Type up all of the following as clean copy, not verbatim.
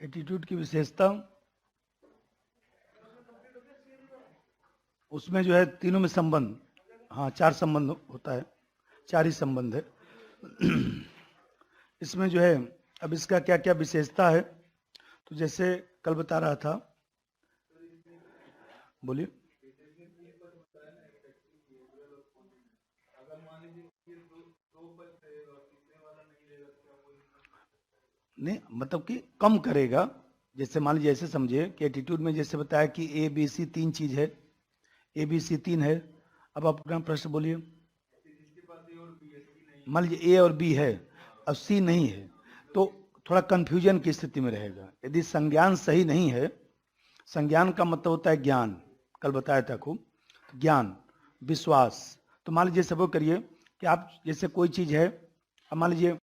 Attitude की विशेषता, उसमें जो है तीनों में संबंध, हाँ 4 संबंध होता है, 4 ही संबंध है। इसमें जो है अब इसका क्या क्या विशेषता है, तो जैसे कल बता रहा था, बोलिए। नहीं मतलब कि कम करेगा, जैसे मान लीजिए ऐसे समझिए कि एटीट्यूड में जैसे बताया कि ए बी सी 3 चीज है, ए बी सी 3 है। अब आप अपना प्रश्न बोलिए। मान लीजिए ए और बी है और सी नहीं है, तो थोड़ा कंफ्यूजन की स्थिति में रहेगा। यदि संज्ञान सही नहीं है, संज्ञान का मतलब होता है ज्ञान, कल बताया था खूब, ज्ञान, विश्वास। तो मान लीजिए सपोज करिए कि आप जैसे कोई चीज है, अब मान लीजिए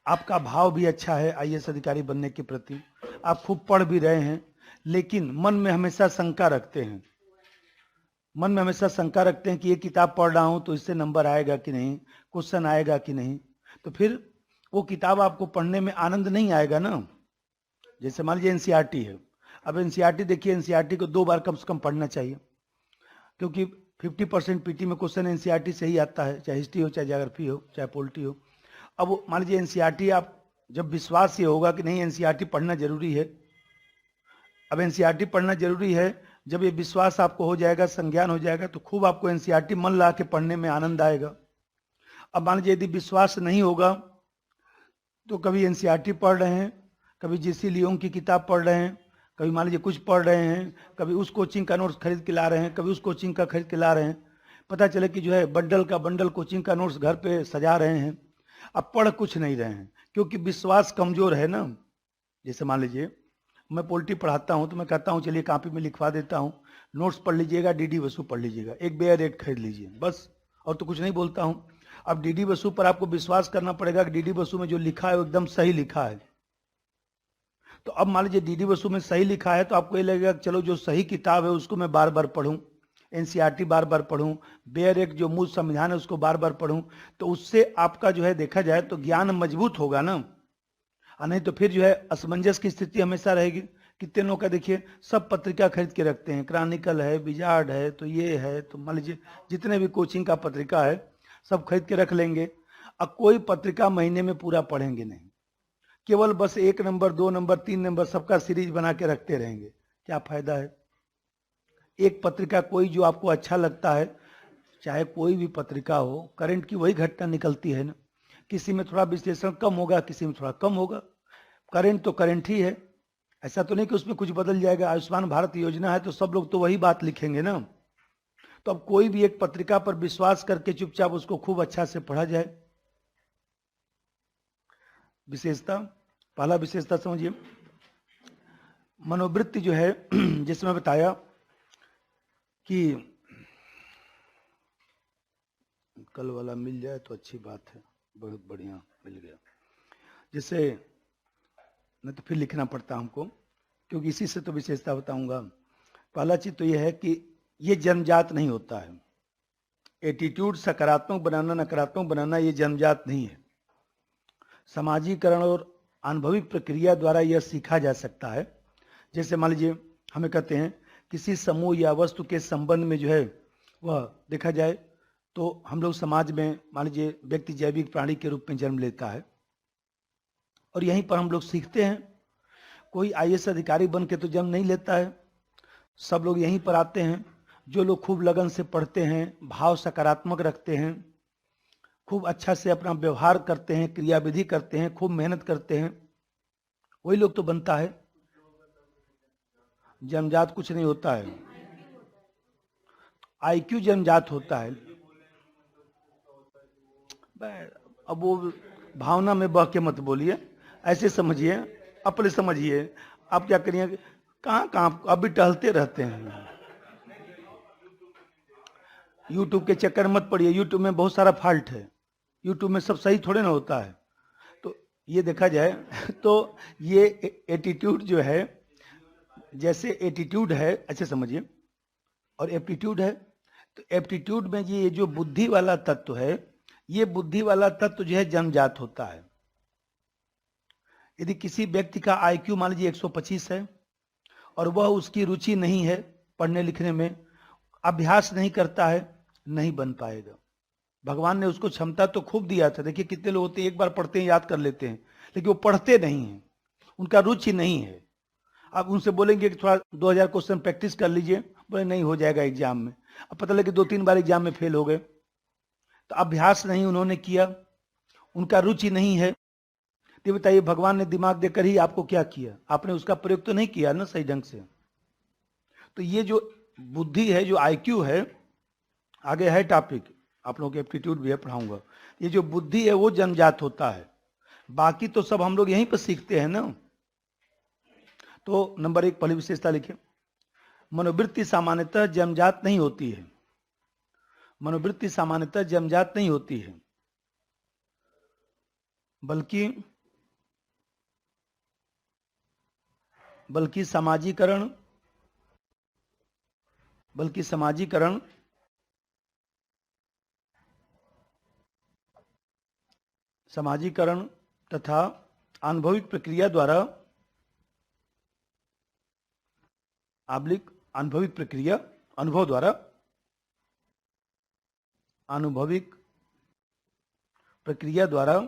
आपका भाव भी अच्छा है आईएएस अधिकारी बनने के प्रति, आप खूब पढ़ भी रहे हैं, लेकिन मन में हमेशा शंका रखते हैं, मन में हमेशा शंका रखते हैं कि ये किताब पढ़ रहा हूं तो इससे नंबर आएगा कि नहीं, क्वेश्चन आएगा कि नहीं, तो फिर वो किताब आपको पढ़ने में आनंद नहीं आएगा ना। जैसे मान लीजिए एनसीईआरटी है, अब एनसीईआरटी देखिए, एनसीईआरटी को 2 बार कम से कम पढ़ना चाहिए, क्योंकि 50% पीटी में क्वेश्चन एनसीईआरटी से ही आता है, चाहे हिस्ट्री हो, चाहे ज्योग्राफी हो, चाहे पॉलिटी हो। अब मान लीजिए एनसीईआरटी, आप जब विश्वास ये होगा कि नहीं एनसीईआरटी पढ़ना जरूरी है, अब एनसीईआरटी पढ़ना जरूरी है, जब ये विश्वास आपको हो जाएगा, संज्ञान हो जाएगा, तो खूब आपको एनसीईआरटी मन ला के पढ़ने में आनंद आएगा। अब मान लीजिए यदि विश्वास नहीं होगा, तो कभी एनसीईआरटी पढ़ रहे हैं, कभी जीसी लियोंग की किताब पढ़ रहे हैं, कभी मान लीजिए कुछ पढ़ रहे हैं, कभी उस कोचिंग का नोट्स खरीद के ला रहे हैं, कभी उस कोचिंग का खरीद के ला रहे हैं, पता चले कि जो है बंडल का बंडल कोचिंग का नोट्स घर पे सजा रहे हैं, अब पढ़ कुछ नहीं रहे हैं, क्योंकि विश्वास कमजोर है ना। जैसे मान लीजिए मैं पॉलिटी पढ़ाता हूं, तो मैं कहता हूं चलिए कॉपी में लिखवा देता हूं, नोट्स पढ़ लीजिएगा, डीडी बसु पढ़ लीजिएगा, एक बेयर रेट खरीद लीजिए, बस, और तो कुछ नहीं बोलता हूं। अब डीडी बसु पर आपको विश्वास करना पड़ेगा कि डीडी बसु में जो लिखा है वो एकदम सही लिखा है। तो अब मान लीजिए डीडी बसु में सही लिखा है, तो आपको ये लगेगा कि चलो जो सही किताब है उसको मैं बार बार पढूं, एनसीईआरटी बार बार पढूं, बेयर एक जो मूल संविधान है उसको बार बार पढूं, तो उससे आपका जो है देखा जाए तो ज्ञान मजबूत होगा ना। नहीं तो फिर जो है असमंजस की स्थिति हमेशा रहेगी। कितने लोग का देखिए सब पत्रिका खरीद के रखते हैं, क्रॉनिकल है, विजार्ड है, तो ये है, तो मान लीजिए जितने भी कोचिंग का पत्रिका है सब खरीद के रख लेंगे। अब कोई पत्रिका महीने में पूरा पढ़ेंगे नहीं, केवल बस 1 नंबर 2 नंबर 3 नंबर सबका सीरीज बना के रखते रहेंगे, क्या फायदा है। एक पत्रिका कोई जो आपको अच्छा लगता है, चाहे कोई भी पत्रिका हो, करंट की वही घटना निकलती है ना, किसी में थोड़ा विश्लेषण कम होगा, किसी में थोड़ा कम होगा, करंट तो करंट ही है। ऐसा तो नहीं कि उसमें कुछ बदल जाएगा। आयुष्मान भारत योजना है तो सब लोग तो वही बात लिखेंगे ना। तो अब कोई भी एक पत्रिका पर विश्वास करके चुपचाप उसको खूब अच्छा से पढ़ा जाए। विशेषता, पहला विशेषता समझिए, मनोवृत्ति जो है जिसमें बताया कि कल वाला मिल जाए तो अच्छी बात है, बहुत बढ़िया मिल गया, जिससे नहीं तो फिर लिखना पड़ता हमको, क्योंकि इसी से तो विशेषता बताऊंगा। पहला चीज तो यह है कि ये जन्मजात नहीं होता है। एटीट्यूड सकारात्मक बनाना नकारात्मक बनाना ये जन्मजात नहीं है, समाजीकरण और अनुभविक प्रक्रिया द्वारा यह सीखा जा सकता है। जैसे मान लीजिए हमें कहते हैं किसी समूह या वस्तु के संबंध में जो है वह देखा जाए तो हम लोग समाज में मान लीजिए व्यक्ति जैविक प्राणी के रूप में जन्म लेता है और यहीं पर हम लोग सीखते हैं। कोई आईएएस अधिकारी बन के तो जन्म नहीं लेता है, सब लोग यहीं पर आते हैं। जो लोग खूब लगन से पढ़ते हैं, भाव सकारात्मक रखते हैं, खूब अच्छा से अपना व्यवहार करते हैं, क्रियाविधि करते हैं, खूब मेहनत करते हैं, वही लोग तो बनता है। जन्मजात कुछ नहीं होता है, आईक्यू जन्मजात होता है। अब वो भावना में बह के मत बोलिए, ऐसे समझिए, अपने समझिए। आप क्या करिए, कहाँ कहाँ आप भी टहलते रहते हैं, यूट्यूब के चक्कर मत पड़िए, यूट्यूब में बहुत सारा फॉल्ट है, यूट्यूब में सब सही थोड़े ना होता है। तो ये देखा जाए तो ये एटीट्यूड जो है, जैसे एटीट्यूड है अच्छे समझिए और एप्टीट्यूड है, तो एप्टीट्यूड में ये जो बुद्धि वाला तत्व है, ये बुद्धि वाला तत्व जो है जन्मजात होता है। यदि किसी व्यक्ति का आईक्यू मान लीजिए 125 है और वह उसकी रुचि नहीं है पढ़ने लिखने में, अभ्यास नहीं करता है, नहीं बन पाएगा। भगवान ने उसको क्षमता तो खूब दिया था। देखिए कितने लोग होते हैं एक बार पढ़ते हैं याद कर लेते हैं, लेकिन वो पढ़ते नहीं हैं, उनका रुचि नहीं है। आप उनसे बोलेंगे कि थोड़ा 2000 क्वेश्चन प्रैक्टिस कर लीजिए, बोले नहीं हो जाएगा एग्जाम में। अब पता लगे 2-3 बार एग्जाम में फेल हो गए। तो अभ्यास नहीं उन्होंने किया, उनका रुचि नहीं है। तो बताइए भगवान ने दिमाग देकर ही आपको क्या किया, आपने उसका प्रयोग तो नहीं किया ना सही ढंग से। तो ये जो बुद्धि है, जो आईक्यू है, आगे है टॉपिक, आप लोगों के एप्टीट्यूड भी है पढ़ाऊंगा। ये जो बुद्धि है वो जन्मजात होता है, बाकी तो सब हम लोग यहीं पर सीखते हैं ना। तो नंबर 1 पहली विशेषता लिखे, मनोवृत्ति सामान्यतः जन्मजात नहीं होती है। मनोवृत्ति सामान्यतः जन्मजात नहीं होती है, बल्कि समाजीकरण तथा आनुभविक प्रक्रिया द्वारा अनुभविक प्रक्रिया द्वारा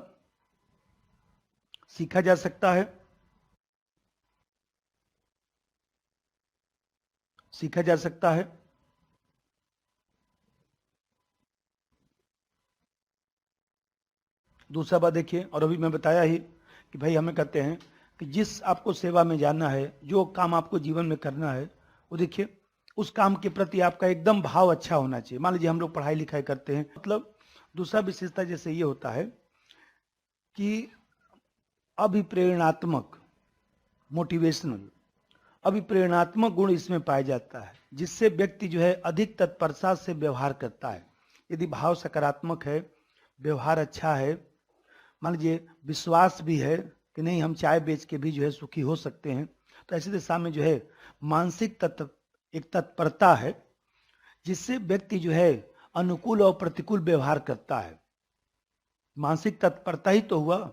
सीखा जा सकता है। दूसरा बात देखिए, और अभी मैं बताया ही कि भाई हमें कहते हैं कि जिस आपको सेवा में जाना है, जो काम आपको जीवन में करना है, वो देखिए उस काम के प्रति आपका एकदम भाव अच्छा होना चाहिए। मान लीजिए हम लोग पढ़ाई लिखाई करते हैं, मतलब दूसरा विशेषता जैसे ये होता है कि अभिप्रेरणात्मक, मोटिवेशनल, अभिप्रेरणात्मक गुण इसमें पाया जाता है, जिससे व्यक्ति जो है अधिक तत्परता से व्यवहार करता है। यदि भाव सकारात्मक है, व्यवहार अच्छा है, मान लीजिए विश्वास भी है कि नहीं हम चाय बेच के भी जो है सुखी हो सकते हैं, तो ऐसी दिशा में जो है मानसिक एक तत्परता है, जिससे व्यक्ति जो है अनुकूल और प्रतिकूल व्यवहार करता है। मानसिक तत्परता ही तो हुआ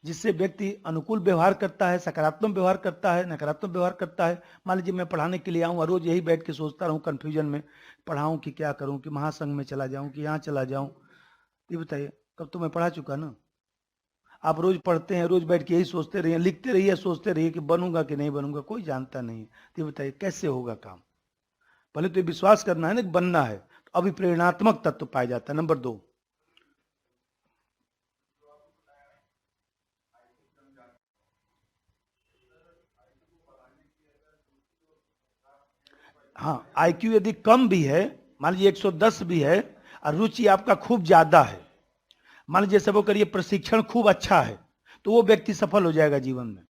जिससे व्यक्ति अनुकूल व्यवहार करता है, सकारात्मक व्यवहार करता है, नकारात्मक व्यवहार करता है। मान लीजिए मैं पढ़ाने के लिए आऊँ और रोज यही बैठ के सोचता रहूँ कंफ्यूजन में, पढ़ाऊँ कि क्या करूँ, कि महासंघ में चला जाऊँ कि यहाँ चला जाऊँ। ये बताइए, कब तो मैं पढ़ा चुका ना। आप रोज पढ़ते हैं, रोज बैठ के यही सोचते रहिए, लिखते रहिए, सोचते रहिए कि बनूंगा कि नहीं बनूंगा, कोई जानता नहीं। तो ये बताइए कैसे होगा काम। पहले तो ये विश्वास करना है ना कि बनना है, तो अभी प्रेरणात्मक तत्व पाया जाता है। नंबर 2, हाँ आईक्यू यदि कम भी है, मान लीजिए 110 भी है, और रुचि आपका खूब ज्यादा है, मान लीजिए सब करिए प्रशिक्षण खूब अच्छा है, तो वो व्यक्ति सफल हो जाएगा जीवन में।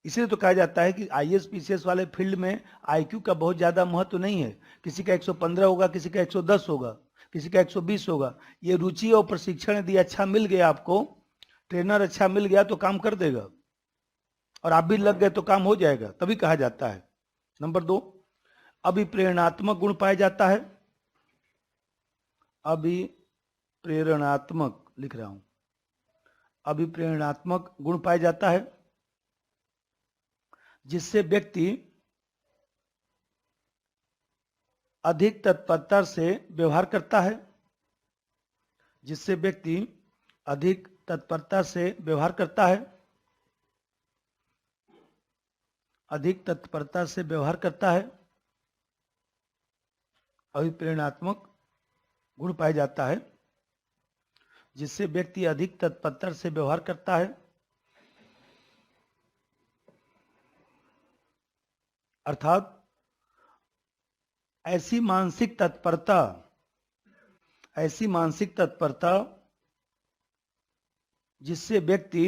इसलिए तो कहा जाता है कि आईएएस पीसीएस वाले फील्ड में आईक्यू का बहुत ज्यादा महत्व नहीं है। किसी का 115 होगा, किसी का 110 होगा, किसी का 120 होगा। ये रुचि और प्रशिक्षण यदि अच्छा मिल गया, आपको ट्रेनर अच्छा मिल गया तो काम कर देगा, और आप भी लग गए तो काम हो जाएगा, तभी कहा जाता है। नंबर 2, अभिप्रेरणात्मक गुण पाया जाता है। अभिप्रेरणात्मक लिख रहा हूं, अभिप्रेरणात्मक गुण पाया जाता है, जिससे व्यक्ति अधिक तत्परता से व्यवहार करता है। जिससे व्यक्ति अधिक तत्परता से व्यवहार करता है, अधिक तत्परता से व्यवहार करता है। अभिप्रेरणात्मक गुण पाया जाता है, जिससे व्यक्ति अधिक तत्परता से व्यवहार करता है, अर्थात ऐसी मानसिक तत्परता जिससे व्यक्ति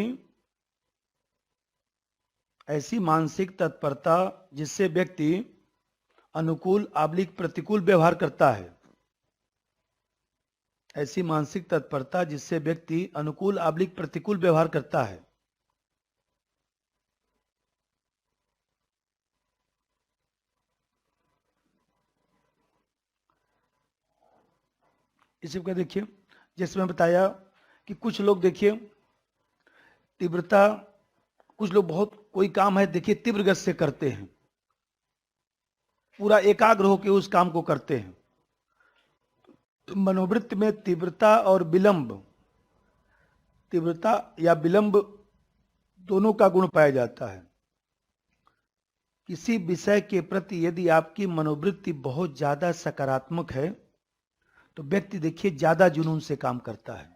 अनुकूल आब्लिक प्रतिकूल व्यवहार करता है। ऐसी मानसिक तत्परता जिससे व्यक्ति अनुकूल आब्लिक प्रतिकूल व्यवहार करता है। इसी को देखिए, जैसे मैं बताया कि कुछ लोग देखिए तीव्रता, कुछ लोग बहुत कोई काम है देखिए तीव्र गति से करते हैं, पूरा एकाग्र होकर उस काम को करते हैं। मनोवृत्ति में तीव्रता और विलंब, तीव्रता या विलंब दोनों का गुण पाया जाता है। किसी विषय के प्रति यदि आपकी मनोवृत्ति बहुत ज्यादा सकारात्मक है तो व्यक्ति देखिए ज्यादा जुनून से काम करता है,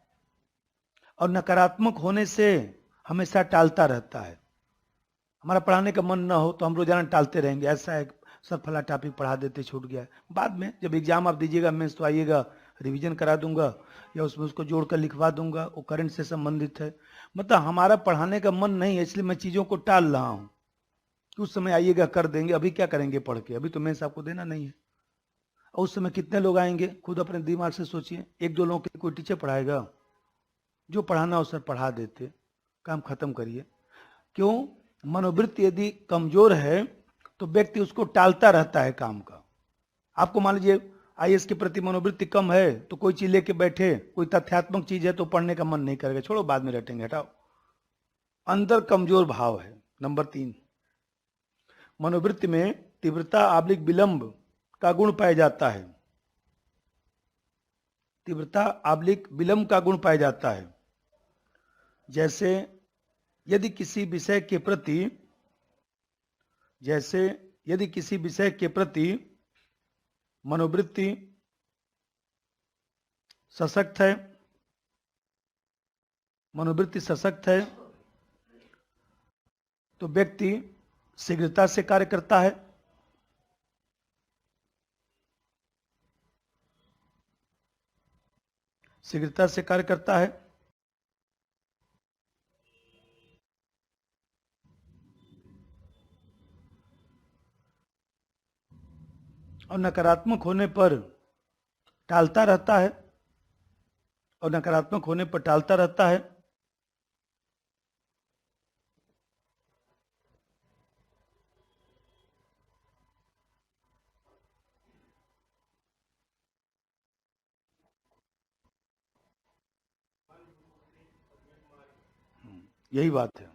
और नकारात्मक होने से हमेशा टालता रहता है। हमारा पढ़ाने का मन ना हो तो हम रोजाना टालते रहेंगे, ऐसा है सर फला टॉपिक पढ़ा देते छूट गया, बाद में जब एग्जाम आप दीजिएगा मेंस तो आइएगा रिवीजन करा दूंगा या उसमें उसको जोड़कर लिखवा दूंगा, वो करंट से संबंधित है। मतलब हमारा पढ़ाने का मन नहीं है, इसलिए मैं चीजों को टाल रहा हूं कि उस समय आइएगा कर देंगे, अभी क्या करेंगे पढ़ के, अभी तो मेंस आपको देना नहीं है। और उस समय कितने लोग आएंगे खुद अपने दिमाग से सोचिए, एक दो लोगों के कोई टीचर पढ़ाएगा? जो पढ़ाना हो सर पढ़ा देते, काम खत्म करिए। क्यों? मनोवृत्ति यदि कमजोर है तो व्यक्ति उसको टालता रहता है काम का। आपको मान लीजिए आईएएस के प्रति मनोवृत्ति कम है तो कोई चीज लेके बैठे, कोई तथ्यात्मक चीज है तो पढ़ने का मन नहीं करेगा, छोड़ो बाद में रटेंगे, हटाओ। अंदर कमजोर भाव है। नंबर 3, मनोवृत्ति में तीव्रता आब्लिक विलंब का गुण पाया जाता है। तीव्रता आब्लिक विलंब का गुण पाया जाता है। जैसे यदि किसी विषय के प्रति मनोवृत्ति सशक्त है तो व्यक्ति शीघ्रता से कार्य करता है, और नकारात्मक होने पर टालता रहता है, यही बात है।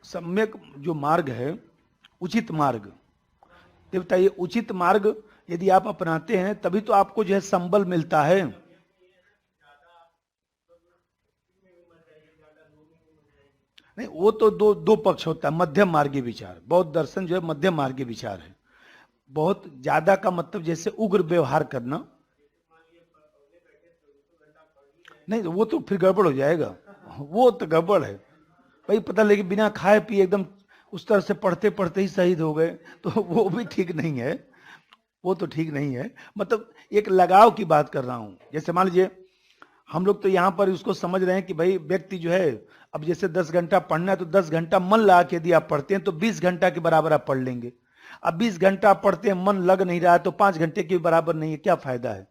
सम्यक जो मार्ग है, उचित मार्ग, ये बताइए, उचित मार्ग यदि आप अपनाते हैं तभी तो आपको जो है संबल मिलता है। नहीं, वो तो दो पक्ष होता है। मध्यम मार्गी विचार, बौद्ध दर्शन जो है मध्यम मार्गी विचार है। बहुत ज्यादा का मतलब जैसे उग्र व्यवहार करना, नहीं वो तो फिर गड़बड़ हो जाएगा, वो तो गड़बड़ है भाई। पता लगे बिना खाए पिए एकदम उस तरह से पढ़ते पढ़ते ही शहीद हो गए तो वो भी ठीक नहीं है, वो तो ठीक नहीं है। मतलब एक लगाव की बात कर रहा हूं। जैसे मान लीजिए हम लोग तो यहाँ पर उसको समझ रहे हैं कि भाई व्यक्ति जो है, अब जैसे 10 घंटा पढ़ना है तो 10 घंटा मन लगा के यदि आप पढ़ते हैं तो 20 घंटा के बराबर आप पढ़ लेंगे। अब 20 घंटा आप पढ़ते हैं, मन लग नहीं रहा है तो 5 घंटे के बराबर नहीं है, क्या फायदा है?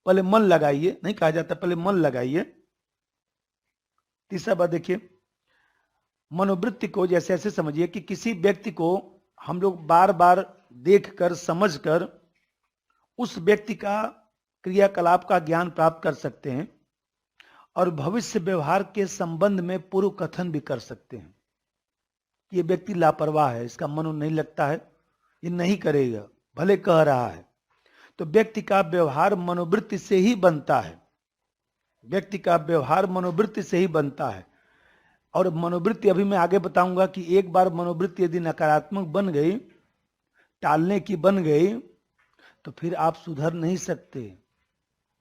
पहले मन लगाइए, नहीं कहा जाता, पहले मन लगाइए। तीसरा बात देखिए, मनोवृत्ति को जैसे ऐसे समझिए कि किसी व्यक्ति को हम लोग बार बार देखकर समझकर उस व्यक्ति का क्रियाकलाप का ज्ञान प्राप्त कर सकते हैं और भविष्य व्यवहार के संबंध में पूर्व कथन भी कर सकते हैं। ये व्यक्ति लापरवाह है, इसका मन नहीं लगता है, ये नहीं करेगा, भले कह रहा है। तो व्यक्ति का व्यवहार मनोवृत्ति से ही बनता है, और मनोवृत्ति अभी मैं आगे बताऊंगा कि एक बार मनोवृत्ति यदि नकारात्मक बन गई, टालने की बन गई, तो फिर आप सुधर नहीं सकते।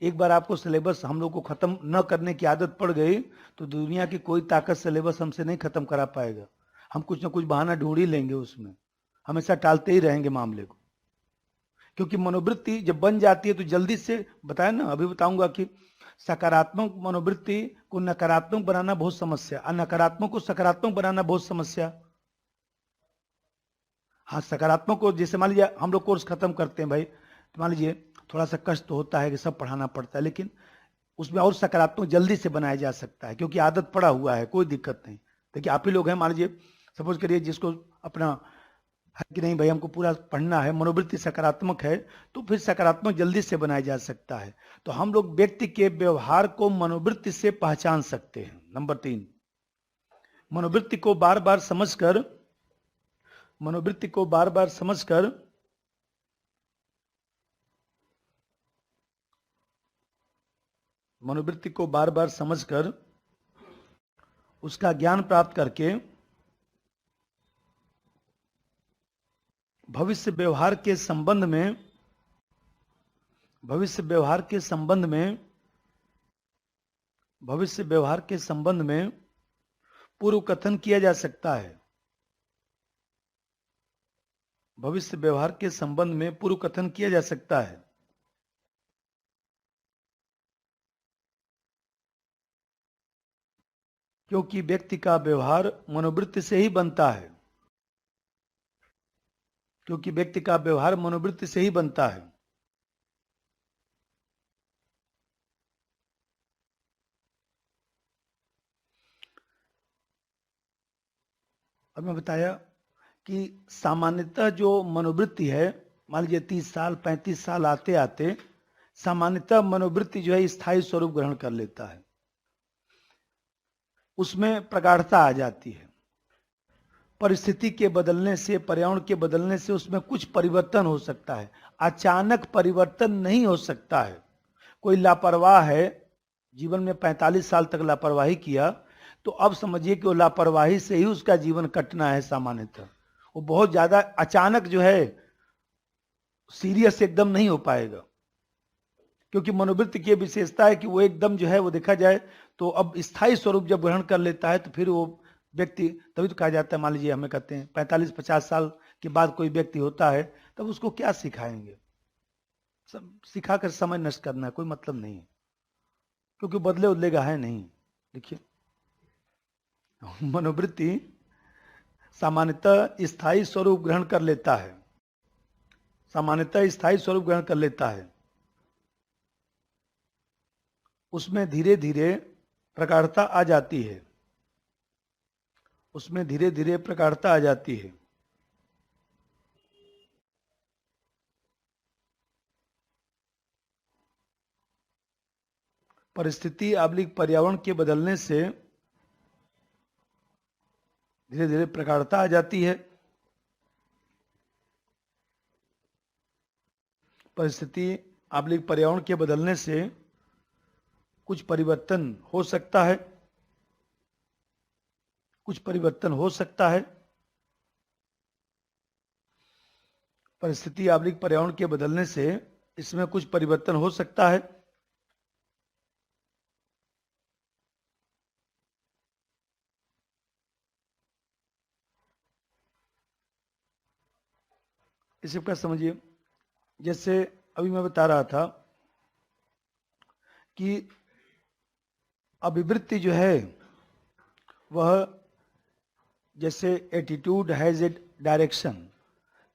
एक बार आपको सिलेबस हम लोग को खत्म न करने की आदत पड़ गई तो दुनिया की कोई ताकत सिलेबस हमसे नहीं खत्म करा पाएगा। हम कुछ ना कुछ बहाना ढूंढ ही लेंगे, उसमें हमेशा टालते ही रहेंगे मामले को। क्योंकि मनोवृत्ति जब बन जाती है तो जल्दी से, बताया ना, अभी बताऊंगा कि सकारात्मक मनोवृत्ति को नकारात्मक बनाना बहुत समस्या, और नकारात्मक को सकारात्मक बनाना बहुत समस्या। हाँ, सकारात्मक को जैसे मान लीजिए हम लोग कोर्स खत्म करते हैं भाई, तो मान लीजिए थोड़ा सा कष्ट तो होता है कि सब पढ़ाना पड़ता है, लेकिन उसमें और सकारात्मक जल्दी से बनाया जा सकता है क्योंकि आदत पड़ा हुआ है, कोई दिक्कत नहीं। देखिए आप ही लोग हैं, मान लीजिए सपोज करिए जिसको अपना है कि नहीं भाई, हमको पूरा पढ़ना है, मनोवृत्ति सकारात्मक है तो फिर सकारात्मक जल्दी से बनाया जा सकता है। तो हम लोग व्यक्ति के व्यवहार को मनोवृत्ति से पहचान सकते हैं। नंबर 3, मनोवृत्ति को बार बार समझकर, मनोवृत्ति को बार बार समझकर मनोवृत्ति को बार बार समझकर उसका ज्ञान प्राप्त करके भविष्य व्यवहार के संबंध में, भविष्य व्यवहार के संबंध में, भविष्य व्यवहार के संबंध में पूर्व कथन किया जा सकता है। भविष्य व्यवहार के संबंध में पूर्व कथन किया जा सकता है। क्योंकि व्यक्ति का व्यवहार मनोवृत्ति से ही बनता है, क्योंकि व्यक्ति का व्यवहार मनोवृत्ति से ही बनता है। अब मैं बताया कि सामान्यतः जो मनोवृत्ति है, मान लीजिए 30 साल 35 साल आते आते सामान्यतः मनोवृत्ति जो है स्थायी स्वरूप ग्रहण कर लेता है, उसमें प्रगाढ़ता आ जाती है। परिस्थिति के बदलने से, पर्यावरण के बदलने से उसमें कुछ परिवर्तन हो सकता है, अचानक परिवर्तन नहीं हो सकता है। कोई लापरवाह है, जीवन में 45 साल तक लापरवाही किया, तो अब समझिए कि वो लापरवाही से ही उसका जीवन कटना है सामान्यतः। वो बहुत ज्यादा अचानक जो है सीरियस एकदम नहीं हो पाएगा, क्योंकि मनोवृत्ति की विशेषता है कि वो एकदम जो है वो देखा जाए तो अब स्थायी स्वरूप जब ग्रहण कर लेता है तो फिर वो व्यक्ति, तभी तो कहा जाता है, मान लीजिए हमें कहते हैं 45-50 साल के बाद कोई व्यक्ति होता है, तब उसको क्या सिखाएंगे? सब सिखाकर समय नष्ट करना है, कोई मतलब नहीं है, क्योंकि बदले उदलेगा है नहीं। देखिए, मनोवृत्ति सामान्यतः स्थायी स्वरूप ग्रहण कर लेता है, सामान्यतः स्थायी स्वरूप ग्रहण कर लेता है। उसमें धीरे धीरे प्रगाढ़ता आ जाती है, उसमें धीरे धीरे प्रगाढ़ता आ जाती है। परिस्थिति आबलिक पर्यावरण के बदलने से धीरे धीरे प्रगाढ़ता आ जाती है। परिस्थिति आबलिक पर्यावरण के बदलने से कुछ परिवर्तन हो सकता है, कुछ परिवर्तन हो सकता है। परिस्थिति आबलिक पर्यावरण के बदलने से इसमें कुछ परिवर्तन हो सकता है। इसे क्या समझिए, जैसे अभी मैं बता रहा था कि अभिवृत्ति जो है वह, जैसे attitude has a direction,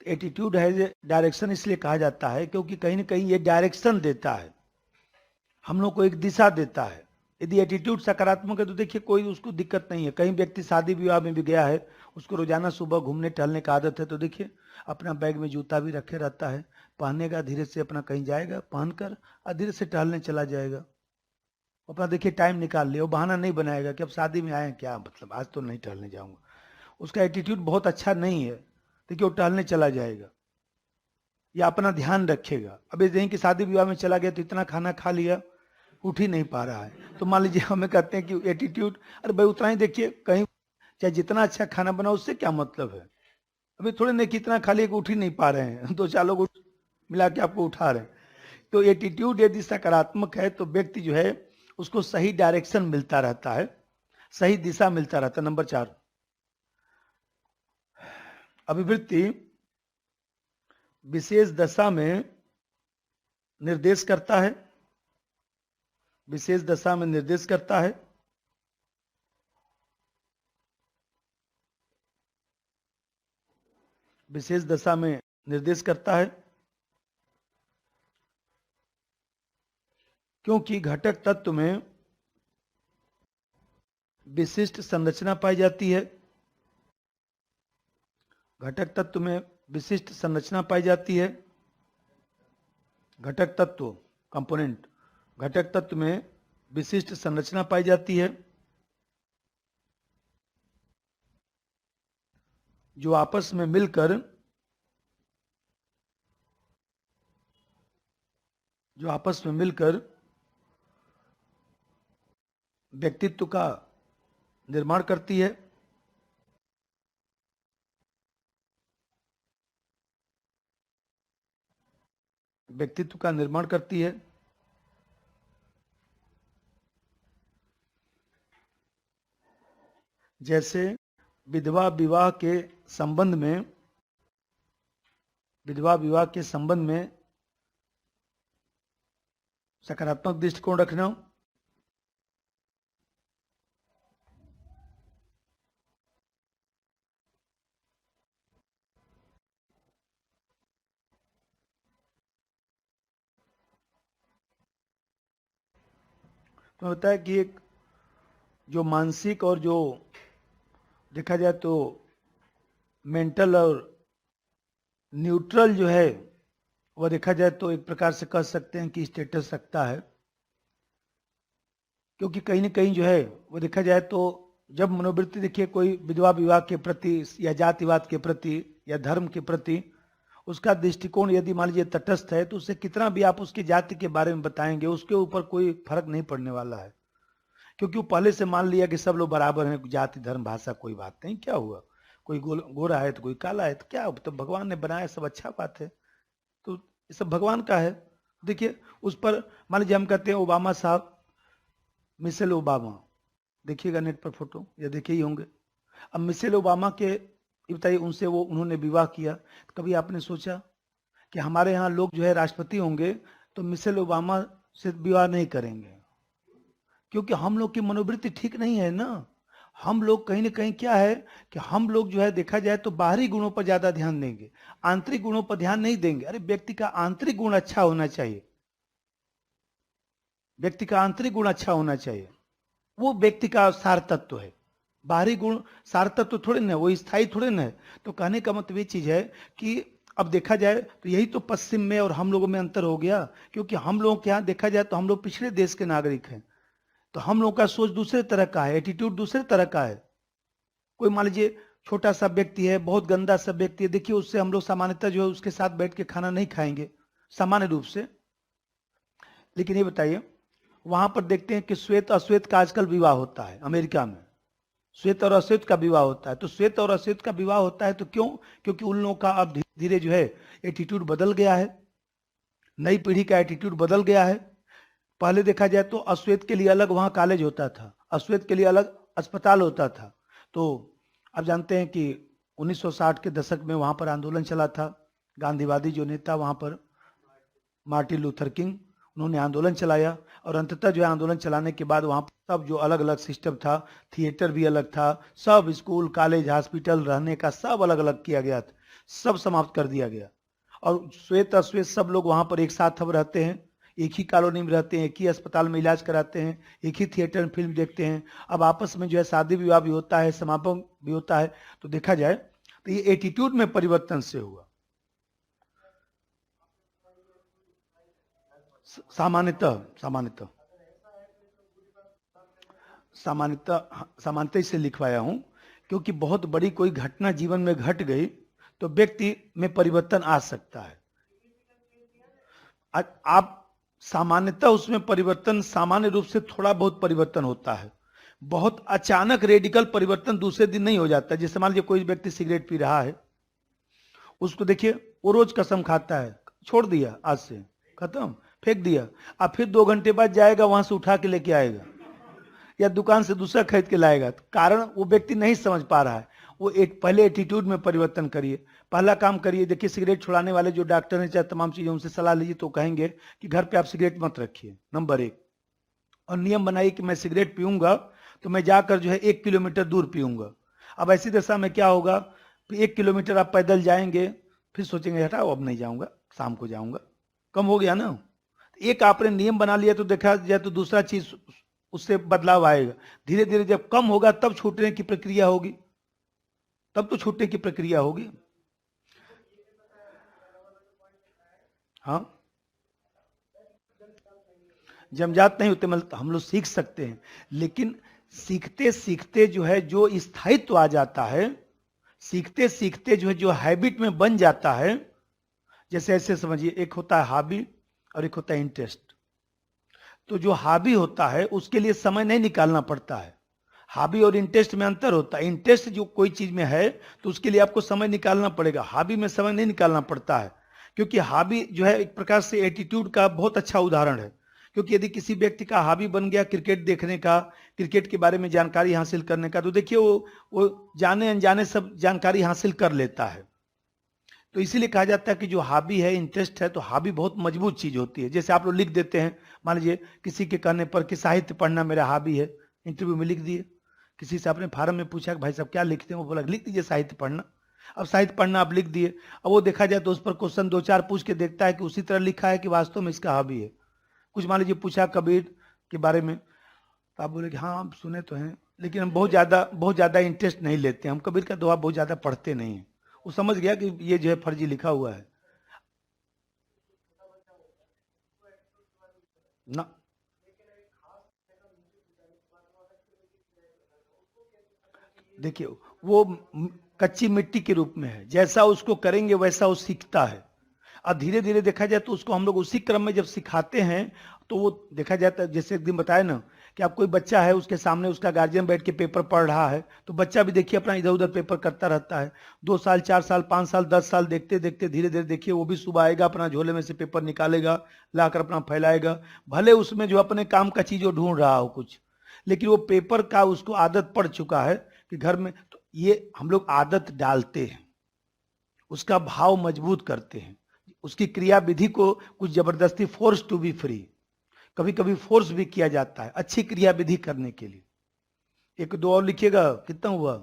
attitude has a direction इसलिए कहा जाता है क्योंकि कहीं ना कहीं ये डायरेक्शन देता है, हम लोग को एक दिशा देता है। यदि एटीट्यूड सकारात्मक है तो देखिए कोई उसको दिक्कत नहीं है। कहीं व्यक्ति शादी विवाह में भी गया है, उसको रोजाना सुबह घूमने टहलने का आदत है, तो देखिए अपना बैग में जूता भी रखे रहता है, पहनेगा, धीरे से अपना कहीं जाएगा पहनकर और धीरे से टहलने चला जाएगा। अपना देखिए टाइम निकाल लिया, वो बहाना नहीं बनाएगा कि अब शादी में आए क्या मतलब आज तो नहीं टहलने जाऊंगा। उसका एटीट्यूड बहुत अच्छा नहीं है, देखिए वो टहलने चला जाएगा या अपना ध्यान रखेगा। अब ये नहीं कि शादी विवाह में चला गया तो इतना खाना खा लिया, उठ ही नहीं पा रहा है, तो मान लीजिए हमें कहते हैं कि एटीट्यूड, अरे भाई उतना ही देखिए, कहीं चाहे जितना अच्छा खाना बनाओ उससे क्या मतलब है। अभी थोड़े नहीं कि इतना खा लिया कि उठ ही नहीं पा रहे हैं, दो चार लोग मिला के आपको उठा रहे हैं। तो एटीट्यूड यदि सकारात्मक है तो व्यक्ति जो है उसको सही डायरेक्शन मिलता रहता है, सही दिशा मिलता रहता है। नंबर 4, अभिवृत्ति विशेष दशा में निर्देश करता है, विशेष दशा में निर्देश करता है। विशेष दशा में निर्देश करता है क्योंकि घटक तत्व में विशिष्ट संरचना पाई जाती है, घटक तत्व में विशिष्ट संरचना पाई जाती है। घटक तत्व कंपोनेंट, घटक तत्व में विशिष्ट संरचना पाई जाती है जो आपस में मिलकर व्यक्तित्व का निर्माण करती है। व्यक्तित्व का निर्माण करती है। जैसे विधवा विवाह के संबंध में सकारात्मक दृष्टिकोण रखना, तो होता है कि एक जो मानसिक और जो देखा जाए तो मेंटल और न्यूट्रल जो है वह देखा जाए तो एक प्रकार से कह सकते हैं कि स्टेटस रखता है, क्योंकि कहीं न कहीं जो है वो देखा जाए तो जब मनोवृत्ति देखिए कोई विधवा विवाह के प्रति या जातिवाद के प्रति या धर्म के प्रति उसका दृष्टिकोण यदि मान लीजिए तटस्थ है तो उससे कितना भी आप उसकी जाति के बारे में बताएंगे उसके ऊपर कोई फर्क नहीं पड़ने वाला है, क्योंकि वो पहले से मान लिया कि सब लोग बराबर हैं, जाति धर्म भाषा कोई बात नहीं, क्या हुआ, कोई गोरा है तो कोई काला है तो क्या, तो भगवान ने बनाया सब अच्छा बात है, तो ये सब भगवान का है। देखिए उस पर मान लीजिए हम कहते हैं ओबामा साहब, मिशेल ओबामा, देखिएगा नेट पर फोटो या देखे ही होंगे। अब मिशेल ओबामा के बताइए उनसे उन्होंने विवाह किया, तो कभी आपने सोचा कि हमारे यहाँ लोग जो है राष्ट्रपति होंगे तो मिशेल ओबामा से विवाह नहीं करेंगे, क्योंकि हम लोग की मनोवृत्ति ठीक नहीं है ना। हम लोग कहीं ना कहीं क्या है कि हम लोग जो है देखा जाए तो बाहरी गुणों पर ज्यादा ध्यान देंगे, आंतरिक गुणों पर ध्यान नहीं देंगे। अरे व्यक्ति का आंतरिक गुण अच्छा होना चाहिए, व्यक्ति का आंतरिक गुण अच्छा होना चाहिए, वो व्यक्ति का सार तत्व है। बाहरी गुण सार तत्व थोड़े ना, वो स्थायी थोड़े ना है। तो कहने का मतलब ये चीज है कि अब देखा जाए तो यही तो पश्चिम में और हम लोगों में अंतर हो गया, क्योंकि हम लोगों के यहाँ देखा जाए तो हम लोग पिछड़े देश के नागरिक हैं, तो हम लोगों का सोच दूसरे तरह का है, एटीट्यूड दूसरे तरह का है। कोई मान लीजिए छोटा सा व्यक्ति है, बहुत गंदा सा व्यक्ति है, देखिए उससे हम लोग सामान्यतः जो है उसके साथ बैठ के खाना नहीं खाएंगे सामान्य रूप से। लेकिन ये बताइए वहां पर देखते हैं कि श्वेत अश्वेत का आजकल विवाह होता है, अमेरिका में श्वेत और अश्वेत का विवाह होता है। तो श्वेत और अश्वेत का विवाह होता है तो क्यों? क्योंकि उन लोगों का अब धीरे धीरे जो है एटीट्यूड बदल गया है, नई पीढ़ी का एटीट्यूड बदल गया है। पहले देखा जाए तो अश्वेत के लिए अलग वहां कॉलेज होता था, अश्वेत के लिए अलग अस्पताल होता था। तो आप जानते हैं कि 1960 के दशक में वहां पर आंदोलन चला था, गांधीवादी जो नेता वहां पर मार्टिन लूथर किंग, उन्होंने आंदोलन चलाया और अंततः जो है आंदोलन चलाने के बाद वहां सब जो अलग अलग सिस्टम था, थिएटर भी अलग था, सब स्कूल कॉलेज हॉस्पिटल रहने का सब अलग अलग किया गया था, सब समाप्त कर दिया गया। और श्वेत अश्वेत सब लोग वहां पर एक साथ अब रहते हैं, एक ही कॉलोनी में रहते हैं, एक ही अस्पताल में इलाज कराते हैं, एक ही थिएटर में फिल्म देखते हैं। अब आपस में जो है शादी विवाह भी होता है, समापन भी होता है। तो देखा जाए तो ये एटीट्यूड में परिवर्तन से हुआ। सामान्यतः सामान्यतः सामान्यतः इसे लिखवाया हूं क्योंकि बहुत बड़ी कोई घटना जीवन में घट गई तो व्यक्ति में परिवर्तन आ सकता है। आप सामान्यतः उसमें परिवर्तन सामान्य रूप से थोड़ा बहुत परिवर्तन होता है, बहुत अचानक रेडिकल परिवर्तन दूसरे दिन नहीं हो जाता। जैसे मान लीजिए कोई व्यक्ति सिगरेट पी रहा है, उसको देखिए वो रोज कसम खाता है, छोड़ दिया, आज से खत्म, फेंक दिया। अब फिर 2 घंटे बाद जाएगा वहां से उठा के लेके आएगा या दुकान से दूसरा खरीद के लाएगा। कारण वो व्यक्ति नहीं समझ पा रहा है। वो एक पहले एटीट्यूड में परिवर्तन करिए, पहला काम करिए। देखिए सिगरेट छुड़ाने वाले जो डॉक्टर हैं चाहे तमाम चीजें उनसे सलाह लीजिए तो कहेंगे कि घर पे आप सिगरेट मत रखिए, नंबर 1। और नियम बनाइए कि मैं सिगरेट पीऊंगा तो मैं जाकर जो है 1 किलोमीटर दूर पीऊंगा। अब ऐसी दशा में क्या होगा, 1 किलोमीटर आप पैदल जाएंगे, फिर सोचेंगे हटाओ अब नहीं जाऊंगा, शाम को जाऊंगा, कम हो गया ना। एक आपने नियम बना लिया तो देखा जाए तो दूसरा चीज उससे बदलाव आएगा। धीरे धीरे जब कम होगा तब छूटने की प्रक्रिया होगी, तब तो छूटने की प्रक्रिया होगी। हाँ, जमजात नहीं होते, मतलब हम लोग सीख सकते हैं, लेकिन सीखते सीखते जो है जो स्थायित्व आ जाता है, सीखते सीखते जो है जो हैबिट में बन जाता है, जैसे ऐसे समझिए, एक होता है हॉबी और एक होता है इंटरेस्ट। तो जो हॉबी होता है उसके लिए समय नहीं निकालना पड़ता है। हॉबी और इंटरेस्ट में अंतर होता है। इंटरेस्ट जो कोई चीज में है तो उसके लिए आपको समय निकालना पड़ेगा, हॉबी में समय नहीं निकालना पड़ता है। क्योंकि हॉबी जो है एक प्रकार से एटीट्यूड का बहुत अच्छा उदाहरण है। क्योंकि यदि किसी व्यक्ति का हॉबी बन गया क्रिकेट देखने का, क्रिकेट के बारे में जानकारी हासिल करने का, तो देखिए वो जाने अनजाने सब जानकारी हासिल कर लेता है। तो इसीलिए कहा जाता है कि जो हॉबी है, इंटरेस्ट है, तो हॉबी बहुत मजबूत चीज होती है। जैसे आप लोग लिख देते हैं, मान लीजिए किसी के कहने पर कि साहित्य पढ़ना मेरा हॉबी है, इंटरव्यू में लिख दिए। किसी से आपने फार्म में पूछा कि भाई साहब क्या लिखते हैं, वो बोला लिख दीजिए साहित्य पढ़ना। अब साहित्य पढ़ना आप लिख दिए। अब वो देखा जाए तो उस पर क्वेश्चन दो चार पूछ के देखता है कि उसी तरह लिखा है कि वास्तव में इसका हॉबी है। कुछ मान लीजिए पूछा कबीर के बारे में, तो आप बोले कि हाँ हम सुने तो हैं, लेकिन हम बहुत ज्यादा इंटरेस्ट नहीं लेते हैं, हम कबीर का दोहा बहुत ज्यादा पढ़ते नहीं है। वो समझ गया कि ये जो है फर्जी लिखा हुआ है ना। देखिए वो कच्ची मिट्टी के रूप में है, जैसा उसको करेंगे वैसा वो सीखता है। और धीरे धीरे देखा जाए तो उसको हम लोग उसी क्रम में जब सिखाते हैं तो वो देखा जाता है, जैसे एक दिन बताया ना कि आप कोई बच्चा है उसके सामने उसका गार्जियन बैठ के पेपर पढ़ रहा है, तो बच्चा भी देखिए अपना इधर उधर पेपर करता रहता है। 2 साल 4 साल 5 साल 10 साल देखते देखते धीरे धीरे देखिए वो भी सुबह आएगा, अपना झोले में से पेपर निकालेगा, लाकर अपना फैलाएगा। भले उसमें जो अपने काम का चीज वो ढूंढ रहा हो कुछ, लेकिन वो पेपर का उसको आदत पड़ चुका है कि घर में, तो ये हम लोग आदत डालते हैं, उसका भाव मजबूत करते हैं, उसकी क्रिया विधि को कुछ जबरदस्ती, फोर्स टू बी फ्री, कभी कभी फोर्स भी किया जाता है अच्छी क्रिया विधि करने के लिए। एक दो और लिखिएगा, कितना हुआ,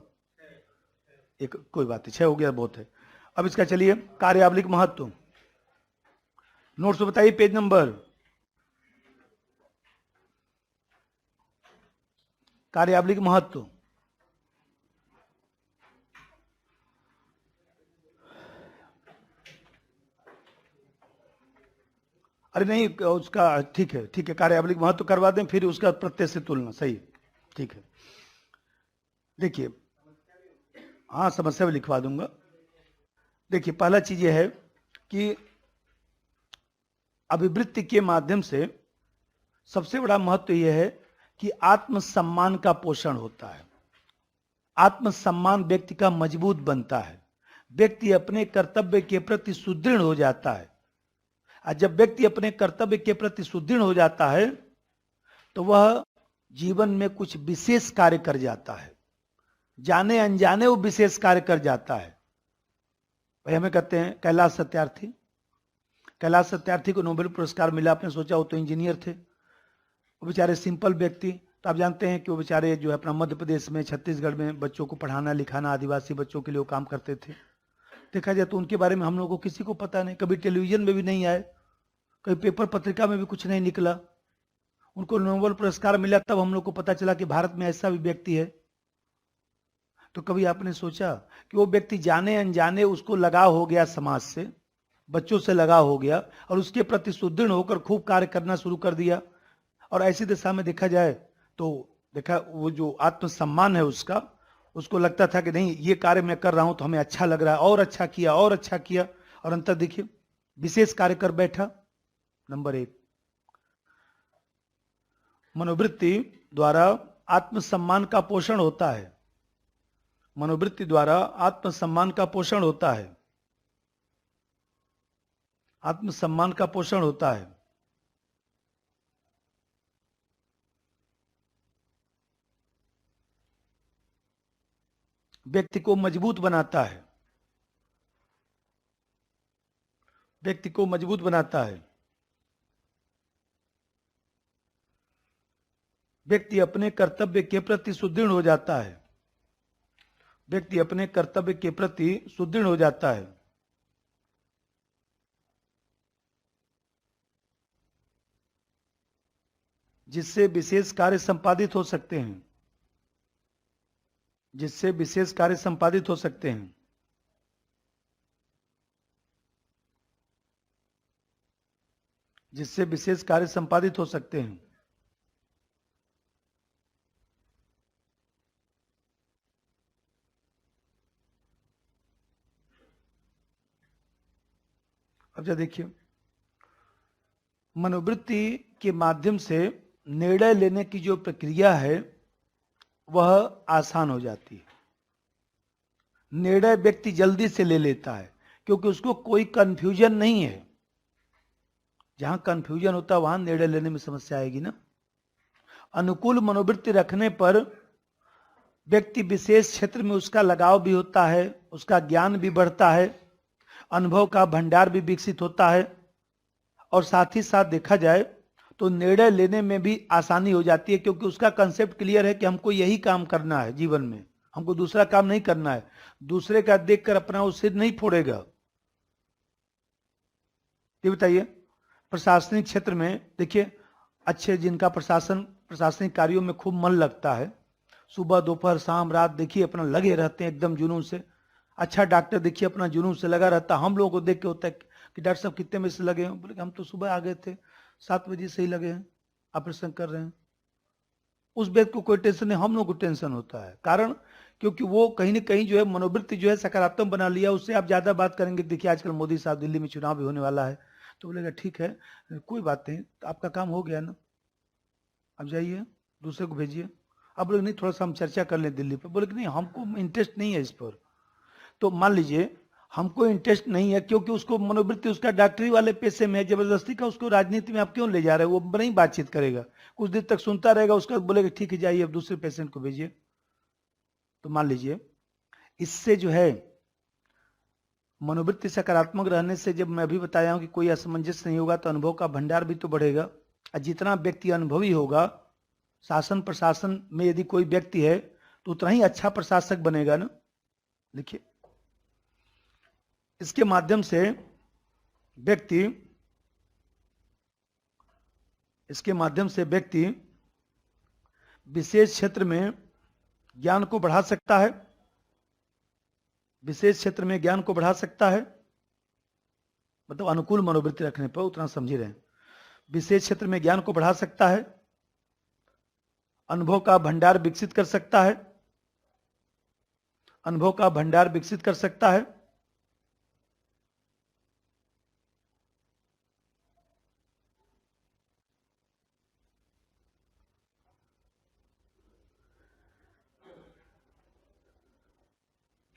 एक कोई बात नहीं, 6 हो गया बहुत है। अब इसका चलिए कार्यावलिक महत्व, नोट्स बताइए पेज नंबर, कार्यावलिक महत्व। अरे नहीं उसका ठीक है, कार्यावलिक महत्व करवा दें, फिर उसका प्रत्यय से तुलना, सही, ठीक है। देखिए, हाँ समस्या भी लिखवा दूंगा। देखिए पहला चीज ये है कि अभिवृत्ति के माध्यम से सबसे बड़ा महत्व यह है कि आत्मसम्मान का पोषण होता है। आत्मसम्मान व्यक्ति का मजबूत बनता है, व्यक्ति अपने कर्तव्य के प्रति सुदृढ़ हो जाता है। और जब व्यक्ति अपने कर्तव्य के प्रति सुदृढ़ हो जाता है तो वह जीवन में कुछ विशेष कार्य कर जाता है, जाने अनजाने वो विशेष कार्य कर जाता है। भाई हमें कहते हैं कैलाश सत्यार्थी, कैलाश सत्यार्थी को नोबेल पुरस्कार मिला, आपने सोचा वो तो इंजीनियर थे, वो बेचारे सिंपल व्यक्ति। तो आप जानते हैं कि वो बेचारे जो है अपना मध्य प्रदेश में, छत्तीसगढ़ में बच्चों को पढ़ाना लिखाना, आदिवासी बच्चों के लिए वो काम करते थे। देखा जाए तो उनके बारे में हम लोगों को किसी को पता नहीं, कभी टेलीविजन में भी नहीं आए, कभी पेपर पत्रिका में भी कुछ नहीं निकला। उनको नोबेल पुरस्कार मिला तब हम लोग को पता चला कि भारत में ऐसा भी व्यक्ति है। तो कभी आपने सोचा कि वो व्यक्ति जाने अनजाने उसको लगाव हो गया, समाज से, बच्चों से लगाव हो गया, और उसके प्रति सुदृढ़ होकर खूब कार्य करना शुरू कर दिया। और ऐसी दिशा में देखा जाए तो देखा वो जो आत्मसम्मान है उसका, उसको लगता था कि नहीं ये कार्य मैं कर रहा हूं तो हमें अच्छा लग रहा है, और अच्छा किया और अच्छा किया, और अंतर देखिए विशेष कार्य कर बैठा। नंबर 1, मनोवृत्ति द्वारा आत्मसम्मान का पोषण होता है। मनोवृत्ति द्वारा आत्मसम्मान का पोषण होता है, आत्मसम्मान का पोषण होता है। व्यक्ति को मजबूत बनाता है, व्यक्ति को मजबूत बनाता है। व्यक्ति अपने कर्तव्य के प्रति सुदृढ़ हो जाता है, व्यक्ति अपने कर्तव्य के प्रति सुदृढ़ हो जाता है। जिससे विशेष कार्य संपादित हो सकते हैं, जिससे विशेष कार्य संपादित हो सकते हैं। जिससे विशेष कार्य संपादित हो सकते हैं। अब जरा देखिए, मनोवृत्ति के माध्यम से निर्णय लेने की जो प्रक्रिया है वह आसान हो जाती है। निर्णय व्यक्ति जल्दी से ले लेता है क्योंकि उसको कोई कंफ्यूजन नहीं है। जहां कंफ्यूजन होता है वहां निर्णय लेने में समस्या आएगी ना। अनुकूल मनोवृत्ति रखने पर व्यक्ति विशेष क्षेत्र में उसका लगाव भी होता है, उसका ज्ञान भी बढ़ता है, अनुभव का भंडार भी विकसित होता है और साथ ही साथ देखा जाए तो निर्णय लेने में भी आसानी हो जाती है क्योंकि उसका कंसेप्ट क्लियर है कि हमको यही काम करना है जीवन में, हमको दूसरा काम नहीं करना है। दूसरे का देखकर अपना वो सिर नहीं फोड़ेगा। ये बताइए, प्रशासनिक क्षेत्र में देखिए, अच्छे जिनका प्रशासनिक कार्यों में खूब मन लगता है, सुबह दोपहर शाम रात देखिए अपना लगे रहते हैं एकदम जुनून से। अच्छा डॉक्टर देखिए अपना जुनून से लगा रहता है। हम लोगों को देख के होता है कि डॉक्टर साहब कितने बजे से लगे हैं? बोले हम तो सुबह आ गए थे, 7 बजे से ही लगे हैं, ऑपरेशन कर रहे हैं। उस व्यक्ति को कोई टेंशन नहीं, हम लोग को टेंशन होता है। कारण क्योंकि वो कहीं ना कहीं जो है मनोवृत्ति जो है सकारात्मक बना लिया। उससे आप ज्यादा बात करेंगे, देखिए आजकल मोदी साहब दिल्ली में चुनाव भी होने वाला है, तो बोलेगा ठीक है कोई बात नहीं, आपका काम हो गया ना, अब जाइए दूसरे को भेजिए। अब बोले नहीं थोड़ा सा हम चर्चा कर लें दिल्ली पर। बोले कि नहीं हमको इंटरेस्ट नहीं है इस पर। तो मान लीजिए हमको इंटरेस्ट नहीं है क्योंकि उसको मनोवृत्ति उसका डॉक्टरी वाले पेशे में है, जबरदस्ती का उसको राजनीति में आप क्यों ले जा रहे हो? वो नहीं बातचीत करेगा, कुछ देर तक सुनता रहेगा, उसका बोलेगा ठीक है जाइए अब दूसरे पेशेंट को भेजिए। तो मान लीजिए इससे जो है मनोवृत्ति सकारात्मक रहने से, जब मैं अभी बताया हूं कि कोई असमंजस नहीं होगा तो अनुभव का भंडार भी तो बढ़ेगा। और जितना व्यक्ति अनुभवी होगा, शासन प्रशासन में यदि कोई व्यक्ति है तो उतना ही अच्छा प्रशासक बनेगा ना। देखिए इसके माध्यम से व्यक्ति विशेष क्षेत्र में ज्ञान को बढ़ा सकता है। विशेष क्षेत्र में ज्ञान को बढ़ा सकता है, मतलब अनुकूल मनोवृत्ति रखने पर, उतना समझ रहे हैं। विशेष क्षेत्र में ज्ञान को बढ़ा सकता है, अनुभव का भंडार विकसित कर सकता है, अनुभव का भंडार विकसित कर सकता है,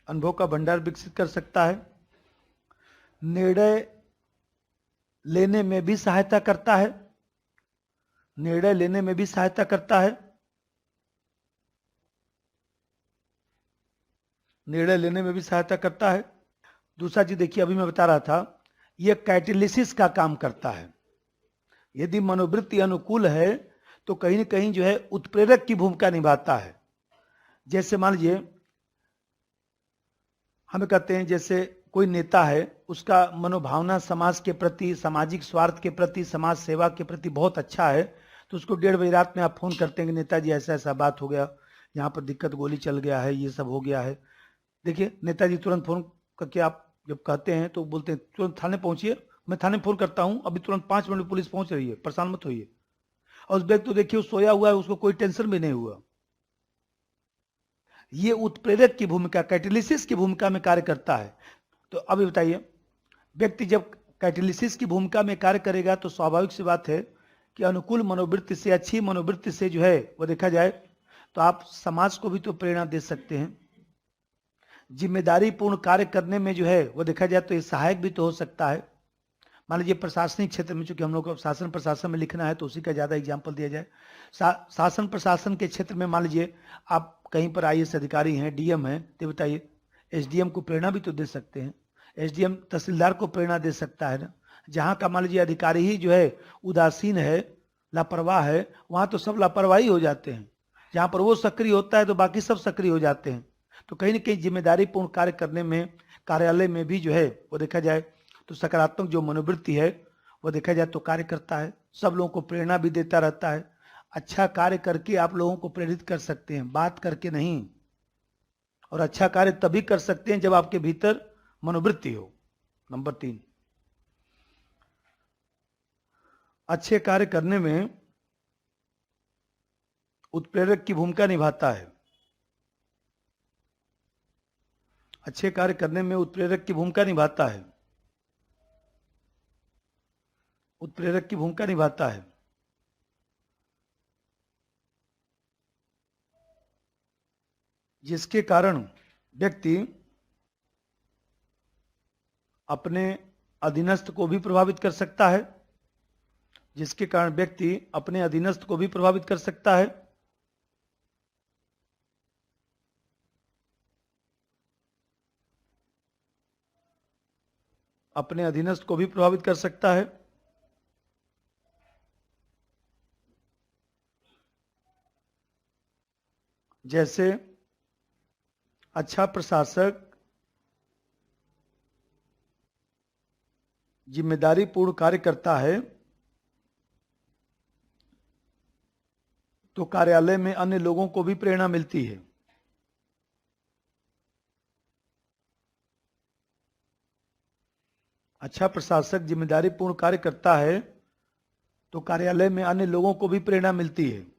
अनुभव का भंडार विकसित कर सकता है, निर्णय लेने में भी सहायता करता है, निर्णय लेने में भी सहायता करता है, निर्णय लेने में भी सहायता करता है। दूसरा चीज देखिए, अभी मैं बता रहा था, यह कैटेलिसिस का काम करता है। यदि मनोवृत्ति अनुकूल है तो कहीं ना कहीं जो है उत्प्रेरक की भूमिका निभाता है। जैसे मान लीजिए हमें कहते हैं जैसे कोई नेता है, उसका मनोभावना समाज के प्रति, सामाजिक स्वार्थ के प्रति, समाज सेवा के प्रति बहुत अच्छा है, तो उसको 1:30 बजे रात में आप फोन करते हैं कि नेताजी ऐसा ऐसा बात हो गया, यहाँ पर दिक्कत, गोली चल गया है, ये सब हो गया है। देखिए नेताजी तुरंत फोन करके आप जब कहते हैं तो बोलते हैं तुरंत थाने पहुंचिए, मैं थाने फोन करता हूं, अभी तुरंत 5 मिनट में पुलिस पहुंच रही है, परेशान मत होइए। और उस व्यक्ति तो देखिए सोया हुआ है, उसको कोई टेंशन भी नहीं हुआ। ये उत्प्रेरक की भूमिका, कैटेलिसिस की भूमिका में कार्य करता है। तो अभी बताइए, व्यक्ति जब कैटेलिसिस की भूमिका में कार्य करेगा तो स्वाभाविक सी बात है कि अनुकूल मनोवृत्ति से, अच्छी मनोवृत्ति से जो है वो देखा जाए तो आप समाज को भी तो प्रेरणा दे सकते हैं। जिम्मेदारी पूर्ण कार्य करने में जो है वो देखा जाए तो ये सहायक भी तो हो सकता है। मान लीजिए प्रशासनिक क्षेत्र में, चूंकि हम लोग को शासन प्रशासन में लिखना है तो उसी का ज्यादा एग्जाम्पल दिया जाए। शासन प्रशासन के क्षेत्र में मान लीजिए आप कहीं पर IAS अधिकारी हैं, DM हैं, तो बताइए SDM को प्रेरणा भी तो दे सकते हैं। SDM तहसीलदार को प्रेरणा दे सकता है ना। जहां का मान लीजिए अधिकारी ही जो है उदासीन है, लापरवाह है, वहां तो सब लापरवाही हो जाते हैं। जहां पर वो सक्रिय होता है तो बाकी सब सक्रिय हो जाते हैं। तो कहीं ना कहीं जिम्मेदारी पूर्ण कार्य करने में, कार्यालय में भी जो है वो देखा जाए तो सकारात्मक जो मनोवृत्ति है वो देखा जाए तो कार्य करता है। सब लोगों को प्रेरणा भी देता रहता है। अच्छा कार्य करके आप लोगों को प्रेरित कर सकते हैं, बात करके नहीं। और अच्छा कार्य तभी कर सकते हैं जब आपके भीतर मनोवृत्ति हो। नंबर 3, अच्छे कार्य करने में उत्प्रेरक की भूमिका निभाता है। अच्छे कार्य करने में उत्प्रेरक की भूमिका निभाता है। उत्प्रेरक की भूमिका निभाता है। जिसके कारण व्यक्ति अपने अधीनस्थ को भी प्रभावित कर सकता है। जिसके कारण व्यक्ति अपने अधीनस्थ को भी प्रभावित कर सकता है। अपने अधीनस्थ को भी प्रभावित कर सकता है। जैसे अच्छा प्रशासक जिम्मेदारी पूर्ण कार्य करता है तो कार्यालय में अन्य लोगों को भी प्रेरणा मिलती है। अच्छा प्रशासक जिम्मेदारी पूर्ण कार्य करता है तो कार्यालय में अन्य लोगों को भी प्रेरणा मिलती है।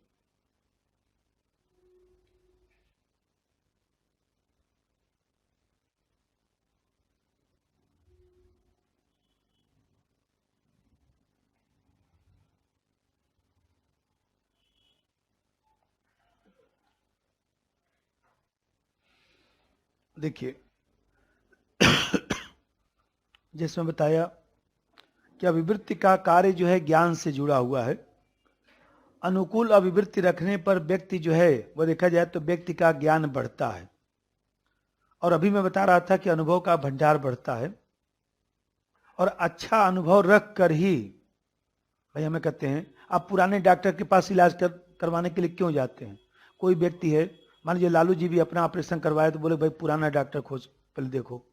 देखिए, जैसे मैं बताया कि अभिवृत्ति का कार्य जो है ज्ञान से जुड़ा हुआ है। अनुकूल अभिवृत्ति रखने पर व्यक्ति जो है वो देखा जाए तो व्यक्ति का ज्ञान बढ़ता है। और अभी मैं बता रहा था कि अनुभव का भंडार बढ़ता है। और अच्छा अनुभव रख कर ही भाई हमें कहते हैं, आप पुराने डॉक्टर के पास इलाज करवाने के लिए क्यों जाते हैं? कोई व्यक्ति है, मान लीजिए लालू जी भी अपना ऑपरेशन करवाए तो बोले भाई पुराना डॉक्टर खोज पहले देखो,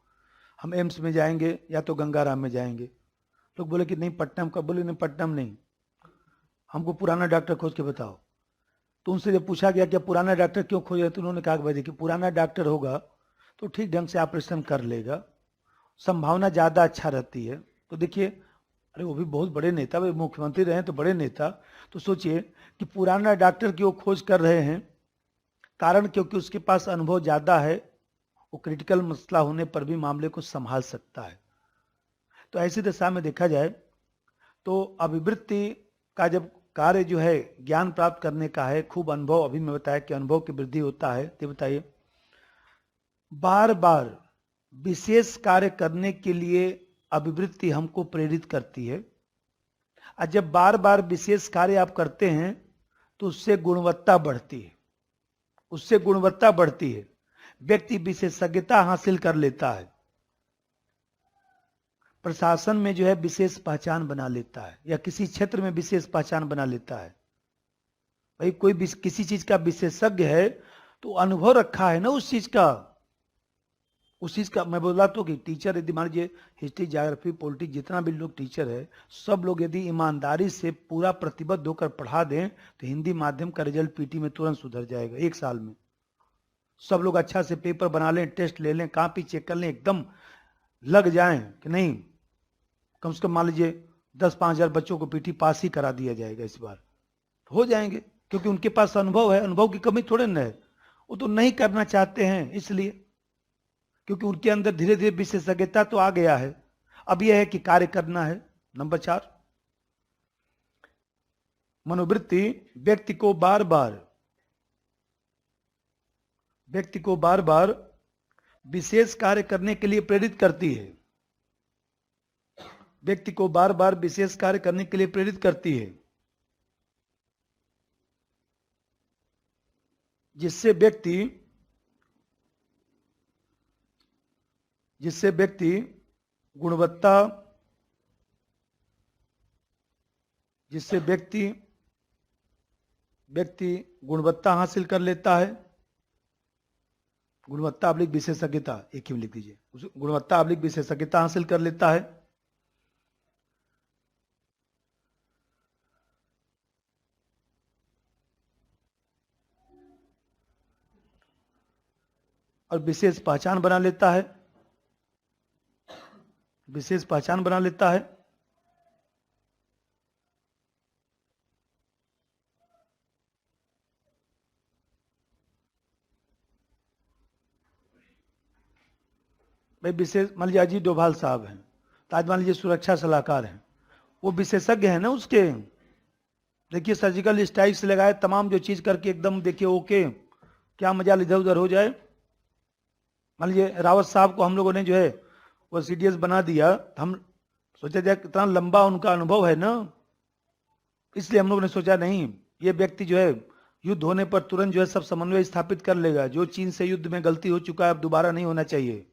हम एम्स में जाएंगे या तो गंगाराम में जाएंगे। लोग बोले कि नहीं पट्टनम का, बोले नहीं पट्टनम नहीं, हमको पुराना डॉक्टर खोज के बताओ। तो उनसे जब पूछा गया कि पुराना डॉक्टर क्यों खोजे, तो उन्होंने कहा कि भाई देखिए पुराना डॉक्टर होगा तो ठीक ढंग से ऑपरेशन कर लेगा, संभावना ज़्यादा अच्छा रहती है। तो देखिए, अरे वो भी बहुत बड़े नेता, भाई मुख्यमंत्री रहे तो बड़े नेता, तो सोचिए कि पुराना डॉक्टर की वो खोज कर रहे हैं। कारण क्योंकि उसके पास अनुभव ज़्यादा है, वो क्रिटिकल मसला होने पर भी मामले को संभाल सकता है। तो ऐसी दशा में देखा जाए तो अभिवृत्ति का जब कार्य जो है ज्ञान प्राप्त करने का है, खूब अनुभव, अभी मैं बताया कि अनुभव की वृद्धि होता है। तो बताइए, बार बार विशेष कार्य करने के लिए अभिवृत्ति हमको प्रेरित करती है। और जब बार बार विशेष कार्य आप करते हैं तो उससे गुणवत्ता बढ़ती है। उससे गुणवत्ता बढ़ती है, व्यक्ति विशेषज्ञता हासिल कर लेता है, प्रशासन में जो है विशेष पहचान बना लेता है, या किसी क्षेत्र में विशेष पहचान बना लेता है। भाई कोई किसी चीज का विशेषज्ञ है तो अनुभव रखा है ना उस चीज का। उस चीज का मैं बोला तो कि टीचर यदि मान लीजिए हिस्ट्री, ज्योग्राफी, पॉलिटिक्स, जितना भी लोग टीचर है, सब लोग यदि ईमानदारी से पूरा प्रतिबद्ध होकर पढ़ा दें तो हिंदी माध्यम का रिजल्ट पीटी में तुरंत सुधर जाएगा 1 साल में। सब लोग अच्छा से पेपर बना लें, टेस्ट ले लें, कॉपी चेक कर लें, एकदम लग जाएं कि नहीं, कम से कम मान लीजिए 10-5 हजार बच्चों को पीटी पास ही करा दिया जाएगा इस बार, हो जाएंगे। क्योंकि उनके पास अनुभव है, अनुभव की कमी थोड़े न है, वो तो नहीं करना चाहते हैं इसलिए, क्योंकि उनके अंदर धीरे धीरे विशेषज्ञता तो आ गया है। अब यह है कि कार्य करना है। नंबर 4, मनोवृत्ति व्यक्ति को बार बार विशेष कार्य करने के लिए प्रेरित करती है। व्यक्ति को बार बार विशेष कार्य करने के लिए प्रेरित करती है, जिससे व्यक्ति गुणवत्ता हासिल कर लेता है। गुणवत्ता अवलिक विशेषज्ञता, एक ही में लिख दीजिए, गुणवत्ता अवलिक विशेषज्ञता हासिल कर लेता है। और विशेष पहचान बना लेता है। भाई विशेष, मान लीजिए अजीत डोभाल साहब हैं, तो आज मान लीजिए सुरक्षा सलाहकार हैं, वो विशेषज्ञ है ना उसके। देखिए सर्जिकल स्ट्राइक्स लगाए, तमाम जो चीज करके एकदम देखिए ओके, क्या मजाल इधर उधर हो जाए। मान लीजिए रावत साहब को हम लोगों ने जो है वो सीडीएस बना दिया, हम सोचा जाए कितना लंबा उनका अनुभव है ना, इसलिए हम लोगों ने सोचा नहीं ये व्यक्ति जो है युद्ध होने पर तुरंत जो है सब समन्वय स्थापित कर लेगा। जो चीन से युद्ध में गलती हो चुका है अब दोबारा नहीं होना चाहिए।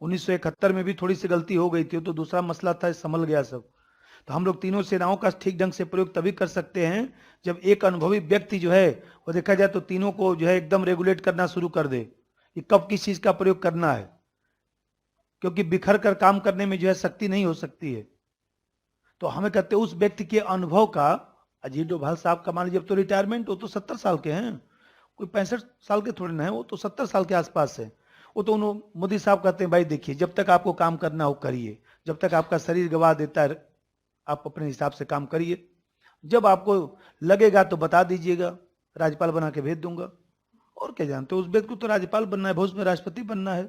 1971 में भी थोड़ी सी गलती हो गई थी, तो दूसरा मसला था, संभल गया सब। तो हम लोग तीनों सेनाओं का ठीक ढंग से प्रयोग तभी कर सकते हैं जब एक अनुभवी व्यक्ति जो है वो देखा जाए तो तीनों को जो है एकदम रेगुलेट करना शुरू कर दे कि कब किस चीज का प्रयोग करना है, क्योंकि बिखर कर काम करने में जो है शक्ति नहीं हो सकती है। तो हमें कहते हैं उस व्यक्ति के अनुभव का, अजीत डोभाल साहब का मान लीजिए अब तो रिटायरमेंट, वो तो 70 साल के हैं, कोई 65 साल के थोड़े ना है, वो तो 70 साल के आसपास है। वो तो मोदी साहब कहते हैं भाई देखिए जब तक आपको काम करना हो करिए, जब तक आपका शरीर गवा देता है आप अपने हिसाब से काम करिए, जब आपको लगेगा तो बता दीजिएगा, राज्यपाल बना के भेज दूंगा। और क्या जानते हो, उस व्यक्ति को तो राज्यपाल बनना है, भविष्य में राष्ट्रपति बनना है,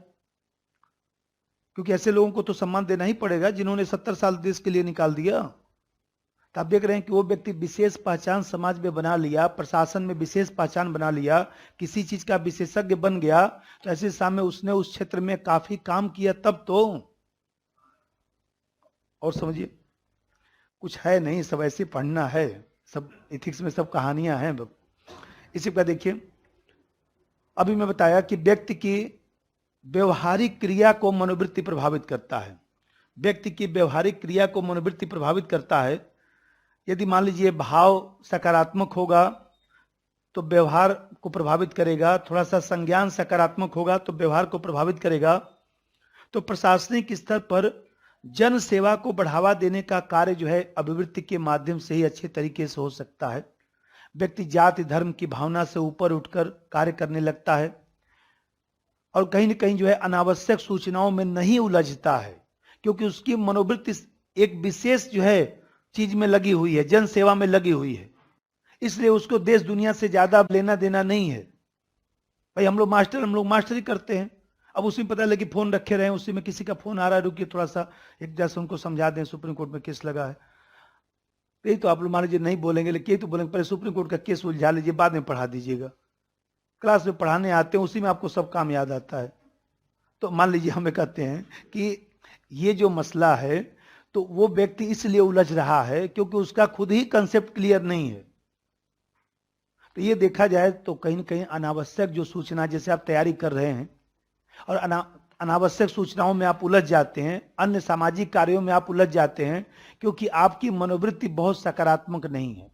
क्योंकि ऐसे लोगों को तो सम्मान देना ही पड़ेगा जिन्होंने 70 साल देश के लिए निकाल दिया। तो आप देख रहे हैं कि वो व्यक्ति विशेष पहचान समाज में बना लिया, प्रशासन में विशेष पहचान बना लिया, किसी चीज का विशेषज्ञ बन गया, तो ऐसे सामने उसने उस क्षेत्र में काफी काम किया तब तो। और समझिए कुछ है नहीं, सब ऐसे पढ़ना है, सब इथिक्स में सब कहानियां हैं। इसी पर देखिए अभी मैं बताया कि व्यक्ति की व्यवहारिक क्रिया को मनोवृत्ति प्रभावित करता है। व्यक्ति की व्यवहारिक क्रिया को मनोवृत्ति प्रभावित करता है। यदि मान लीजिए भाव सकारात्मक होगा तो व्यवहार को प्रभावित करेगा, थोड़ा सा संज्ञान सकारात्मक होगा तो व्यवहार को प्रभावित करेगा। तो प्रशासनिक स्तर पर जन सेवा को बढ़ावा देने का कार्य जो है अभिवृत्ति के माध्यम से ही अच्छे तरीके से हो सकता है। व्यक्ति जाति धर्म की भावना से ऊपर उठकर कार्य करने लगता है और कहीं न कहीं जो है अनावश्यक सूचनाओं में नहीं उलझता है, क्योंकि उसकी मनोवृत्ति एक विशेष जो है चीज में लगी हुई है, जन सेवा में लगी हुई है, इसलिए उसको देश दुनिया से ज्यादा लेना देना नहीं है। भाई हम लोग मास्टरी करते हैं, अब उसी में पता लगे फोन रखे रहे, उसी में किसी का फोन आ रहा है, रुकिए थोड़ा सा एक जैसे उनको समझा दें, सुप्रीम कोर्ट में केस लगा है, यही तो आप लोग मान लीजिए नहीं बोलेंगे, लेकिन यही तो बोलेंगे पहले सुप्रीम कोर्ट का केस उलझा लीजिए बाद में पढ़ा दीजिएगा। क्लास में पढ़ाने आते हैं, उसी में आपको सब काम याद आता है। तो मान लीजिए हमें कहते हैं कि ये जो मसला है तो वो व्यक्ति इसलिए उलझ रहा है क्योंकि उसका खुद ही कंसेप्ट क्लियर नहीं है। तो ये देखा जाए तो कहीं न कहीं अनावश्यक जो सूचना, जैसे आप तैयारी कर रहे हैं और अनावश्यक सूचनाओं में आप उलझ जाते हैं, अन्य सामाजिक कार्यों में आप उलझ जाते हैं, क्योंकि आपकी मनोवृत्ति बहुत सकारात्मक नहीं है।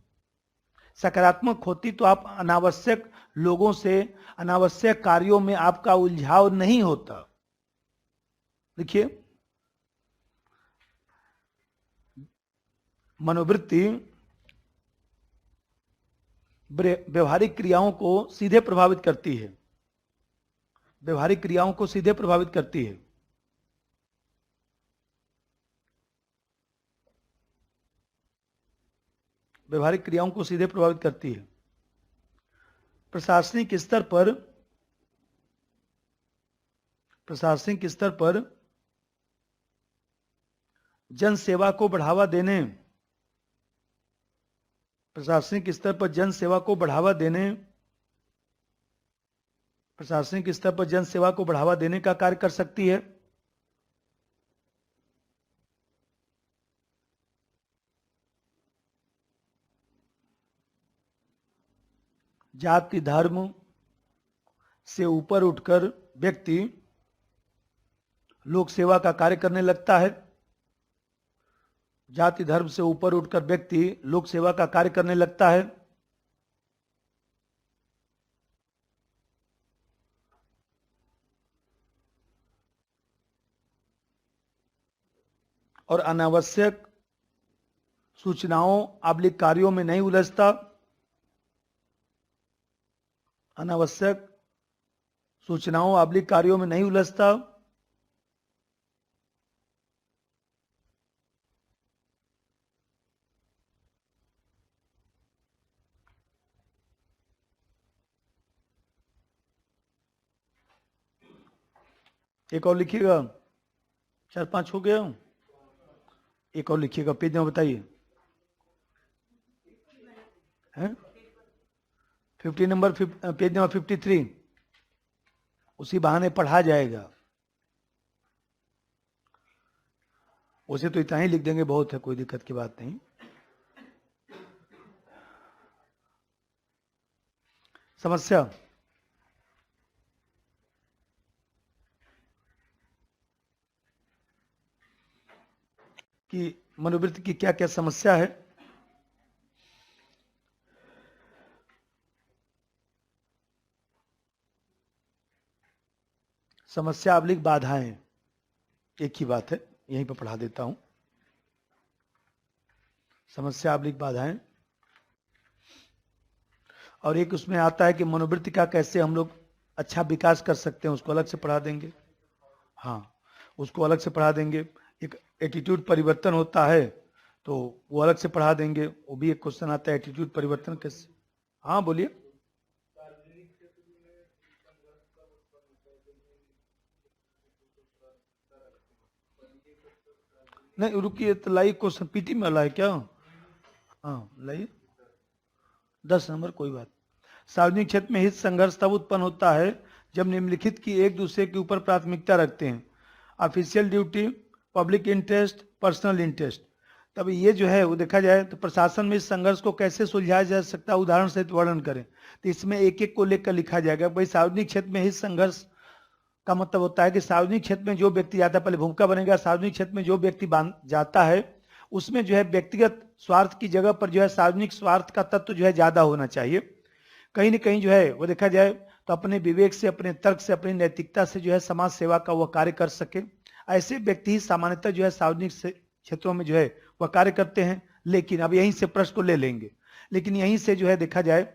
सकारात्मक होती तो आप अनावश्यक लोगों से, अनावश्यक कार्यों में आपका उलझाव नहीं होता। देखिए मनोवृत्ति व्यवहारिक क्रियाओं को सीधे प्रभावित करती है, व्यवहारिक क्रियाओं को सीधे प्रभावित करती है। व्यवहारिक क्रियाओं को सीधे प्रभावित करती है। प्रशासनिक स्तर पर जन सेवा को बढ़ावा देने, प्रशासनिक स्तर पर जन सेवा को बढ़ावा देने, प्रशासनिक स्तर पर जन सेवा को बढ़ावा देने का कार्य कर सकती है। जाति धर्म से ऊपर उठकर व्यक्ति लोक सेवा का कार्य करने लगता है। जाति धर्म से ऊपर उठकर व्यक्ति लोक सेवा का कार्य करने लगता है। और अनावश्यक सूचनाओं आबलिक कार्यों में नहीं उलझता। अनावश्यक सूचनाओं आबलिक कार्यों में नहीं उलझता। एक और लिखिएगा, 4-5 हो गया। एक और लिखिएगा, पेज नंबर बताइए। हैं 50 नंबर, पेज नंबर 53। उसी बहाने पढ़ा जाएगा। उसे तो इतना ही लिख देंगे, बहुत है, कोई दिक्कत की बात नहीं। समस्या कि मनोवृत्ति की क्या क्या समस्या है। समस्या अवलिक बाधाएं, एक ही बात है, यहीं पर पढ़ा देता हूं। समस्या अवलिक बाधाएं, और एक उसमें आता है कि मनोवृत्ति का कैसे हम लोग अच्छा विकास कर सकते हैं, उसको अलग से पढ़ा देंगे। हाँ, उसको अलग से पढ़ा देंगे। एक एटीट्यूड परिवर्तन होता है, तो वो अलग से पढ़ा देंगे। वो भी एक क्वेश्चन आता है, एटीट्यूड परिवर्तन कैसे। हाँ बोलिए। नहीं रुकिए, तो लाइए क्वेश्चन, पीटी में वाला है क्या? हाँ लाइए, 10 नंबर, कोई बात। सार्वजनिक क्षेत्र में हित संघर्ष तब उत्पन्न होता है जब निम्नलिखित की एक दूसरे के ऊपर प्राथमिकता रखते हैं: official duty, public interest, personal interest. तब ये जो है वो देखा जाए तो प्रशासन में इस संघर्ष को कैसे सुलझाया जा सकता है, उदाहरण सहित वर्णन करें। तो इसमें एक एक को लेकर लिखा जाएगा। भाई सार्वजनिक क्षेत्र में हित संघर्ष का मतलब होता है कि सार्वजनिक क्षेत्र में जो व्यक्ति जाता है, पहले भूमिका बनेगा, सार्वजनिक क्षेत्र में जो व्यक्ति जाता है उसमें जो है व्यक्तिगत स्वार्थ की जगह पर जो है सार्वजनिक स्वार्थ का तत्व जो है ज्यादा होना चाहिए। कहीं न कहीं जो है वो देखा जाए तो अपने विवेक से, अपने तर्क से, अपनी नैतिकता से जो है समाज सेवा का वह कार्य कर सके। ऐसे व्यक्ति ही सामान्यतः जो है सार्वजनिक क्षेत्रों में जो है वह कार्य करते हैं। लेकिन अब यहीं से प्रश्न को ले लेंगे, लेकिन यहीं से जो है देखा जाए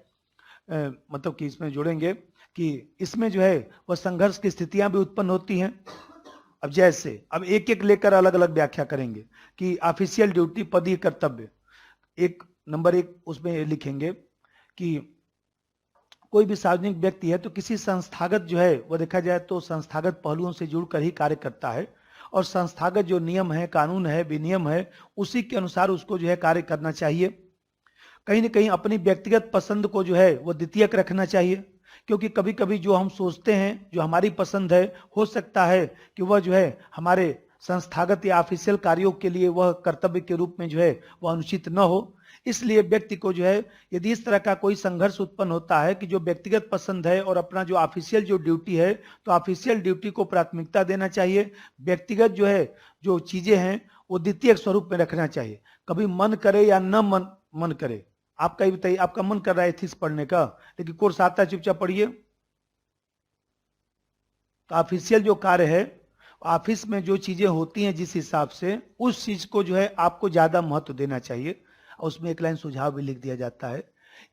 मतलब कि इसमें जोड़ेंगे कि इसमें जो है वह संघर्ष की स्थितियां भी उत्पन्न होती हैं। अब जैसे अब एक एक लेकर अलग अलग व्याख्या करेंगे कि ऑफिशियल ड्यूटी, पदीय कर्तव्य। एक नंबर 1 उसमें लिखेंगे कि कोई भी सार्वजनिक व्यक्ति है तो किसी संस्थागत जो है वह देखा जाए तो संस्थागत पहलुओं से जुड़कर ही कार्य करता है, और संस्थागत जो नियम है, कानून है, विनियम है, उसी के अनुसार उसको जो है कार्य करना चाहिए। कहीं न कहीं अपनी व्यक्तिगत पसंद को जो है वो द्वितीयक रखना चाहिए, क्योंकि कभी कभी जो हम सोचते हैं, जो हमारी पसंद है, हो सकता है कि वह जो है हमारे संस्थागत या ऑफिशियल कार्यों के लिए वह कर्तव्य के रूप में जो है वह अनुचित न हो। इसलिए व्यक्ति को जो है यदि इस तरह का कोई संघर्ष उत्पन्न होता है कि जो व्यक्तिगत पसंद है और अपना जो ऑफिशियल जो ड्यूटी है, तो ऑफिशियल ड्यूटी को प्राथमिकता देना चाहिए। व्यक्तिगत जो है जो चीजें हैं वो द्वितीय स्वरूप में रखना चाहिए। कभी मन करे या न मन करे, आपका ही बताइए, आपका मन कर रहा है एथिक्स पढ़ने का, लेकिन कोर्स आता है, चुपचाप पढ़िए। तो ऑफिशियल जो कार्य है, ऑफिस में जो चीजें होती हैं जिस हिसाब से, उस चीज को जो है आपको ज्यादा महत्व देना चाहिए। और उसमें एक लाइन सुझाव भी लिख दिया जाता है,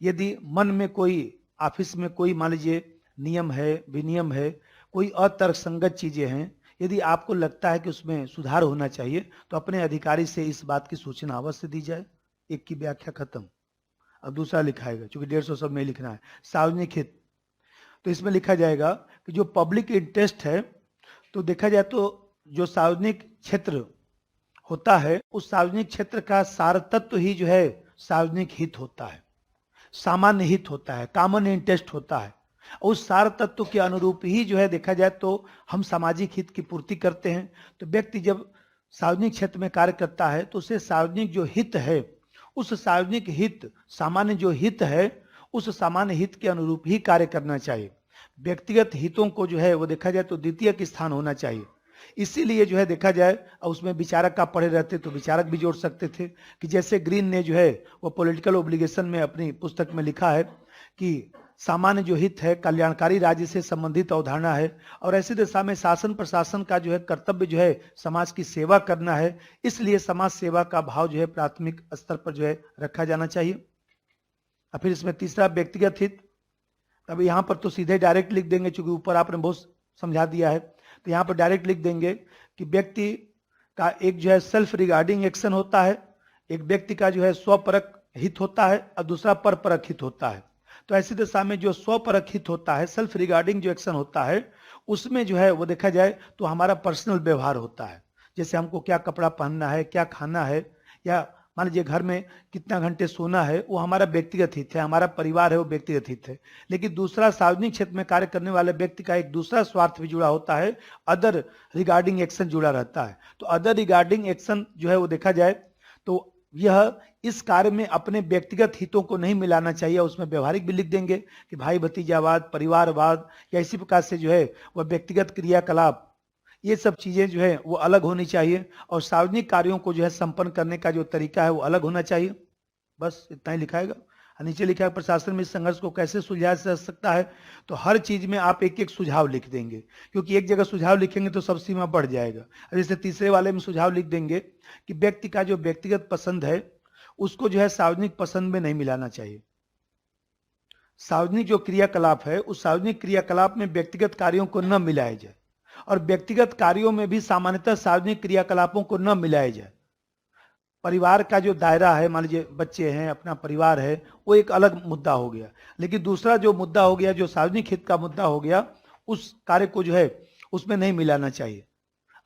यदि मन में कोई, ऑफिस में कोई मान लीजिए नियम है, विनियम है, कोई अतर्कसंगत चीजें हैं, यदि आपको लगता है कि उसमें सुधार होना चाहिए तो अपने अधिकारी से इस बात की सूचना अवश्य दी जाए। एक की व्याख्या खत्म। अब दूसरा लिखाएगा, चूंकि 150 सब में लिखना है, सार्वजनिक हित। तो इसमें लिखा जाएगा कि जो पब्लिक इंटरेस्ट है, तो देखा जाए तो जो सार्वजनिक क्षेत्र होता है, उस सार्वजनिक क्षेत्र का सार तत्व ही जो है सार्वजनिक हित होता है, सामान्य हित होता है, कॉमन इंटरेस्ट होता है। उस सार तत्व के अनुरूप ही जो है देखा जाए तो हम सामाजिक हित की पूर्ति करते हैं। तो व्यक्ति जब सार्वजनिक क्षेत्र में कार्य करता है तो उसे सार्वजनिक जो हित है, उस सार्वजनिक हित, सामान्य जो हित है, उस सामान्य हित के अनुरूप ही कार्य करना चाहिए। व्यक्तिगत हितों को जो है वो देखा जाए तो द्वितीयक स्थान होना चाहिए। इसीलिए जो है देखा जाए, उसमें विचारक का पढ़े रहते तो विचारक भी जोड़ सकते थे कि जैसे ग्रीन ने जो है वो पॉलिटिकल ओब्लिगेशन में अपनी पुस्तक में लिखा है कि सामान्य जो हित है कल्याणकारी राज्य से संबंधित अवधारणा है, और ऐसी दिशा में शासन प्रशासन का जो है कर्तव्य जो है समाज की सेवा करना है। इसलिए समाज सेवा का भाव जो है प्राथमिक स्तर पर जो है रखा जाना चाहिए। और फिर इसमें तीसरा व्यक्तिगत हित। अब यहाँ पर तो सीधे डायरेक्ट लिख देंगे, चूंकि ऊपर आपने बहुत समझा दिया है, तो यहाँ पर डायरेक्ट लिख देंगे कि व्यक्ति का एक जो है सेल्फ रिगार्डिंग एक्शन होता है, एक व्यक्ति का जो है स्वपरक हित होता है, और दूसरा परपरक हित होता है। तो ऐसी दशा में जो स्वपरक हित होता है, सेल्फ रिगार्डिंग जो एक्शन होता है, उसमें जो है वो देखा जाए तो हमारा पर्सनल व्यवहार होता है। जैसे हमको क्या कपड़ा पहनना है, क्या खाना है, या मान लीजिए घर में कितना घंटे सोना है, वो हमारा व्यक्तिगत हित है, हमारा परिवार है वो व्यक्तिगत हित है। लेकिन दूसरा सार्वजनिक क्षेत्र में कार्य करने वाले व्यक्ति का एक दूसरा स्वार्थ भी जुड़ा होता है, अदर रिगार्डिंग एक्शन जुड़ा रहता है। तो अदर रिगार्डिंग एक्शन जो है वो देखा जाए तो यह इस कार्य में अपने व्यक्तिगत हितों को नहीं मिलाना चाहिए। उसमें व्यवहारिक भी लिख देंगे कि भाई भतीजावाद, परिवारवाद, या इसी प्रकार से जो है वह व्यक्तिगत क्रियाकलाप, ये सब चीजें जो है वो अलग होनी चाहिए, और सार्वजनिक कार्यों को जो है संपन्न करने का जो तरीका है वो अलग होना चाहिए। बस इतना ही लिखाएगा। नीचे लिखा है प्रशासन में इस संघर्ष को कैसे सुलझाया जा सकता है, तो हर चीज में आप एक एक सुझाव लिख देंगे, क्योंकि एक जगह सुझाव लिखेंगे तो सब सीमा बढ़ जाएगा। जैसे तीसरे वाले में सुझाव लिख देंगे कि व्यक्ति का जो व्यक्तिगत पसंद है उसको जो है सार्वजनिक पसंद में नहीं मिलाना चाहिए। सार्वजनिक जो क्रियाकलाप है उस सार्वजनिक क्रियाकलाप में व्यक्तिगत कार्यों को न मिलाया जाए, और व्यक्तिगत कार्यों में भी सामान्यतः सार्वजनिक क्रियाकलापों को न मिलाया जाए। परिवार का जो दायरा है, मान लीजिए बच्चे हैं, अपना परिवार है, वो एक अलग मुद्दा हो गया, लेकिन दूसरा जो मुद्दा हो गया, जो सार्वजनिक हित का मुद्दा हो गया, उस कार्य को जो है उसमें नहीं मिलाना चाहिए।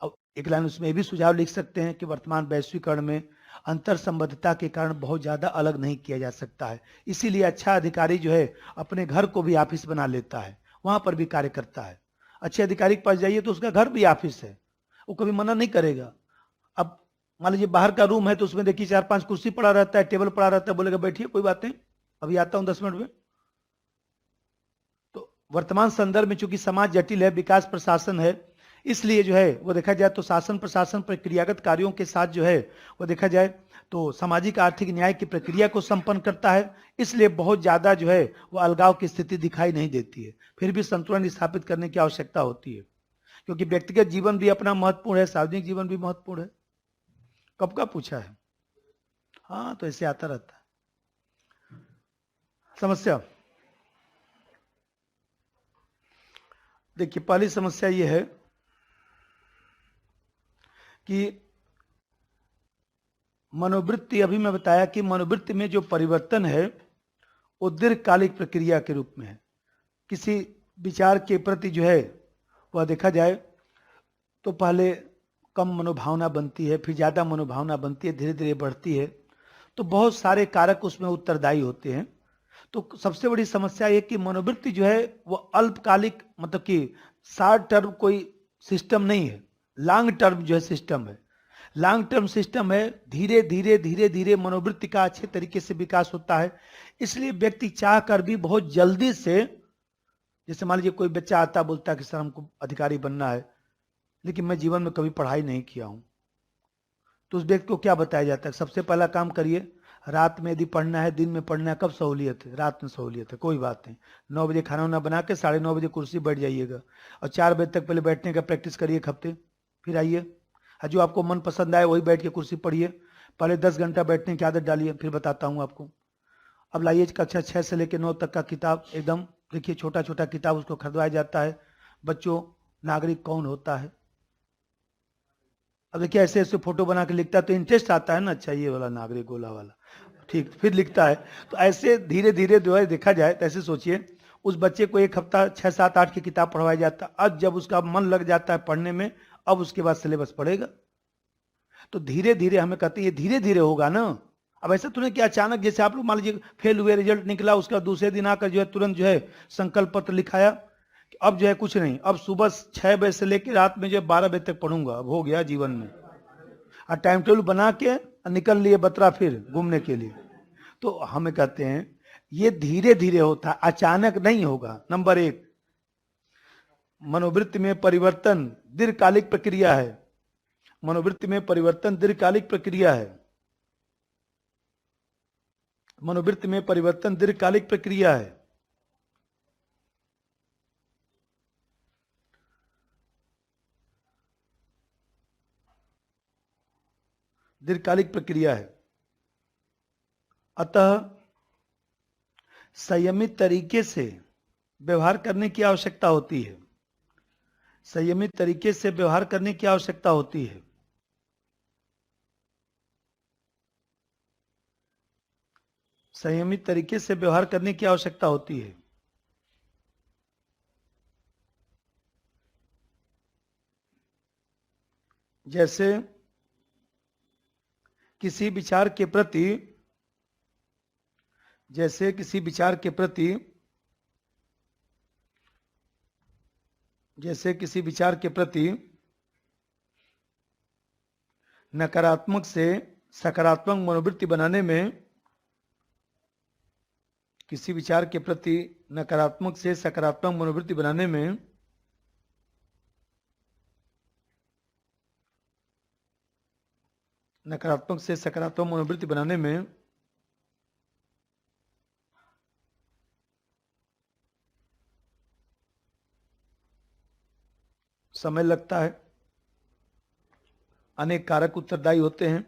अब एक लाइन उसमें भी सुझाव लिख सकते हैं कि वर्तमान वैश्वीकरण में अंतर संबद्धता के कारण बहुत ज्यादा अलग नहीं किया जा सकता है, इसीलिए अच्छा अधिकारी जो है अपने घर को भी ऑफिस बना लेता है, वहां पर भी कार्य करता है। अच्छे अधिकारी के पास जाइए तो उसका घर भी ऑफिस है, वो कभी मना नहीं करेगा। अब मान लीजिए बाहर का रूम है तो उसमें देखिए 4-5 कुर्सी पड़ा रहता है, टेबल पड़ा रहता है, बोलेगा बैठिए कोई बात नहीं, अभी आता हूं 10 मिनट में। तो वर्तमान संदर्भ में चूंकि समाज जटिल है, विकास प्रशासन है, इसलिए जो है वो देखा जाए तो शासन प्रशासन प्रक्रियागत कार्यों के साथ जो है वो देखा जाए तो सामाजिक आर्थिक न्याय की प्रक्रिया को संपन्न करता है, इसलिए बहुत ज्यादा जो है वो अलगाव की स्थिति दिखाई नहीं देती है। फिर भी संतुलन स्थापित करने की आवश्यकता होती है, क्योंकि व्यक्तिगत जीवन भी अपना महत्वपूर्ण है, सार्वजनिक जीवन भी महत्वपूर्ण है। कब का पूछा है? हाँ, तो ऐसे आता रहता है। समस्या देखिए, पहली समस्या यह है कि मनोवृत्ति, अभी मैं बताया कि मनोवृत्ति में जो परिवर्तन है वो दीर्घकालिक प्रक्रिया के रूप में है। किसी विचार के प्रति जो है वह देखा जाए तो पहले कम मनोभावना बनती है, फिर ज्यादा मनोभावना बनती है, धीरे धीरे बढ़ती है, तो बहुत सारे कारक उसमें उत्तरदायी होते हैं। तो सबसे बड़ी समस्या ये कि मनोवृत्ति जो है वो अल्पकालिक, मतलब कि शॉर्ट टर्म कोई सिस्टम नहीं है, लॉन्ग टर्म जो है सिस्टम है, लॉन्ग टर्म सिस्टम है। धीरे धीरे धीरे धीरे मनोवृत्ति का अच्छे तरीके से विकास होता है, इसलिए व्यक्ति चाह कर भी बहुत जल्दी से, जैसे मान लीजिए कोई बच्चा आता बोलता है कि सर हमको अधिकारी बनना है, लेकिन मैं जीवन में कभी पढ़ाई नहीं किया हूं, तो उस व्यक्ति को क्या बताया जाता है? सबसे पहला काम करिए, रात में यदि पढ़ना है, दिन में पढ़ना है, कब सहूलियत है? रात में सहूलियत है, कोई बात नहीं, 9 बजे खाना वाना बना के 9:30 बजे कुर्सी बैठ जाइएगा, और 4 बजे तक पहले बैठने का प्रैक्टिस करिए एक हफ्ते, फिर आइए, जो आपको मन पसंद आए वही बैठ के कुर्सी पढ़िए। पहले 10 घंटा बैठने की आदत डालिए, फिर बताता हूँ आपको। अब लाइए कक्षा 6 से लेकर 9 तक का किताब, एकदम देखिए छोटा छोटा किताब उसको खरीदवाया जाता है। बच्चों, नागरिक कौन होता है? अब देखिए ऐसे ऐसे फोटो बना के लिखता है तो इंटरेस्ट आता है ना, अच्छा ये वाला नागरिक, गोला वाला, ठीक, फिर लिखता है। तो ऐसे धीरे धीरे जो है देखा जाए तो ऐसे सोचिए, उस बच्चे को एक हफ्ता 6, 7, 8 की किताब पढ़वाया जाता है, अब जब उसका मन लग जाता है पढ़ने में, अब उसके बाद सिलेबस पढ़ेगा। तो धीरे धीरे हमें कहते हैं ये धीरे धीरे होगा ना। अब ऐसा तो नहीं कि अचानक, जैसे आप लोग मान लीजिए फेल हुए, रिजल्ट निकला, उसका दूसरे दिन आकर जो है तुरंत जो है संकल्प पत्र लिखाया कि अब जो है कुछ नहीं, अब सुबह 6 बजे से लेकर रात में जो है 12 बजे तक पढ़ूंगा, अब हो गया जीवन में, और टाइम टेबल बना के निकल लिए बतरा फिर घूमने के लिए। तो हमें कहते हैं ये धीरे धीरे होता है, अचानक नहीं होगा। नंबर 1, मनोवृत्ति में परिवर्तन दीर्घकालिक प्रक्रिया है। मनोवृत्ति में परिवर्तन दीर्घकालिक प्रक्रिया है। मनोवृत्ति में परिवर्तन दीर्घकालिक प्रक्रिया है। दीर्घकालिक प्रक्रिया है, अतः संयमित तरीके से व्यवहार करने की आवश्यकता होती है। संयमित तरीके से व्यवहार करने की आवश्यकता होती है। संयमित तरीके से व्यवहार करने की आवश्यकता होती है। जैसे किसी विचार के प्रति नकारात्मक से सकारात्मक मनोवृत्ति बनाने में, किसी विचार के प्रति नकारात्मक से सकारात्मक मनोवृत्ति बनाने में समय लगता है। अनेक कारक उत्तरदायी होते हैं।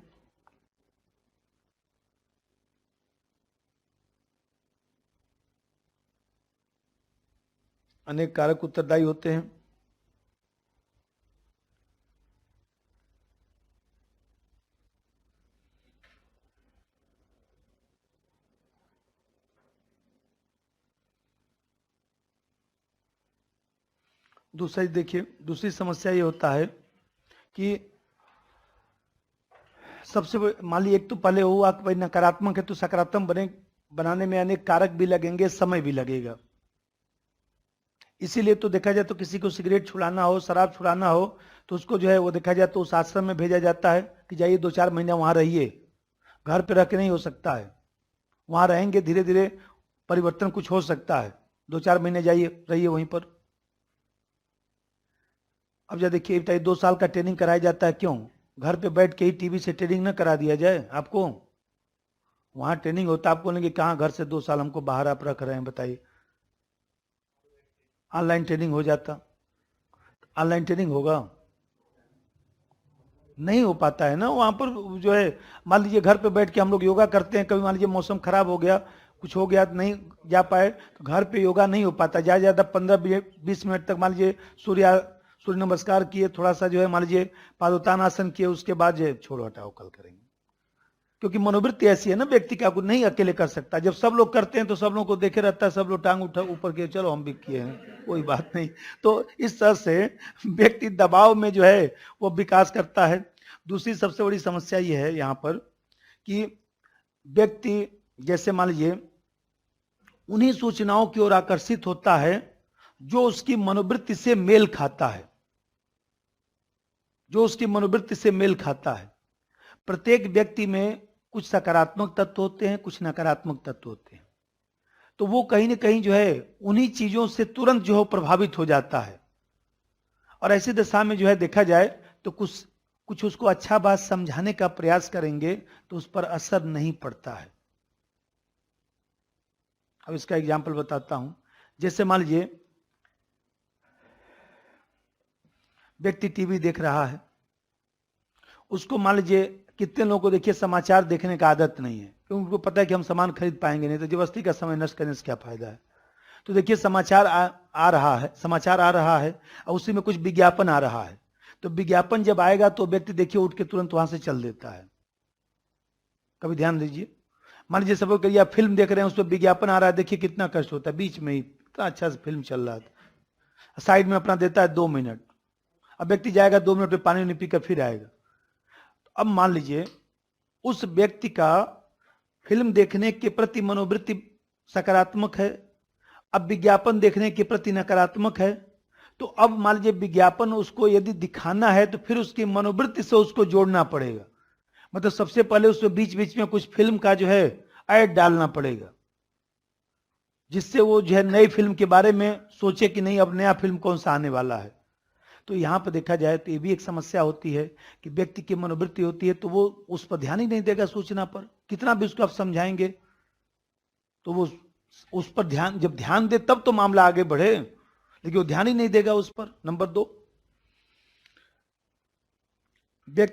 दूसरा देखिए, दूसरी समस्या ये होता है कि सबसे मान लीजिए, एक तो पहले हुआ कि भाई नकारात्मक है तो सकारात्मक बनाने में अनेक कारक भी लगेंगे, समय भी लगेगा। इसीलिए तो देखा जाए तो किसी को सिगरेट छुड़ाना हो, शराब छुड़ाना हो, तो उसको जो है वो देखा जाए तो उस आश्रम में भेजा जाता है कि जाइए 2-4 महीना वहां रहिए, घर पे रह के नहीं हो सकता है, वहां रहेंगे धीरे धीरे परिवर्तन कुछ हो सकता है, 2-4 महीने जाइए रहिए वहीं पर। अब जब देखिए 2 साल का ट्रेनिंग कराया जाता है, क्यों? घर पे बैठ के ही टीवी से ट्रेनिंग ना करा दिया जाए आपको? वहां ट्रेनिंग होता, आपको बोलेंगे कहाँ घर से 2 साल हमको बाहर आप रख रहे हैं, बताइए। ऑनलाइन ट्रेनिंग हो जाता, ऑनलाइन ट्रेनिंग होगा? नहीं हो पाता है ना वहां पर। जो है मान लीजिए घर पे बैठ के हम लोग योगा करते हैं, कभी मान लीजिए मौसम खराब हो गया, कुछ हो गया, नहीं जा पाए, तो घर पे योगा नहीं हो पाता। ज्यादा ज्यादा 15-20 मिनट तक मान लीजिए सूर्य नमस्कार किए, थोड़ा सा जो है मान लीजिए पादोत्तानासन किए, उसके बाद जो है छोड़ो हटाओ कल करेंगे। क्योंकि मनोवृत्ति ऐसी है ना, व्यक्ति का कुछ नहीं अकेले कर सकता। जब सब लोग करते हैं तो सब लोग को देखे रहता है, सब लोग टांग उठा ऊपर किए, चलो हम भी किए हैं, कोई बात नहीं। तो इस तरह से व्यक्ति दबाव में जो है वो विकास करता है। दूसरी सबसे बड़ी समस्या ये है यहाँ पर कि व्यक्ति जैसे मान लीजिए उन्हीं सूचनाओं की ओर आकर्षित होता है जो उसकी मनोवृत्ति से मेल खाता है, प्रत्येक व्यक्ति में कुछ सकारात्मक तत्व होते हैं, कुछ नकारात्मक तत्व होते हैं। तो वो कहीं ना कहीं जो है उन्हीं चीजों से तुरंत जो है प्रभावित हो जाता है। और ऐसी दशा में जो है देखा जाए तो कुछ उसको अच्छा बात समझाने का प्रयास करेंगे तो उस पर असर नहीं पड़ता है। अब इसका एग्जाम्पल बताता हूं। जैसे मान लीजिए व्यक्ति टीवी देख रहा है, उसको मान लीजिए कितने लोगों को देखिए समाचार देखने का आदत नहीं है, क्योंकि उनको पता है कि हम सामान खरीद पाएंगे नहीं, तो जबरदस्ती का समय नष्ट करने से क्या फायदा है। तो देखिए समाचार आ रहा है और उसी में कुछ विज्ञापन आ रहा है। तो विज्ञापन जब आएगा तो व्यक्ति देखिए उठ के तुरंत वहां से चल देता है। कभी ध्यान दीजिए, मान लीजिए सब लोग कहिए आप फिल्म देख रहे हैं, उस पर विज्ञापन आ रहा है, देखिए कितना कष्ट होता है। बीच में ही इतना अच्छा से फिल्म चल रहा था, साइड में अपना देता है 2 मिनट। अब व्यक्ति जाएगा 2 मिनट में पानी नहीं पीकर फिर आएगा। अब मान लीजिए उस व्यक्ति का फिल्म देखने के प्रति मनोवृत्ति सकारात्मक है, अब विज्ञापन देखने के प्रति नकारात्मक है। तो अब मान लीजिए विज्ञापन उसको यदि दिखाना है तो फिर उसकी मनोवृत्ति से उसको जोड़ना पड़ेगा। मतलब सबसे पहले उसको बीच बीच में कुछ फिल्म का जो है ऐड डालना पड़ेगा, जिससे वो जो है नई फिल्म के बारे में सोचे कि नहीं अब नया फिल्म कौन सा आने वाला है। तो यहां पर देखा जाए तो ये भी एक समस्या होती है कि व्यक्ति की मनोवृत्ति होती है तो वो उस पर ध्यान ही नहीं देगा सूचना पर, कितना भी उसको आप समझाएंगे तो वो उस पर जब ध्यान दे तब तो मामला आगे बढ़े, लेकिन वो ध्यान ही नहीं देगा उस पर। नंबर 2,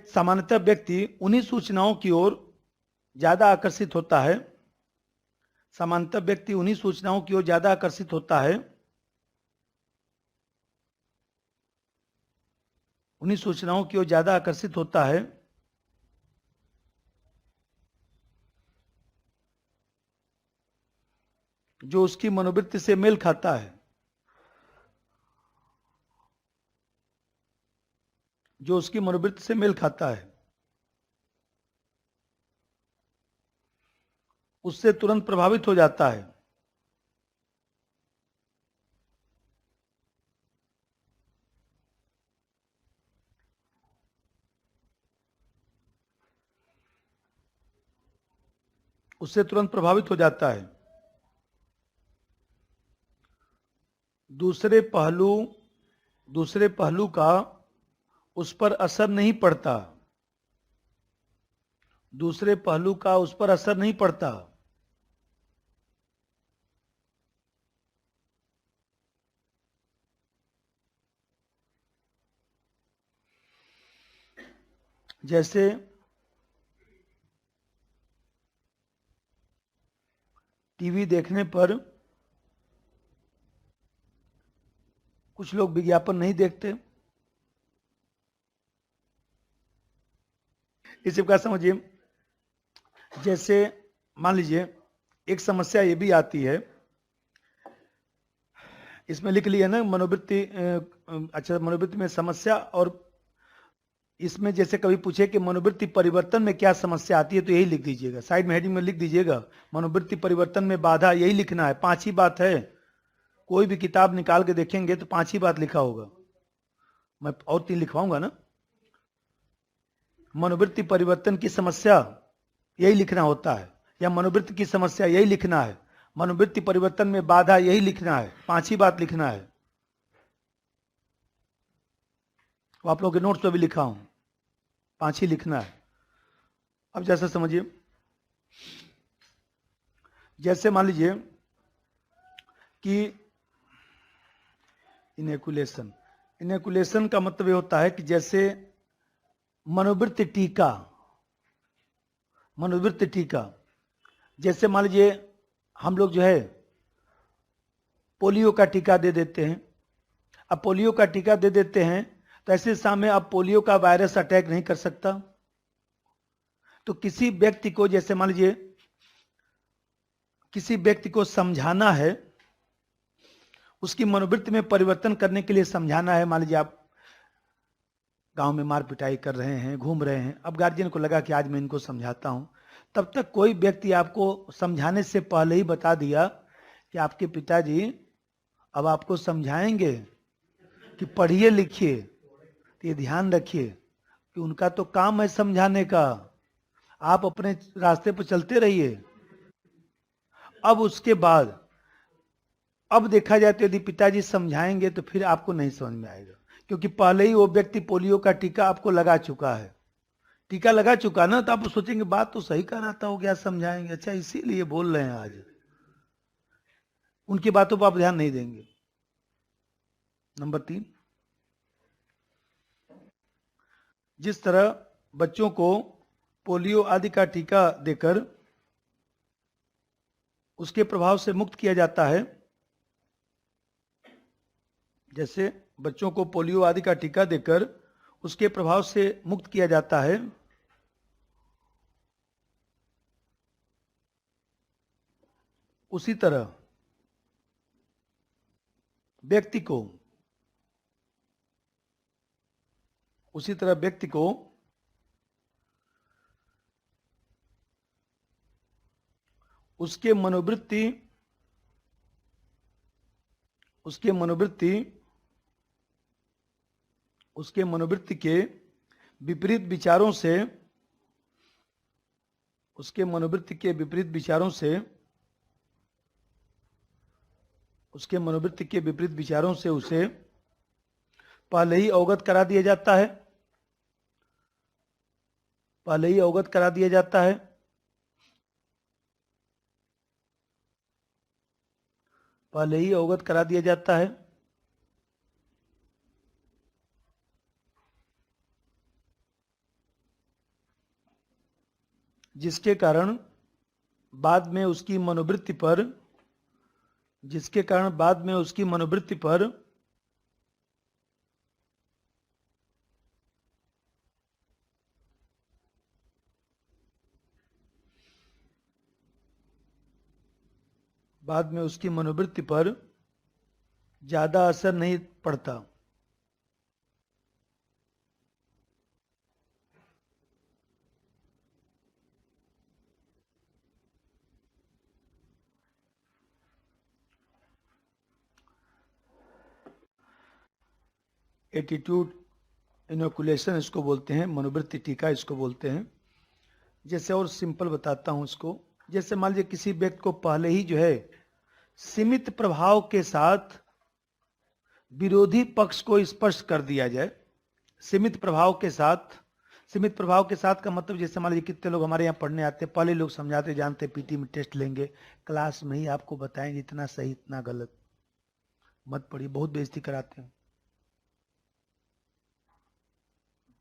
सामान्यतः व्यक्ति उन्हीं सूचनाओं की ओर ज्यादा आकर्षित होता है, जो उसकी मनोवृत्ति से मेल खाता है। जो उसकी मनोवृत्ति से मेल खाता है उससे तुरंत प्रभावित हो जाता है। उससे तुरंत प्रभावित हो जाता है। दूसरे पहलू का उस पर असर नहीं पड़ता। दूसरे पहलू का उस पर असर नहीं पड़ता। जैसे टीवी देखने पर कुछ लोग विज्ञापन नहीं देखते। इसी प्रकार समझिए, जैसे मान लीजिए एक समस्या ये भी आती है, इसमें लिख लिया ना मनोवृत्ति। अच्छा, मनोवृत्ति में समस्या, और इसमें जैसे कभी पूछे कि मनोवृत्ति परिवर्तन में क्या समस्या आती है तो यही लिख दीजिएगा, साइड में हेडिंग में लिख दीजिएगा मनोवृत्ति परिवर्तन में बाधा, यही लिखना है। 5 ही बात है। कोई भी किताब निकाल के देखेंगे तो 5 ही बात लिखा होगा। मैं और 3 लिखवाऊंगा ना। मनोवृत्ति परिवर्तन की समस्या, यही लिखना होता है, या मनोवृत्ति की समस्या, यही लिखना है। मनोवृत्ति परिवर्तन में बाधा, यही लिखना है। 5 ही बात लिखना है। वो आप लोगों के नोट्स पे भी लिखा हूं, 5 ही लिखना है। अब जैसे समझिए, जैसे मान लीजिए कि इनेकुलेशन का मतलब ये होता है कि जैसे मनोवृत्ति टीका, जैसे मान लीजिए हम लोग जो है पोलियो का टीका दे देते हैं। अब पोलियो का टीका दे देते हैं तो ऐसे समय अब पोलियो का वायरस अटैक नहीं कर सकता। तो किसी व्यक्ति को, जैसे मान लीजिए किसी व्यक्ति को समझाना है, उसकी मनोवृत्ति में परिवर्तन करने के लिए समझाना है। मान लीजिए आप गांव में मार पिटाई कर रहे हैं, घूम रहे हैं, अब गार्जियन को लगा कि आज मैं इनको समझाता हूं, तब तक कोई व्यक्ति आपको समझाने से पहले ही बता दिया कि आपके पिताजी अब आपको समझाएंगे कि पढ़िए लिखिए, तो ये ध्यान रखिए कि उनका तो काम है समझाने का, आप अपने रास्ते पर चलते रहिए। अब उसके बाद अब देखा जाए तो यदि पिताजी समझाएंगे तो फिर आपको नहीं समझ में आएगा, क्योंकि पहले ही वो व्यक्ति पोलियो का टीका आपको लगा चुका है। टीका लगा चुका ना, तो आप सोचेंगे बात तो सही कर रहा था, वो क्या समझाएंगे, अच्छा इसीलिए बोल रहे हैं आज। उनकी बातों पर आप ध्यान नहीं देंगे। नंबर 3, जिस तरह बच्चों को पोलियो आदि का टीका देकर उसके प्रभाव से मुक्त किया जाता है, जैसे बच्चों को पोलियो आदि का टीका देकर उसके प्रभाव से मुक्त किया जाता है, उसी तरह व्यक्ति को उसके मनोवृत्ति के विपरीत विचारों से उसे पहले ही अवगत करा दिया जाता है। पहले ही अवगत करा दिया जाता है। जिसके कारण बाद में उसकी मनोवृत्ति पर ज्यादा असर नहीं पड़ता। एटीट्यूड इनोकुलेशन इसको बोलते हैं, मनोवृत्ति टीका इसको बोलते हैं। जैसे और सिंपल बताता हूं इसको। जैसे मान लीजिए किसी व्यक्ति को पहले ही जो है सीमित प्रभाव के साथ विरोधी पक्ष को स्पर्श कर दिया जाए। सीमित प्रभाव के साथ, सीमित प्रभाव के साथ का मतलब जैसे मान लीजिए कितने लोग हमारे यहाँ पढ़ने आते हैं, पहले लोग समझाते जानते, पीटी में टेस्ट लेंगे, क्लास में ही आपको बताएंगे इतना सही इतना गलत, मत पढ़िए, बहुत बेइज्जती कराते हैं।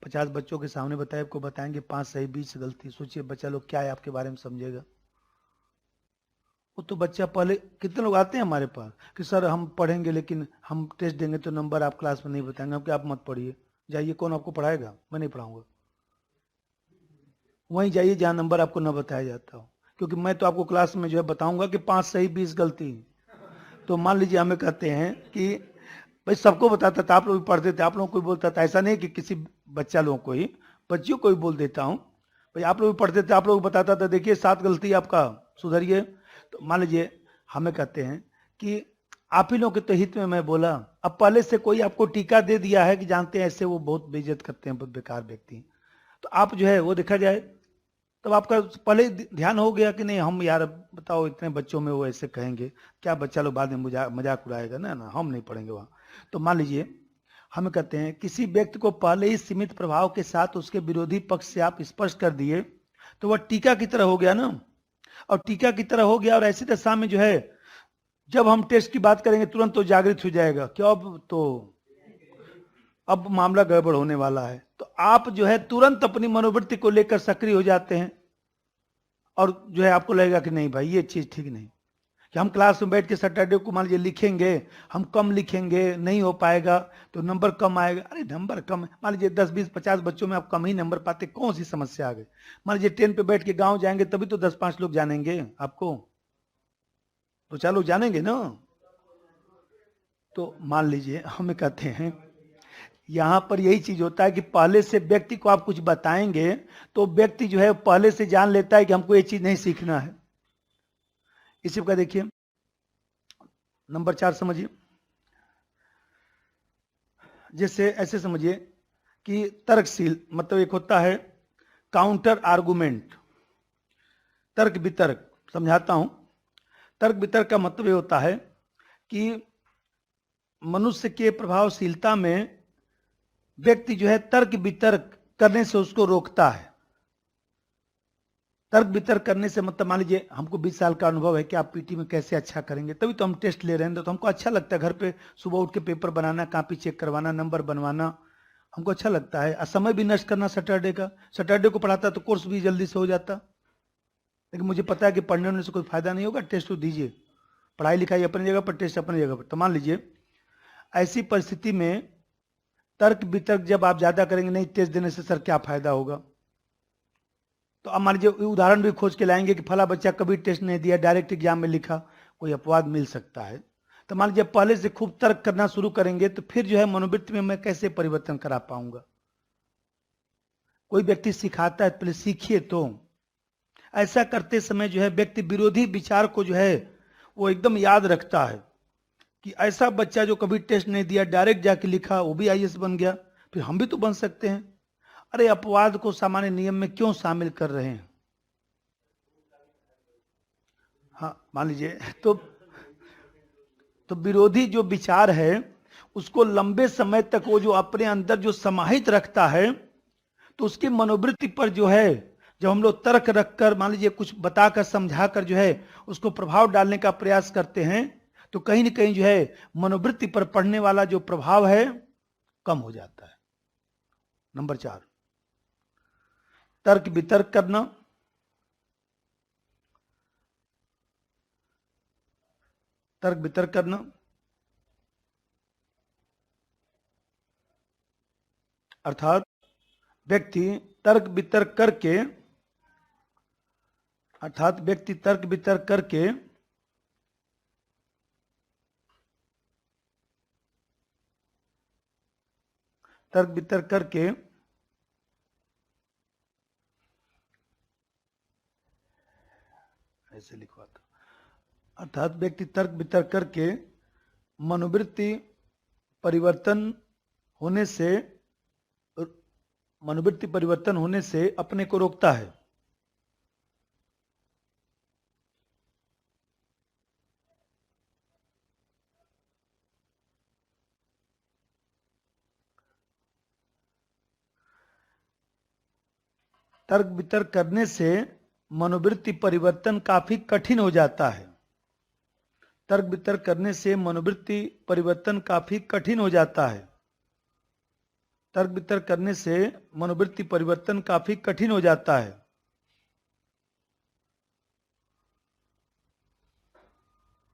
50 बच्चों के सामने बताए, आपको बताएंगे 5 सही 20 गलती। सोचिए बच्चा लोग क्या है आपके बारे में समझेगा। वो तो बच्चा पहले, कितने लोग आते हैं हमारे पास कि सर हम पढ़ेंगे लेकिन हम टेस्ट देंगे तो नंबर आप क्लास में नहीं बताएंगे, हम क्या आप मत पढ़िए, जाइए, कौन आपको पढ़ाएगा, मैं नहीं पढ़ाऊंगा। वहीं जाइए जहां नंबर आपको न बताया जाता हो, क्योंकि मैं तो आपको क्लास में जो है बताऊंगा कि 5 सही 20 गलती। तो मान लीजिए हमें कहते हैं कि भाई सबको बताता था, आप लोग भी पढ़ते थे, आप लोग कोई बोलता था, ऐसा नहीं कि किसी बच्चा लोगों को ही, बच्चियों को भी बोल देता हूँ, भाई आप लोग भी पढ़ते थे, आप लोग बताता था, देखिए 7 गलती आपका, सुधरिए। तो मान लीजिए हमें कहते हैं कि आप ही लोग के तो हित में मैं बोला, अब पहले से कोई आपको टीका दे दिया है कि जानते हैं ऐसे वो बहुत बेइज्जत करते हैं, बहुत बेकार व्यक्ति, तो आप जो है वो देखा जाए तब आपका पहले ध्यान हो गया कि नहीं, हम यार बताओ इतने बच्चों में वो ऐसे कहेंगे, क्या बच्चा लोग बाद में मजाक उड़ाएगा ना, ना हम नहीं पढ़ेंगे वहां। तो मान लीजिए हम कहते हैं किसी व्यक्ति को पहले ही सीमित प्रभाव के साथ उसके विरोधी पक्ष से आप स्पर्श कर दिए तो वह टीका की तरह हो गया ना, और टीका की तरह हो गया। और ऐसी दशा में जो है जब हम टेस्ट की बात करेंगे तुरंत तो जागृत हो जाएगा, क्यों, अब मामला गड़बड़ होने वाला है। तो आप जो है तुरंत अपनी मनोवृत्ति को लेकर सक्रिय हो जाते हैं, और जो है आपको लगेगा कि नहीं भाई ये चीज ठीक नहीं, कि हम क्लास में बैठ के सैटरडे को मान लीजिए लिखेंगे, हम कम लिखेंगे, नहीं हो पाएगा तो नंबर कम आएगा। अरे नंबर कम, मान लीजिए 10 20 50 बच्चों में आप कम ही नंबर पाते, कौन सी समस्या आ गई। मान लीजिए ट्रेन पे बैठ के गांव जाएंगे तभी तो 10 5 लोग जानेंगे आपको, तो 4 लोग जानेंगे ना। तो मान लीजिए हमें कहते हैं यहां पर यही चीज होता है कि पहले से व्यक्ति को आप कुछ बताएंगे तो व्यक्ति जो है पहले से जान लेता है कि हमको ये चीज नहीं सीखना है। इसी का देखिए नंबर 4 समझिए। जैसे ऐसे समझिए कि तर्कशील, मतलब एक होता है काउंटर आर्गुमेंट, तर्क वितर्क। समझाता हूं, तर्क वितर्क का मतलब ये होता है कि मनुष्य के प्रभावशीलता में व्यक्ति जो है तर्क वितर्क करने से उसको रोकता है। तर्क वितर्क करने से मतलब मान लीजिए हमको 20 साल का अनुभव है कि आप पीटी में कैसे अच्छा करेंगे, तभी तो हम टेस्ट ले रहे हैं, तो हमको अच्छा लगता है घर पे सुबह उठ के पेपर बनाना, कॉपी चेक करवाना, नंबर बनवाना, हमको अच्छा लगता है। समय भी नष्ट करना सैटरडे का, सैटरडे को पढ़ाता तो कोर्स भी जल्दी से हो जाता। लेकिन मुझे पता है कि पढ़ने से कोई फायदा नहीं होगा, टेस्ट तो दीजिए, पढ़ाई लिखाई अपनी जगह पर, टेस्ट अपनी जगह पर। तो मान लीजिए ऐसी परिस्थिति में तर्क वितर्क जब आप ज्यादा करेंगे, नहीं टेस्ट देने से सर क्या फायदा होगा, तो अब मान लीजिए उदाहरण भी खोज के लाएंगे कि फला बच्चा कभी टेस्ट नहीं दिया, डायरेक्ट एग्जाम में लिखा, कोई अपवाद मिल सकता है। तो मान लीजिए पहले से खूब तर्क करना शुरू करेंगे तो फिर जो है मनोवृत्ति में मैं कैसे परिवर्तन करा पाऊंगा। कोई व्यक्ति सिखाता है पहले सीखिए, तो ऐसा करते समय जो है व्यक्ति विरोधी विचार को जो है वो एकदम याद रखता है कि ऐसा बच्चा जो कभी टेस्ट नहीं दिया, डायरेक्ट जाके लिखा, वो भी आईएएस बन गया, फिर हम भी तो बन सकते हैं। अरे अपवाद को सामान्य नियम में क्यों शामिल कर रहे हैं। हाँ मान लीजिए तो विरोधी जो विचार है उसको लंबे समय तक वो जो अपने अंदर जो समाहित रखता है, तो उसकी मनोवृत्ति पर जो है जब हम लोग तर्क रखकर मान लीजिए कुछ बताकर समझाकर जो है उसको प्रभाव डालने का प्रयास करते हैं, तो कहीं ना कहीं जो है मनोवृत्ति पर पड़ने वाला जो प्रभाव है कम हो जाता है। नंबर 4 तर्क वितर्क करना, तर्क वितर्क करना अर्थात व्यक्ति तर्क वितर्क करके, अर्थात व्यक्ति तर्क वितर्क करके तर्क वितर्क करके ऐसे लिखवाता, अर्थात व्यक्ति तर्क वितर्क करके मनोवृत्ति परिवर्तन होने से, मनोवृत्ति परिवर्तन होने से अपने को रोकता है। तर्क वितर्क करने से मनोवृत्ति परिवर्तन काफी कठिन हो जाता है। तर्क वितर्क करने से मनोवृत्ति परिवर्तन काफी कठिन हो जाता है। तर्क वितर्क करने से मनोवृत्ति परिवर्तन काफी कठिन हो जाता है।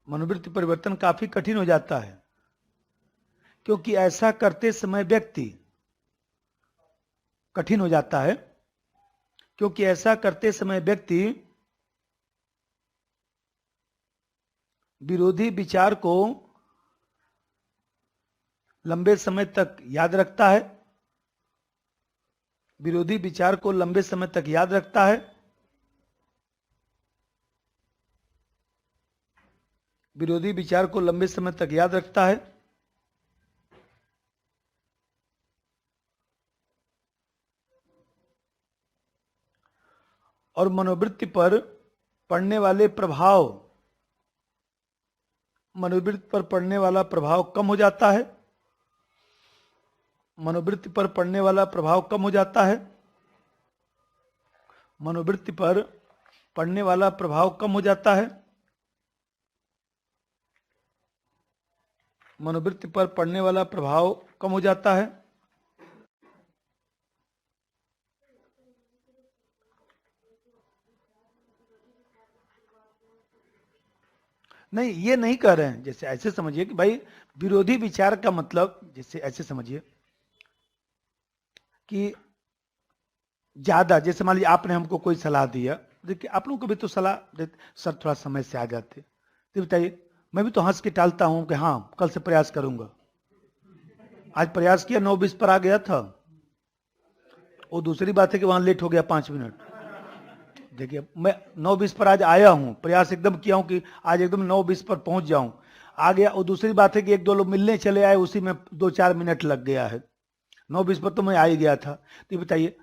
मनोवृत्ति परिवर्तन काफी कठिन हो जाता है, क्योंकि ऐसा करते समय व्यक्ति कठिन हो जाता है, क्योंकि ऐसा करते समय व्यक्ति विरोधी विचार को लंबे समय तक याद रखता है। विरोधी विचार को लंबे समय तक याद रखता है। विरोधी विचार को लंबे समय तक याद रखता है। और मनोवृत्ति पर पड़ने वाले प्रभाव, मनोवृत्ति पर पड़ने वाला प्रभाव कम हो जाता है। मनोवृत्ति पर पड़ने वाला प्रभाव कम हो जाता है। मनोवृत्ति पर पड़ने वाला प्रभाव कम हो जाता है। मनोवृत्ति पर पड़ने वाला प्रभाव कम हो जाता है। नहीं, ये नहीं कह रहे हैं। जैसे ऐसे समझिए कि भाई विरोधी विचार का मतलब, जैसे ऐसे समझिए कि ज्यादा, जैसे मान लीजिए आपने हमको कोई सलाह दिया, देखिए आप लोगों को भी तो सलाह देते, सर थोड़ा समय से आ जाते, तो बताइए, मैं भी तो हंस के टालता हूं कि हाँ कल से प्रयास करूंगा। आज प्रयास किया, 9:20 पर आ गया था। वो दूसरी बात है कि वहां लेट हो गया 5 मिनट। देखिए मैं 9:20 पर आज आया हूं, प्रयास एकदम किया हूं कि आज एकदम 9:20 पर पहुंच जाऊं, आ गया। और दूसरी बात है कि एक दो लोग मिलने चले आए, उसी में 2-4 मिनट लग गया है। 9:20 पर तो मैं आ ही गया था। तो बताइए,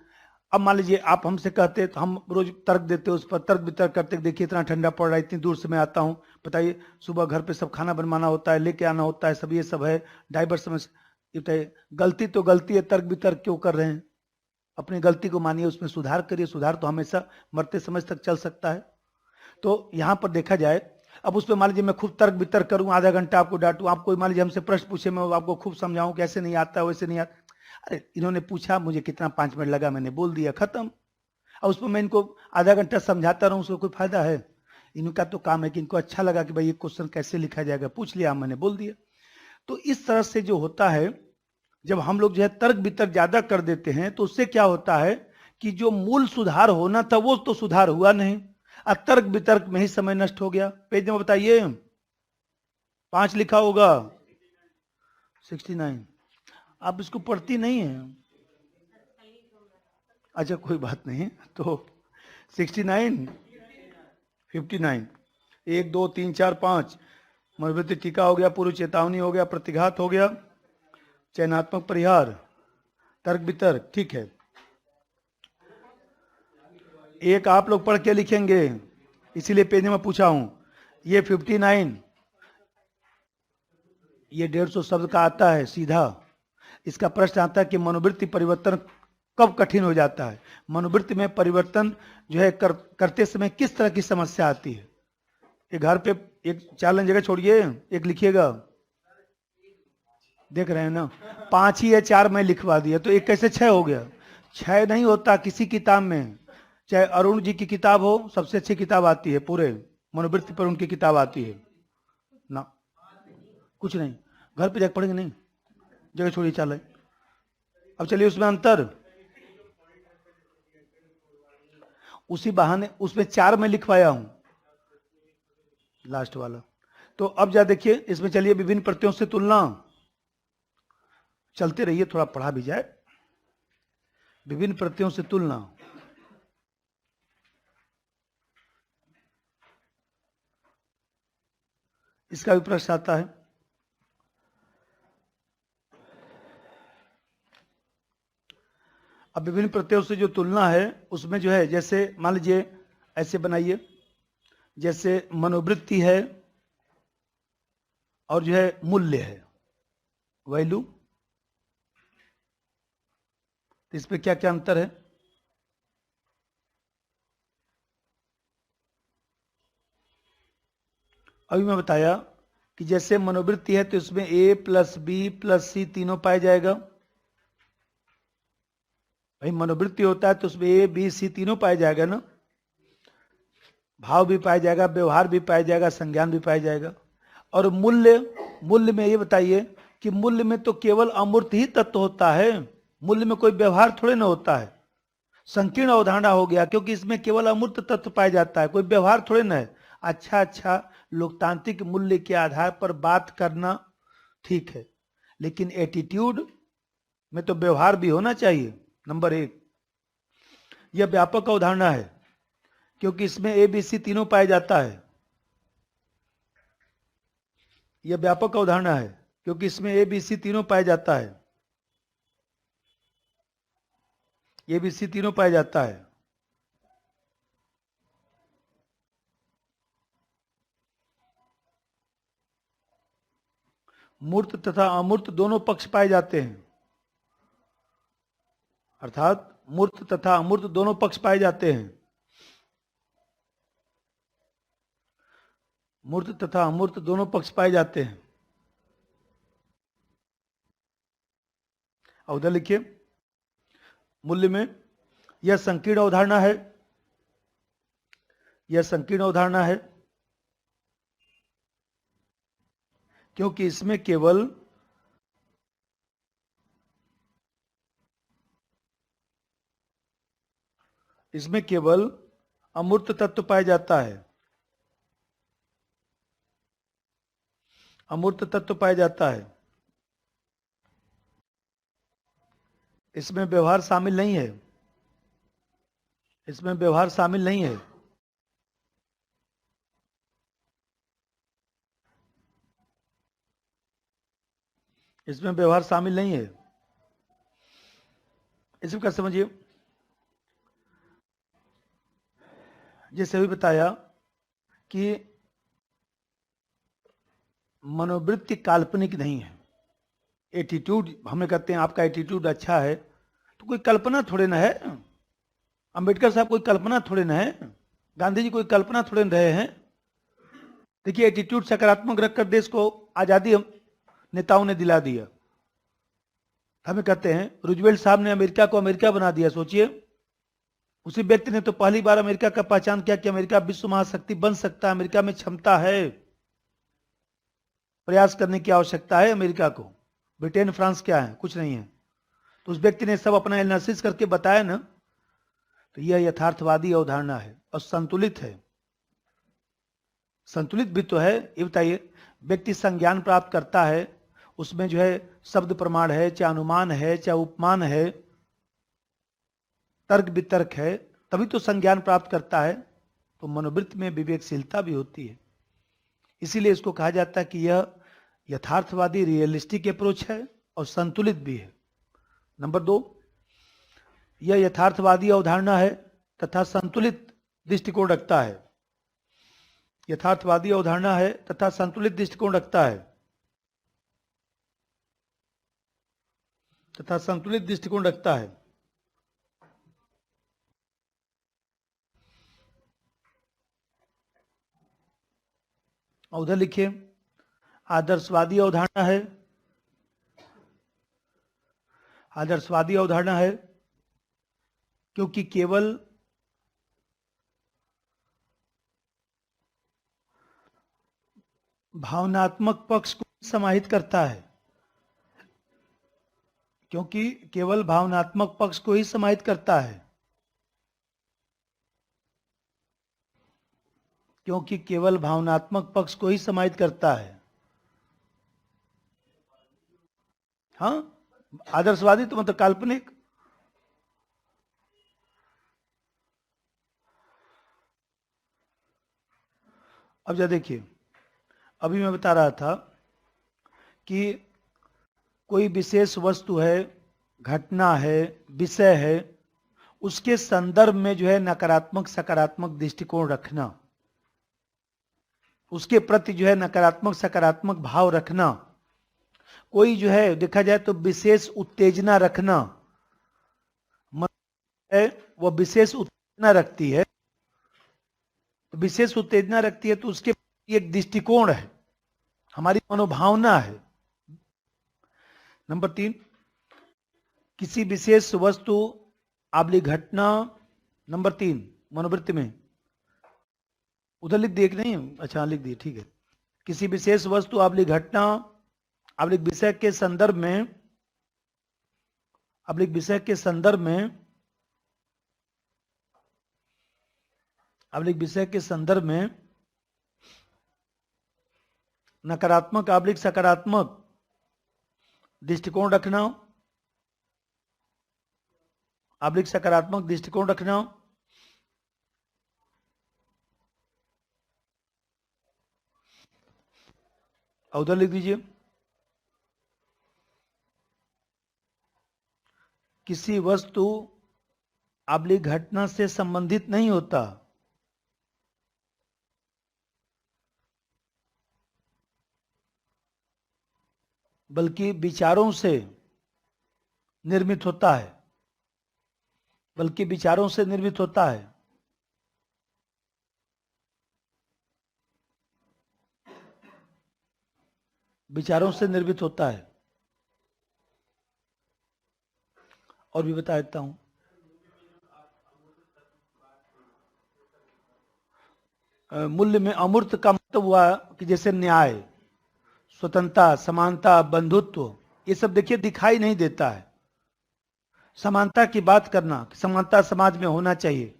अब मान लीजिए आप हमसे कहते, तो हम रोज तर्क देते, उस पर तर्क वितर्क करते, देखिए इतना ठंडा पड़ रहा है, इतनी दूर से मैं आता हूँ, बताइए सुबह घर पे सब खाना बनवाना होता है, लेके आना होता है, सब ये सब है, ड्राइवर समस्या। ये बताइए, गलती तो गलती है, तर्क वितर्क क्यों कर रहे हैं? अपनी गलती को मानिए, उसमें सुधार करिए। सुधार तो हमेशा मरते समय तक चल सकता है। तो यहाँ पर देखा जाए, अब उस पर मान लीजिए मैं खूब तर्क वितर्क करूँ, आधा घंटा आपको डांटूं, आप कोई मान लीजिए हमसे प्रश्न पूछे, मैं आपको खूब समझाऊं कि ऐसे नहीं आता, वैसे नहीं आता। अरे इन्होंने पूछा, मुझे कितना 5 मिनट लगा, मैंने बोल दिया, खत्म। और उसमें मैं इनको आधा घंटा समझाता रहूं, उसको कोई फायदा है? इनका तो काम है कि इनको अच्छा लगा कि भाई ये क्वेश्चन कैसे लिखा जाएगा, पूछ लिया, मैंने बोल दिया। तो इस तरह से जो होता है, जब हम लोग जो है तर्क वितर्क ज्यादा कर देते हैं, तो उससे क्या होता है कि जो मूल सुधार होना था वो तो सुधार हुआ नहीं, और तर्क वितर्क में ही समय नष्ट हो गया। पेज नंबर बताइए, 5 लिखा होगा, 69। आप इसको पढ़ती नहीं है? अच्छा कोई बात नहीं। तो 69, 59, 1 2 3 4 5, मनोवृत्ति टीका हो गया, पूर्व चेतावनी हो गया, प्रतिघात हो गया, चयनात्मक परिहार, तर्क वितर्क, ठीक है। एक आप लोग पढ़ के लिखेंगे, इसीलिए पेज में पूछा हूं। ये 59, ये 150 शब्द का आता है सीधा। इसका प्रश्न आता है कि मनोवृत्ति परिवर्तन कब कठिन हो जाता है? मनोवृत्ति में परिवर्तन जो है करते समय किस तरह की समस्या आती है? एक घर पे एक 4 लाइन जगह छोड़िए, एक लिखिएगा, देख रहे हैं ना, 5 ही है, 4 में लिखवा दिया, तो एक कैसे 6 हो गया? 6 नहीं होता किसी किताब में, चाहे अरुण जी की किताब हो, सबसे अच्छी किताब आती है, पूरे मनोवृत्ति पर उनकी किताब आती है ना। कुछ नहीं, घर पे जाकर पढ़ेंगे नहीं, जगह छोड़िए 4 लाइन। अब चलिए उसमें अंतर, उसी बहाने उसमें 4 में लिखवाया हूं, लास्ट वाला। तो अब जा देखिए इसमें, चलिए विभिन्न प्रत्ययों से तुलना, चलते रहिए, थोड़ा पढ़ा भी जाए। विभिन्न प्रत्ययों से तुलना, इसका भी प्रश्न आता है। अब विभिन्न प्रत्ययों से जो तुलना है उसमें जो है, जैसे मान लीजिए ऐसे बनाइए, जैसे मनोवृत्ति है और जो है मूल्य है, वैल्यू, तो इस पे क्या क्या अंतर है? अभी मैं बताया कि जैसे मनोवृत्ति है तो इसमें ए प्लस बी प्लस सी तीनों पाया जाएगा। भाई मनोवृत्ति होता है तो उसमें ए बी सी तीनों पाया जाएगा ना, भाव भी पाया जाएगा, व्यवहार भी पाया जाएगा, संज्ञान भी पाया जाएगा। और मूल्य, मूल्य में ये बताइए कि मूल्य में तो केवल अमूर्त ही तत्व होता है, मूल्य में कोई व्यवहार थोड़े ना होता है। संकीर्ण अवधारणा हो गया क्योंकि इसमें केवल अमूर्त तत्व पाया जाता है, कोई व्यवहार थोड़े ना है। अच्छा लोकतांत्रिक मूल्य के आधार पर बात करना ठीक है, लेकिन एटीट्यूड में तो व्यवहार भी होना चाहिए। नंबर एक, यह व्यापक अवधारणा है क्योंकि इसमें ए बी सी तीनों पाया जाता है। यह व्यापक अवधारणा है क्योंकि इसमें ए बी सी तीनों पाया जाता है, ए बी सी तीनों पाया जाता है। मूर्त तथा अमूर्त दोनों पक्ष पाए जाते हैं, अर्थात मूर्त तथा अमूर्त दोनों पक्ष पाए जाते हैं। मूर्त तथा अमूर्त दोनों पक्ष पाए जाते हैं। और उधर लिखिए, मूल्य में यह संकीर्ण अवधारणा है, यह संकीर्ण अवधारणा है क्योंकि इसमें केवल अमूर्त तत्व पाया जाता है, अमूर्त तत्व पाया जाता है। इसमें व्यवहार शामिल नहीं है, इसमें व्यवहार शामिल नहीं है। इसमें व्यवहार शामिल नहीं है। इसमें क्या समझिए, जैसे अभी बताया कि मनोवृत्ति काल्पनिक नहीं है। एटीट्यूड हमें कहते हैं आपका एटीट्यूड अच्छा है तो कोई कल्पना थोड़े ना है। अंबेडकर साहब कोई कल्पना थोड़े ना है, गांधी जी कोई कल्पना थोड़े ना रहे हैं। देखिए एटीट्यूड सकारात्मक रखकर देश को आजादी नेताओं ने दिला दिया। हमें कहते हैं रूजवेल्ट साहब ने अमेरिका को अमेरिका बना दिया। सोचिए उसी व्यक्ति ने तो पहली बार अमेरिका का पहचान किया कि अमेरिका विश्व महाशक्ति बन सकता है, अमेरिका में क्षमता है, प्रयास करने की आवश्यकता है अमेरिका को। ब्रिटेन फ्रांस क्या है, कुछ नहीं है। तो उस व्यक्ति ने सब अपना एनालिसिस करके बताया ना। तो यह यथार्थवादी अवधारणा है और संतुलित है। संतुलित भी तो है। ये बताइए, व्यक्ति संज्ञान प्राप्त करता है, उसमें जो है शब्द प्रमाण है, चाहे अनुमान है, चाहे उपमान है, तर्क वितर्क है, तभी तो संज्ञान प्राप्त करता है। तो मनोवृत्ति में विवेकशीलता भी होती है। इसीलिए इसको कहा जाता है कि यह यथार्थवादी रियलिस्टिक अप्रोच है और संतुलित भी है। नंबर 2, यह यथार्थवादी अवधारणा है तथा संतुलित दृष्टिकोण रखता है। यथार्थवादी अवधारणा है तथा संतुलित दृष्टिकोण रखता है, तथा संतुलित दृष्टिकोण रखता है। उधर लिखिए, आदर्शवादी अवधारणा है, आदर्शवादी अवधारणा है क्योंकि केवल भावनात्मक पक्ष को समाहित करता है, क्योंकि केवल भावनात्मक पक्ष को ही समाहित करता है, क्योंकि केवल भावनात्मक पक्ष को ही समाहित करता है। हाँ, आदर्शवादी तो मतलब काल्पनिक। अब जा देखिए, अभी मैं बता रहा था कि कोई विशेष वस्तु है घटना है, विषय है, उसके संदर्भ में जो है नकारात्मक सकारात्मक दृष्टिकोण रखना, उसके प्रति जो है नकारात्मक सकारात्मक भाव रखना, कोई जो है देखा जाए तो विशेष उत्तेजना रखना, है वो विशेष उत्तेजना रखती है, तो विशेष उत्तेजना रखती है तो उसके एक दृष्टिकोण है, हमारी मनोभावना है। नंबर 3, किसी विशेष वस्तु आबली घटना, नंबर 3 मनोवृत्ति में उधर लिख दिए कि नहीं, अच्छा लिख दिए, ठीक है। किसी विशेष वस्तु आबली घटना आबली विषय के संदर्भ में, आबली विषय के संदर्भ में, आबली विषय के संदर्भ में नकारात्मक आबलिक सकारात्मक दृष्टिकोण रखना, आबलिक सकारात्मक दृष्टिकोण रखना, उधर लिख दीजिए किसी वस्तु आबलिक घटना से संबंधित नहीं होता, बल्कि विचारों से निर्मित होता है, बल्कि विचारों से निर्मित होता है। विचारों से निर्मित होता है। और भी बता देता हूं, मूल्य में अमूर्त का मतलब हुआ कि जैसे न्याय, स्वतंत्रता, समानता, बंधुत्व, ये सब देखिए दिखाई नहीं देता है। समानता की बात करना, समानता समाज में होना चाहिए।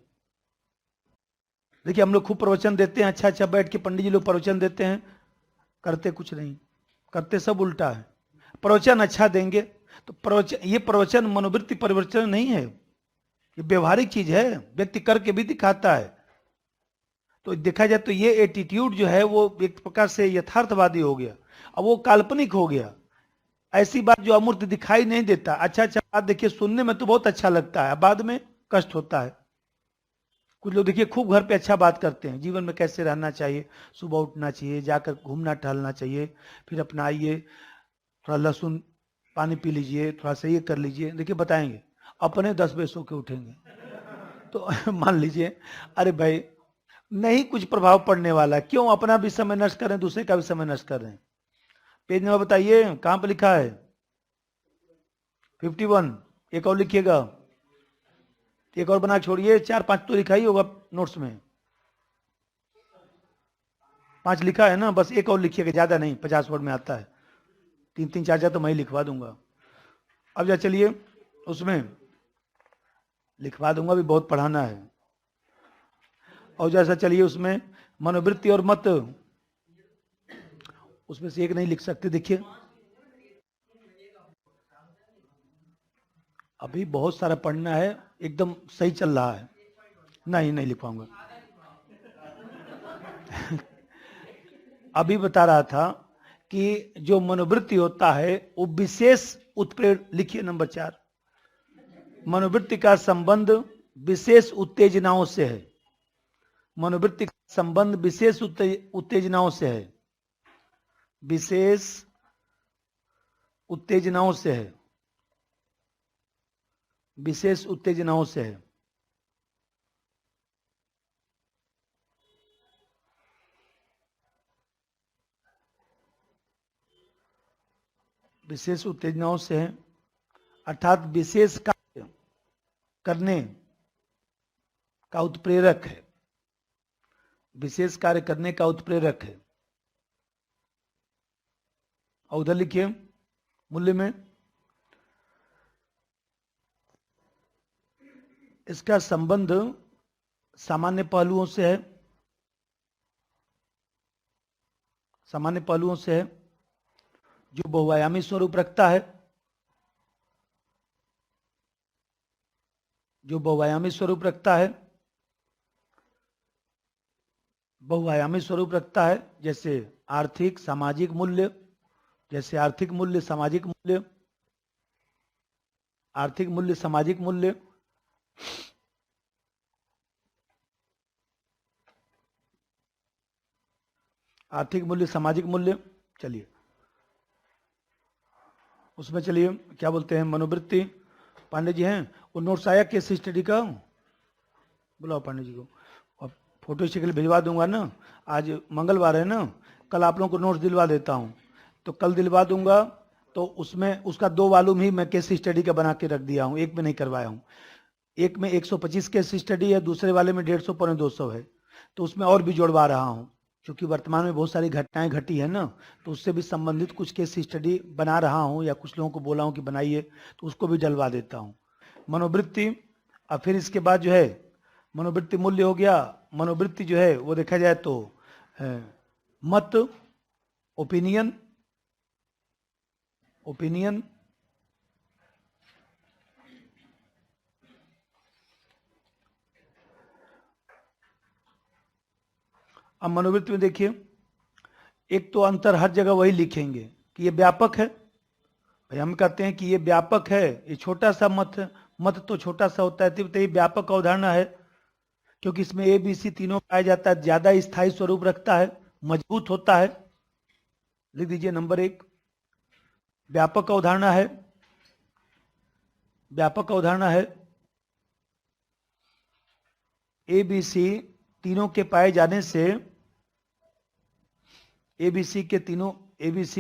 देखिए हम लोग खूब प्रवचन देते हैं, अच्छा अच्छा बैठ के पंडित जी लोग प्रवचन देते हैं, करते कुछ नहीं, करते सब उल्टा है। प्रवचन अच्छा देंगे तो प्रवचन, ये प्रवचन मनोवृत्ति परिवर्तन नहीं है, ये व्यवहारिक चीज है, व्यक्ति करके भी दिखाता है। तो देखा जाए तो ये एटीट्यूड जो है वो एक प्रकार से यथार्थवादी हो गया, अब वो काल्पनिक हो गया। ऐसी बात जो अमूर्त दिखाई नहीं देता, अच्छा अच्छा बात देखिए सुनने में तो बहुत अच्छा लगता है, बाद में कष्ट होता है। कुछ लोग देखिए खूब घर पे अच्छा बात करते हैं, जीवन में कैसे रहना चाहिए, सुबह उठना चाहिए, जाकर घूमना टहलना चाहिए, फिर अपना आइए थोड़ा लहसुन पानी पी लीजिए, थोड़ा सा ये कर लीजिए, देखिए बताएंगे अपने 10 बजे सो के उठेंगे। तो मान लीजिए, अरे भाई नहीं कुछ प्रभाव पड़ने वाला, क्यों अपना भी समय नष्ट करें, दूसरे का भी समय नष्ट कर रहे हैं। पेज नंबर बताइए कहां पर लिखा है, 51, एक और लिखिएगा, एक और बना छोड़िए, 4-5 तो लिखा ही होगा नोट्स में, 5 लिखा है ना, बस एक और लिखिएगा, ज्यादा नहीं, 50 वर्ड में आता है, 3-3 4 तो मैं ही लिखवा दूंगा। अब जा चलिए उसमें लिखवा दूंगा, भी बहुत पढ़ाना है। और जैसा चलिए उसमें मनोवृत्ति और मत, उसमें से एक नहीं लिख सकते, देखिए अभी बहुत सारा पढ़ना है, एकदम सही चल रहा है, नहीं नहीं लिख पाऊंगा। अभी बता रहा था कि जो मनोवृत्ति होता है वो विशेष उत्प्रेरण, लिखिए नंबर 4, मनोवृत्ति का संबंध विशेष उत्तेजनाओं से है, मनोवृत्ति का संबंध विशेष उत्तेजनाओं से है, विशेष उत्तेजनाओं से है, विशेष उत्तेजनाओं से है। विशेष उत्तेजनाओं से है, अर्थात विशेष कार्य करने का उत्प्रेरक है, विशेष कार्य करने का उत्प्रेरक है। और उधर लिखिए मूल्य में, इसका संबंध सामान्य पहलुओं से है, सामान्य पहलुओं से है, जो बहुआयामी स्वरूप रखता है, जो बहुआयामी स्वरूप रखता है, बहुआयामी स्वरूप रखता है, जैसे आर्थिक सामाजिक मूल्य, जैसे आर्थिक मूल्य, सामाजिक मूल्य, आर्थिक मूल्य, सामाजिक मूल्य, आर्थिक मूल्य, सामाजिक मूल्य। चलिए उसमें चलिए क्या बोलते हैं, मनोवृत्ति। पांडे जी हैं, वो नोट्स आया केस स्टडी का? बुलाओ पांडे जी को, और फोटो इसके लिए भिजवा दूंगा ना। आज मंगलवार है ना, कल आप लोगों को नोट्स दिलवा देता हूँ, तो कल दिलवा दूंगा। तो उसमें उसका 2 वॉल्यूम ही मैं केस स्टडी का बना के रख दिया हूँ, एक में नहीं करवाया हूँ। एक में 125 केस स्टडी है, दूसरे वाले में 150 पौने 200 है। तो उसमें और भी जोड़वा रहा हूँ, क्योंकि वर्तमान में बहुत सारी घटनाएं घटी है ना, तो उससे भी संबंधित कुछ केस स्टडी बना रहा हूँ, या कुछ लोगों को बोला हूँ कि बनाइए, तो उसको भी डलवा देता हूँ। मनोवृत्ति, और फिर इसके बाद जो है मनोवृत्ति मूल्य हो गया। मनोवृत्ति जो है वो देखा जाए तो मत, ओपिनियन, ओपिनियन, अब मनोवृत्ति में देखिए, एक तो अंतर हर जगह वही लिखेंगे कि ये व्यापक है। भाई हम कहते हैं कि ये व्यापक है, ये छोटा सा मत है। मत तो छोटा सा होता है, तो ये व्यापक अवधारणा है, क्योंकि इसमें ए बी सी तीनों पाया जाता है, ज्यादा स्थायी स्वरूप रखता है, मजबूत होता है। लिख दीजिए नंबर 1, व्यापक अवधारणा है, व्यापक अवधारणा है। ए बी सी तीनों के पाए जाने से, एबीसी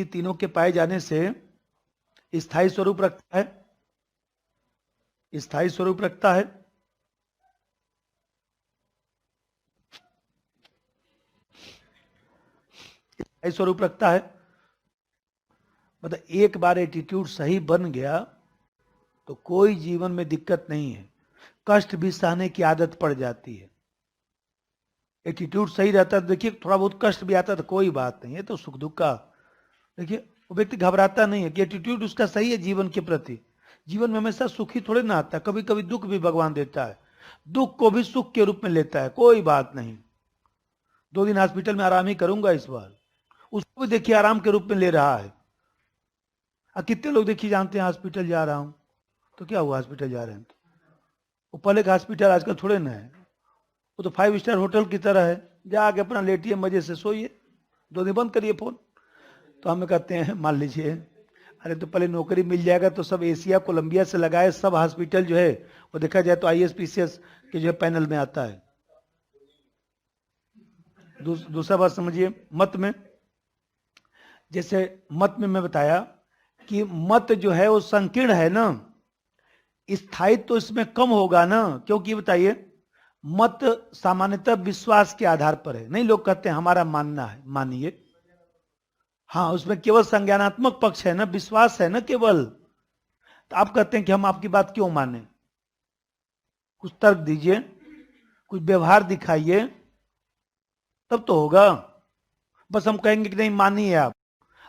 तीनों के पाए जाने से स्थायी स्वरूप रखता है, स्थायी स्वरूप रखता है। स्थायी स्वरूप रखता है मतलब एक बार एटीट्यूड सही बन गया तो कोई जीवन में दिक्कत नहीं है, कष्ट भी सहने की आदत पड़ जाती है। एटीट्यूड सही रहता है, देखिए थोड़ा बहुत कष्ट भी आता है तो कोई बात नहीं है, तो सुख दुख का देखिए वो व्यक्ति घबराता नहीं है कि एटीट्यूड उसका सही है जीवन के प्रति। जीवन में हमेशा सुखी थोड़े ना आता है, कभी कभी दुख भी भगवान देता है, दुख को भी सुख के रूप में लेता है, कोई बात नहीं। 2 दिन हॉस्पिटल में आराम ही करूंगा इस बार, उसको भी देखिए आराम के रूप में ले रहा है। कितने लोग देखिए जानते हैं हॉस्पिटल जा रहा हूं तो क्या हुआ, हॉस्पिटल जा रहे हैं तो वो पहले का हॉस्पिटल आजकल थोड़े ना है, वो तो 5 स्टार होटल की तरह है, जाके अपना लेटिए मजे से सोइए, 2 दिन बंद करिए फोन। तो हमें कहते हैं मान लीजिए, अरे तो पहले नौकरी मिल जाएगा तो सब एशिया कोलंबिया से लगाए सब हॉस्पिटल जो है वो देखा जाए तो ISPCS के जो है पैनल में आता है। दूसरा बात समझिए, मत में, जैसे मत में मैं बताया कि मत जो है वो संकीर्ण है ना, स्थायित्व तो इसमें कम होगा ना, क्योंकि बताइए मत सामान्यतः विश्वास के आधार पर है, नहीं लोग कहते हैं हमारा मानना है, मानिए, हाँ उसमें केवल संज्ञानात्मक पक्ष है ना, विश्वास है ना केवल। तो आप कहते हैं कि हम आपकी बात क्यों माने, कुछ तर्क दीजिए, कुछ व्यवहार दिखाइए, तब तो होगा। बस हम कहेंगे कि नहीं मानिए आप,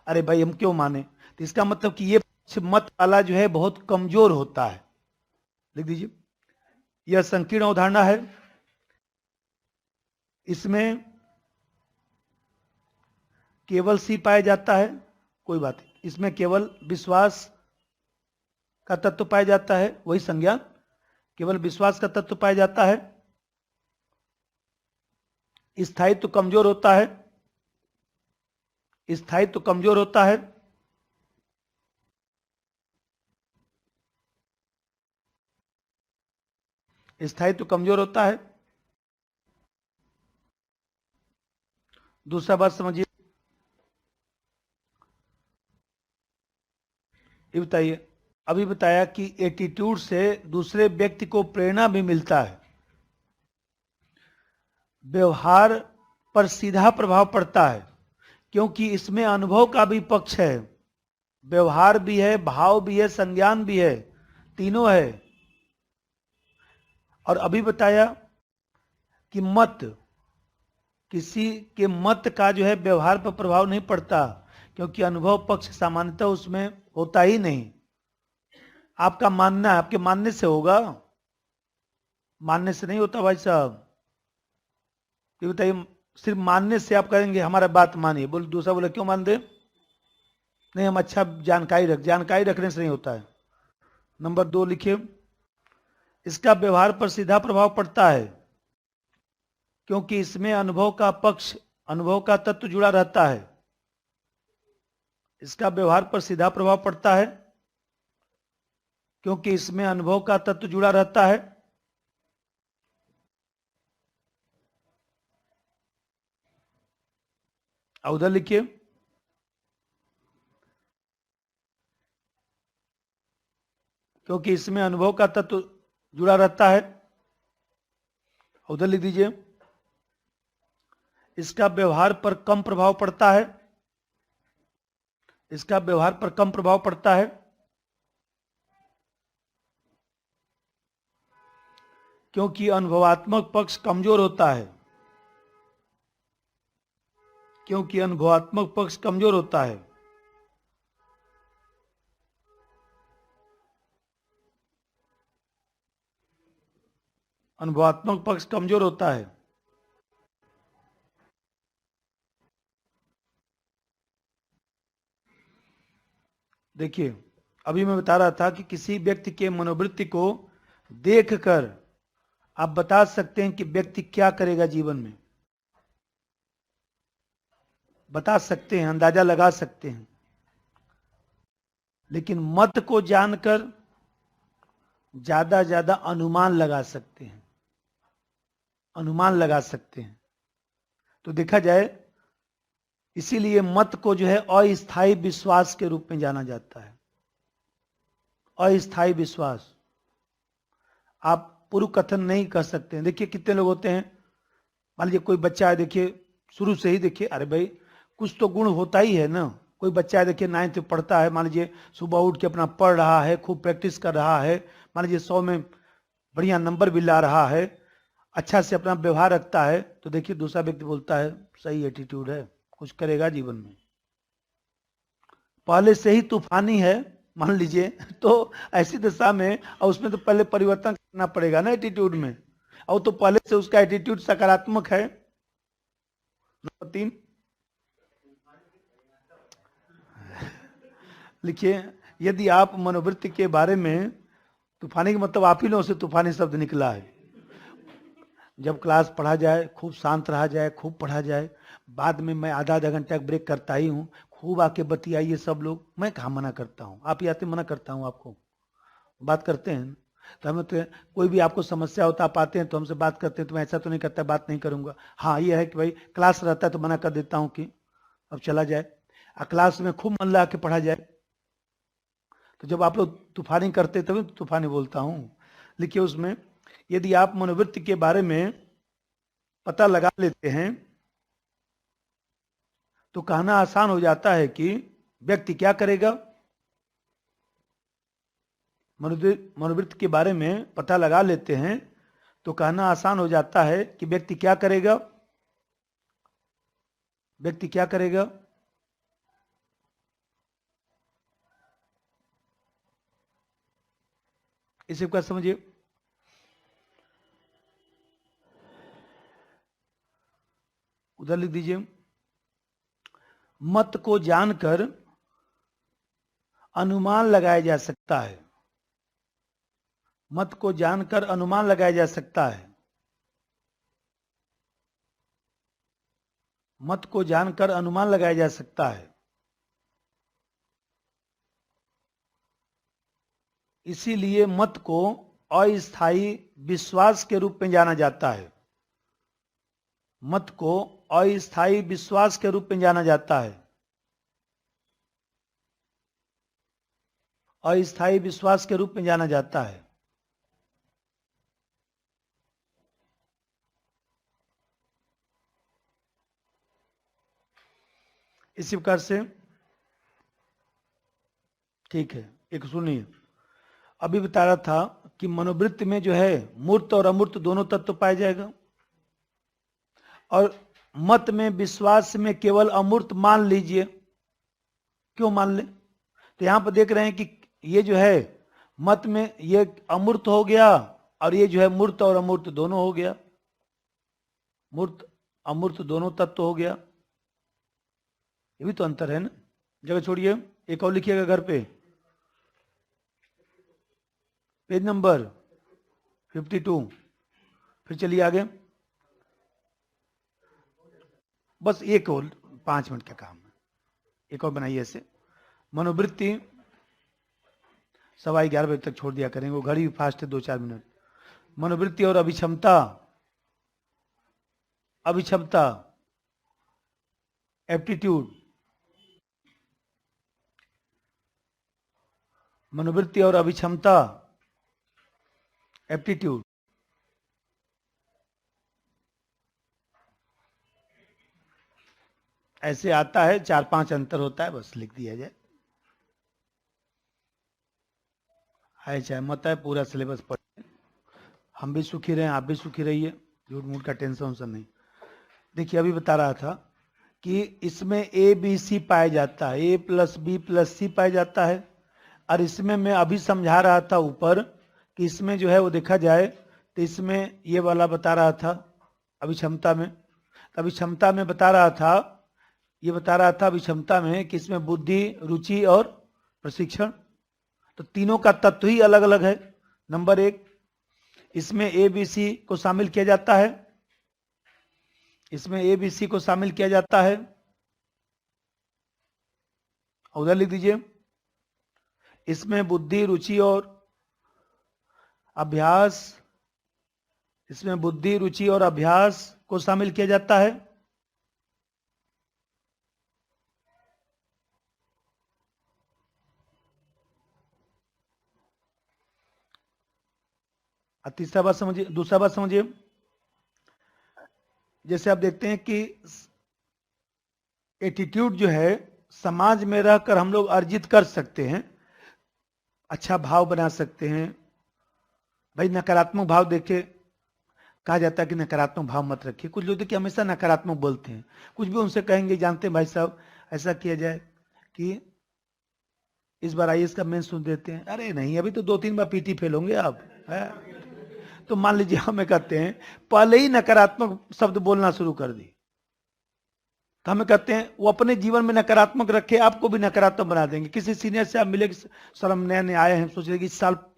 अरे भाई हम क्यों माने, तो इसका मतलब कि ये मत वाला जो है बहुत कमजोर होता है। लिख दीजिए, यह संकीर्ण अवधारणा है, इसमें केवल सी पाया जाता है, कोई बात नहीं, इसमें केवल विश्वास का तत्व पाया जाता है, वही संज्ञा, केवल विश्वास का तत्व पाया जाता है। स्थायित्व कमजोर होता है, स्थायित्व कमजोर होता है, स्थायित्व कमजोर होता है। दूसरा बात समझिए, ये बताइए, अभी बताया कि एटीट्यूड से दूसरे व्यक्ति को प्रेरणा भी मिलता है, व्यवहार पर सीधा प्रभाव पड़ता है, क्योंकि इसमें अनुभव का भी पक्ष है, व्यवहार भी है, भाव भी है, संज्ञान भी है, तीनों है। और अभी बताया कि मत, किसी के मत का जो है व्यवहार पर प्रभाव नहीं पड़ता, क्योंकि अनुभव पक्ष सामान्यतः उसमें होता ही नहीं। आपका मानना है, आपके मानने से होगा, मानने से नहीं होता भाई साहब। ये बताइए, सिर्फ मानने से आप कहेंगे हमारा बात मानिए, बोल दूसरा बोले क्यों मान दे, नहीं हम अच्छा जानकारी रखने से नहीं होता है। नंबर 2 लिखिए, इसका व्यवहार पर सीधा प्रभाव पड़ता है क्योंकि इसमें अनुभव का तत्व जुड़ा रहता है। इसका व्यवहार पर सीधा प्रभाव पड़ता है क्योंकि इसमें अनुभव का तत्व जुड़ा रहता है। उधर लिखिए, क्योंकि इसमें अनुभव का तत्व जुड़ा रहता है। उधर लिख दीजिए, इसका व्यवहार पर कम प्रभाव पड़ता है। इसका व्यवहार पर कम प्रभाव पड़ता है क्योंकि अनुभवात्मक पक्ष कमजोर होता है। क्योंकि अनुभवात्मक पक्ष कमजोर होता है। अनुभवात्मक पक्ष कमजोर होता है। देखिए, अभी मैं बता रहा था कि किसी व्यक्ति के मनोवृत्ति को देखकर आप बता सकते हैं कि व्यक्ति क्या करेगा जीवन में। बता सकते हैं, अंदाजा लगा सकते हैं, लेकिन मत को जानकर ज्यादा अनुमान लगा सकते हैं। अनुमान लगा सकते हैं। तो देखा जाए, इसीलिए मत को जो है अस्थायी विश्वास के रूप में जाना जाता है। अस्थायी विश्वास, आप पूर्व कथन नहीं कर सकते हैं। देखिए कितने लोग होते हैं, मान लीजिए कोई बच्चा है, देखिए शुरू से ही देखिए, अरे भाई कुछ तो गुण होता ही है ना। कोई बच्चा है, देखिए 9th में पढ़ता है, मान लीजिए सुबह उठ के अपना पढ़ रहा है, खूब प्रैक्टिस कर रहा है, मान लीजिए 100 में बढ़िया नंबर भी ला रहा है, अच्छा से अपना व्यवहार रखता है, तो देखिए दूसरा व्यक्ति बोलता है सही एटीट्यूड है, कुछ करेगा जीवन में। पहले से ही तूफानी है मान लीजिए, तो ऐसी दशा में, और उसमें तो पहले परिवर्तन करना पड़ेगा ना एटीट्यूड में, और तो पहले से उसका एटीट्यूड सकारात्मक है। नंबर 3 लिखिए, यदि आप मनोवृत्ति के बारे में, तूफानी का मतलब आप ही लोगों से तूफानी शब्द निकला है। जब क्लास पढ़ा जाए, खूब शांत रहा जाए, खूब पढ़ा जाए, बाद में मैं आधा घंटा ब्रेक करता ही हूँ, खूब आके बतियाइए सब लोग, मैं कहाँ मना करता हूँ, आप ही आते मना करता हूँ आपको, बात करते हैं तो हमें तो कोई भी आपको समस्या होता, आप आते हैं तो हमसे बात करते हैं, तो मैं ऐसा तो नहीं करता बात नहीं करूंगा। हाँ ये है कि भाई क्लास रहता है तो मना कर देता हूँ कि अब चला जाए, क्लास में खूब मन लगा के पढ़ा जाए। तो जब आप लोग तूफानी करते तभी तो तूफानी बोलता हूँ। लिखिए उसमें, यदि आप मनोवृत्ति के बारे में पता लगा लेते हैं तो कहना आसान हो जाता है कि व्यक्ति क्या करेगा। मनोवृत्ति के बारे में पता लगा लेते हैं तो कहना आसान हो जाता है कि व्यक्ति क्या करेगा। व्यक्ति क्या करेगा। इसे क्या समझिए, उधर लिख दीजिए, मत को जानकर अनुमान लगाया जा सकता है। मत को जानकर अनुमान लगाया जा सकता है। मत को जानकर अनुमान लगाया जा सकता है। इसीलिए मत को अस्थायी विश्वास के रूप में जाना जाता है। मत को अस्थायी विश्वास के रूप में जाना जाता है। अस्थायी विश्वास के रूप में जाना जाता है। इसी प्रकार से, ठीक है, एक सुनिए, अभी बता रहा था कि मनोवृत्ति में जो है मूर्त और अमूर्त दोनों तत्व पाया जाएगा, और मत में विश्वास में केवल अमूर्त मान लीजिए। क्यों मान ले, तो यहां पर देख रहे हैं कि ये जो है मत में ये अमूर्त हो गया, और ये जो है मूर्त और अमूर्त दोनों हो गया। मूर्त अमूर्त दोनों तत्व हो गया। ये भी तो अंतर है ना। जगह छोड़िए, एक और लिखिएगा घर पे। Page number 52। फिर चलिए आगे। बस एक और 5 मिनट का काम है, एक और बनाइए ऐसे। मनोवृत्ति 11:15 बजे तक छोड़ दिया करेंगे, वो घड़ी फास्ट है, 2-4 मिनट। मनोवृत्ति और अभिक्षमता, अभिक्षमता एप्टीट्यूड, मनोवृत्ति और अभिक्षमता एप्टीट्यूड। ऐसे आता है, 4-5 अंतर होता है, बस लिख दिया जाए। है चाहे मत है, पूरा सिलेबस पढ़िए। हम भी सुखी रहे, आप भी सुखी रहिए, झूठ मूठ का टेंशन वंशन नहीं। देखिए अभी बता रहा था कि इसमें ए बी सी पाया जाता है, ए प्लस बी प्लस सी पाया जाता है। और इसमें मैं अभी समझा रहा था ऊपर कि इसमें जो है वो देखा जाए तो इसमें ये वाला बता रहा था अभिक्षमता में, अभिक्षमता में बता रहा था, ये बता रहा था अभिक्षमता में कि इसमें बुद्धि, रुचि और प्रशिक्षण, तो तीनों का तत्व ही अलग अलग है। नंबर 1, इसमें ए बी सी को शामिल किया जाता है, इसमें ए बी सी को शामिल किया जाता है। उधर लिख दीजिए, इसमें बुद्धि, रुचि और अभ्यास, इसमें बुद्धि, रुचि और अभ्यास को शामिल किया जाता है। तीसरा बात समझिए, दूसरा बात समझिए। जैसे आप देखते हैं कि एटीट्यूड जो है समाज में रहकर हम लोग अर्जित कर सकते हैं, अच्छा भाव बना सकते हैं। भाई नकारात्मक भाव देखे, कहा जाता है कि नकारात्मक भाव मत रखिए। कुछ लोग देखिए हमेशा नकारात्मक बोलते हैं, कुछ भी उनसे कहेंगे, जानते हैं भाई साहब ऐसा किया जाए कि इस बार आईएएस का मेंस सुन देते हैं। अरे नहीं, अभी तो 2-3 बार पीटी फेल होंगे आप, है? तो मान लीजिए हमें कहते हैं पहले ही नकारात्मक शब्द बोलना शुरू कर दी, तो हमें कहते हैं वो अपने जीवन में नकारात्मक रखे, आपको भी नकारात्मक बना देंगे। किसी सीनियर से आप मिले, सर हम नए नए आए हैं, सोच रहे कि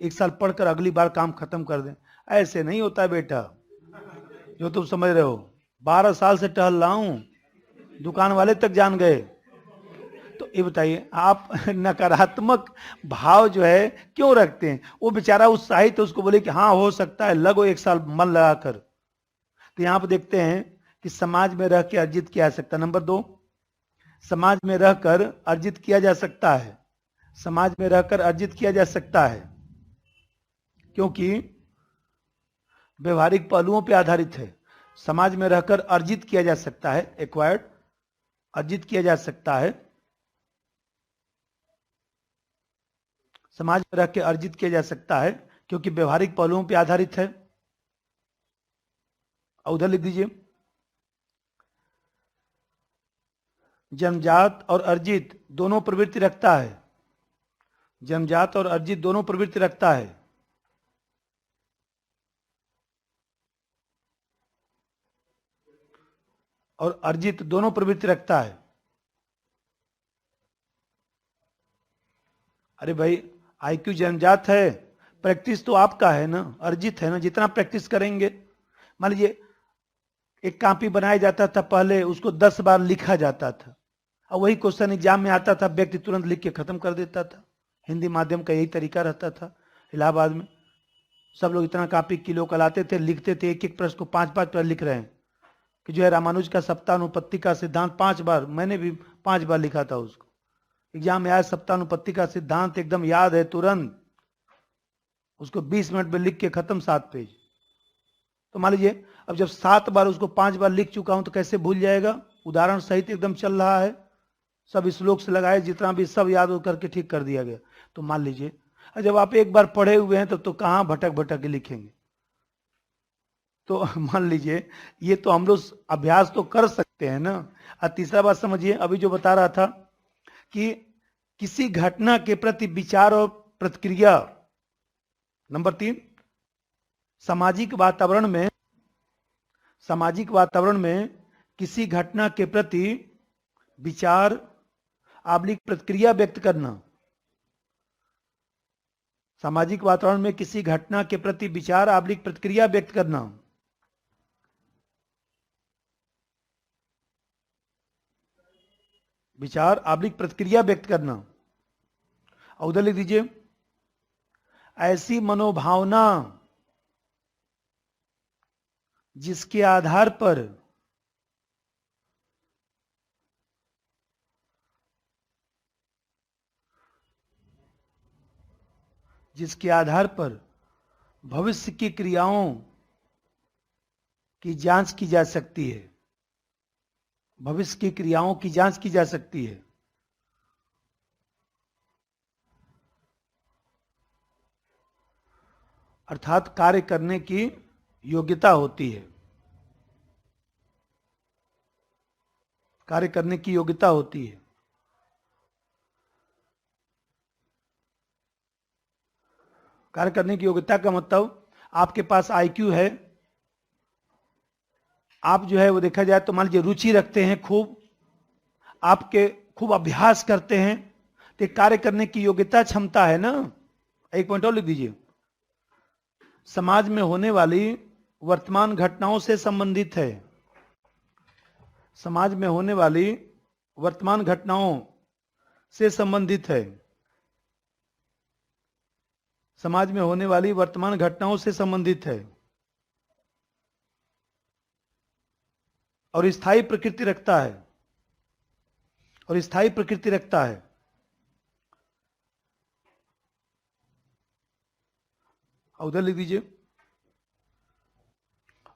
एक साल पढ़कर अगली बार काम खत्म कर दें। ऐसे नहीं होता है बेटा, जो तुम समझ रहे हो। 12 साल से टहल रहा हूं, दुकान वाले तक जान गए। तो ये बताइए आप नकारात्मक भाव जो है क्यों रखते हैं? वो बेचारा उत्साहित है, उसको बोले कि हाँ हो सकता है, लगो 1 साल मन लगाकर। तो यहां पर देखते हैं कि समाज में रह के अर्जित किया जा सकता है। नंबर 2, समाज में रहकर अर्जित किया जा सकता है, समाज में रहकर अर्जित किया जा सकता है क्योंकि व्यवहारिक पहलुओं पर आधारित है। समाज में रहकर अर्जित किया जा सकता है, एक्वायर्ड, अर्जित किया जा सकता है, समाज में रह के अर्जित किया जा सकता है क्योंकि व्यवहारिक पहलुओं पर आधारित है। उधर लिख दीजिए, जन्मजात और अर्जित दोनों प्रवृत्ति रखता है, जन्मजात और अर्जित दोनों प्रवृत्ति रखता है। और अर्जित दोनों प्रवृत्ति रखता है। अरे भाई आईक्यू जन्मजात है, प्रैक्टिस तो आपका है ना, अर्जित है ना। जितना प्रैक्टिस करेंगे, मान लीजिए एक कॉपी बनाया जाता था पहले, उसको 10 बार लिखा जाता था, और वही क्वेश्चन एग्जाम में आता था, व्यक्ति तुरंत लिख के खत्म कर देता था। हिंदी माध्यम का यही तरीका रहता था। इलाहाबाद में सब लोग इतना कॉपी किलो का लाते थे, लिखते थे, एक एक प्रश्न को 5-5 बार लिख रहे हैं कि जो है रामानुज का सप्तानुपत्ति का सिद्धांत 5 बार, मैंने भी 5 बार लिखा था उसको। एग्जाम में आया सप्तानुपत्ति का सिद्धांत एकदम याद है तुरंत, उसको 20 मिनट में लिख के खत्म, 7 पेज। तो मान लीजिए अब जब 7 बार उसको 5 बार लिख चुका हूं तो कैसे भूल जाएगा? उदाहरण सहित एकदम चल रहा है, सब श्लोक से लगाए, जितना भी सब याद हो करके ठीक कर दिया गया। तो मान लीजिए जब आप एक बार पढ़े हुए हैं तो कहां भटक भटक के लिखेंगे? तो मान लीजिए ये तो हम लोग अभ्यास तो कर सकते हैं ना। और तीसरा बात समझिए, अभी जो बता रहा था कि किसी घटना के प्रति विचार और प्रतिक्रिया। नंबर 3, सामाजिक वातावरण में, सामाजिक वातावरण में किसी घटना के प्रति विचार आबलिक प्रतिक्रिया व्यक्त करना। सामाजिक वातावरण में किसी घटना के प्रति विचार आबलिक प्रतिक्रिया व्यक्त करना। विचार आबलिक प्रतिक्रिया व्यक्त करना। और उधर लिख दीजिए, ऐसी मनोभावना जिसके आधार पर भविष्य की क्रियाओं की जांच की जा सकती है। भविष्य की क्रियाओं की जांच की जा सकती है। अर्थात कार्य करने की योग्यता होती है। कार्य करने की योग्यता होती है। कार्य करने की योग्यता का मतलब आपके पास आईक्यू है, आप जो है वो देखा जाए तो मान लीजिए रुचि रखते हैं, खूब अभ्यास करते हैं, तो कार्य करने की योग्यता क्षमता है ना। एक पॉइंट और लिख दीजिए, समाज में होने वाली वर्तमान घटनाओं से संबंधित है। समाज में होने वाली वर्तमान घटनाओं से संबंधित है। समाज में होने वाली वर्तमान घटनाओं से संबंधित है और स्थायी प्रकृति रखता है। और स्थायी प्रकृति रखता है। उधर लिख दीजिए,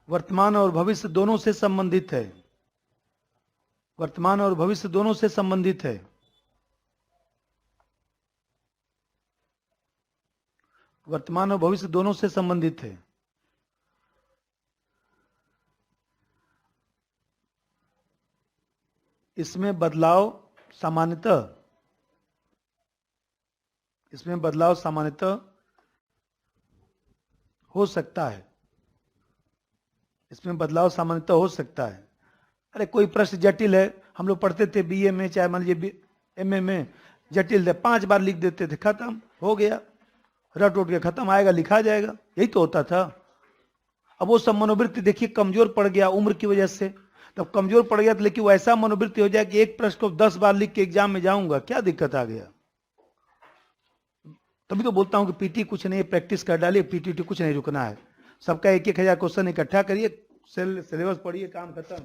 वर्तमान और भविष्य दोनों से संबंधित है। वर्तमान और भविष्य दोनों से संबंधित है। वर्तमान और भविष्य दोनों से संबंधित है। इसमें बदलाव सामान्यतः हो सकता है। इसमें बदलाव सामान्यतः हो सकता है। अरे कोई प्रश्न जटिल है, हम लोग पढ़ते थे बीए में, चाहे मान लीजिए एमए में, जटिल है 5 बार लिख देते थे, खत्म हो गया, रट उठ के खत्म, आएगा लिखा जाएगा, यही तो होता था। अब वो सब मनोवृत्ति देखिए कमजोर पड़ गया उम्र की वजह से। तब कमजोर पड़ गया तो लेकिन वो ऐसा मनोवृत्ति हो जाए कि एक प्रश्न को 10 बार लिख के एग्जाम में जाऊंगा, क्या दिक्कत आ गया। तभी तो बोलता हूं कि पीटी कुछ नहीं, प्रैक्टिस कर डालिए, पीटी कुछ नहीं रुकना है। सबका 1-1 हजार क्वेश्चन इकट्ठा करिए, सिलेबस पढ़िए, काम खत्म।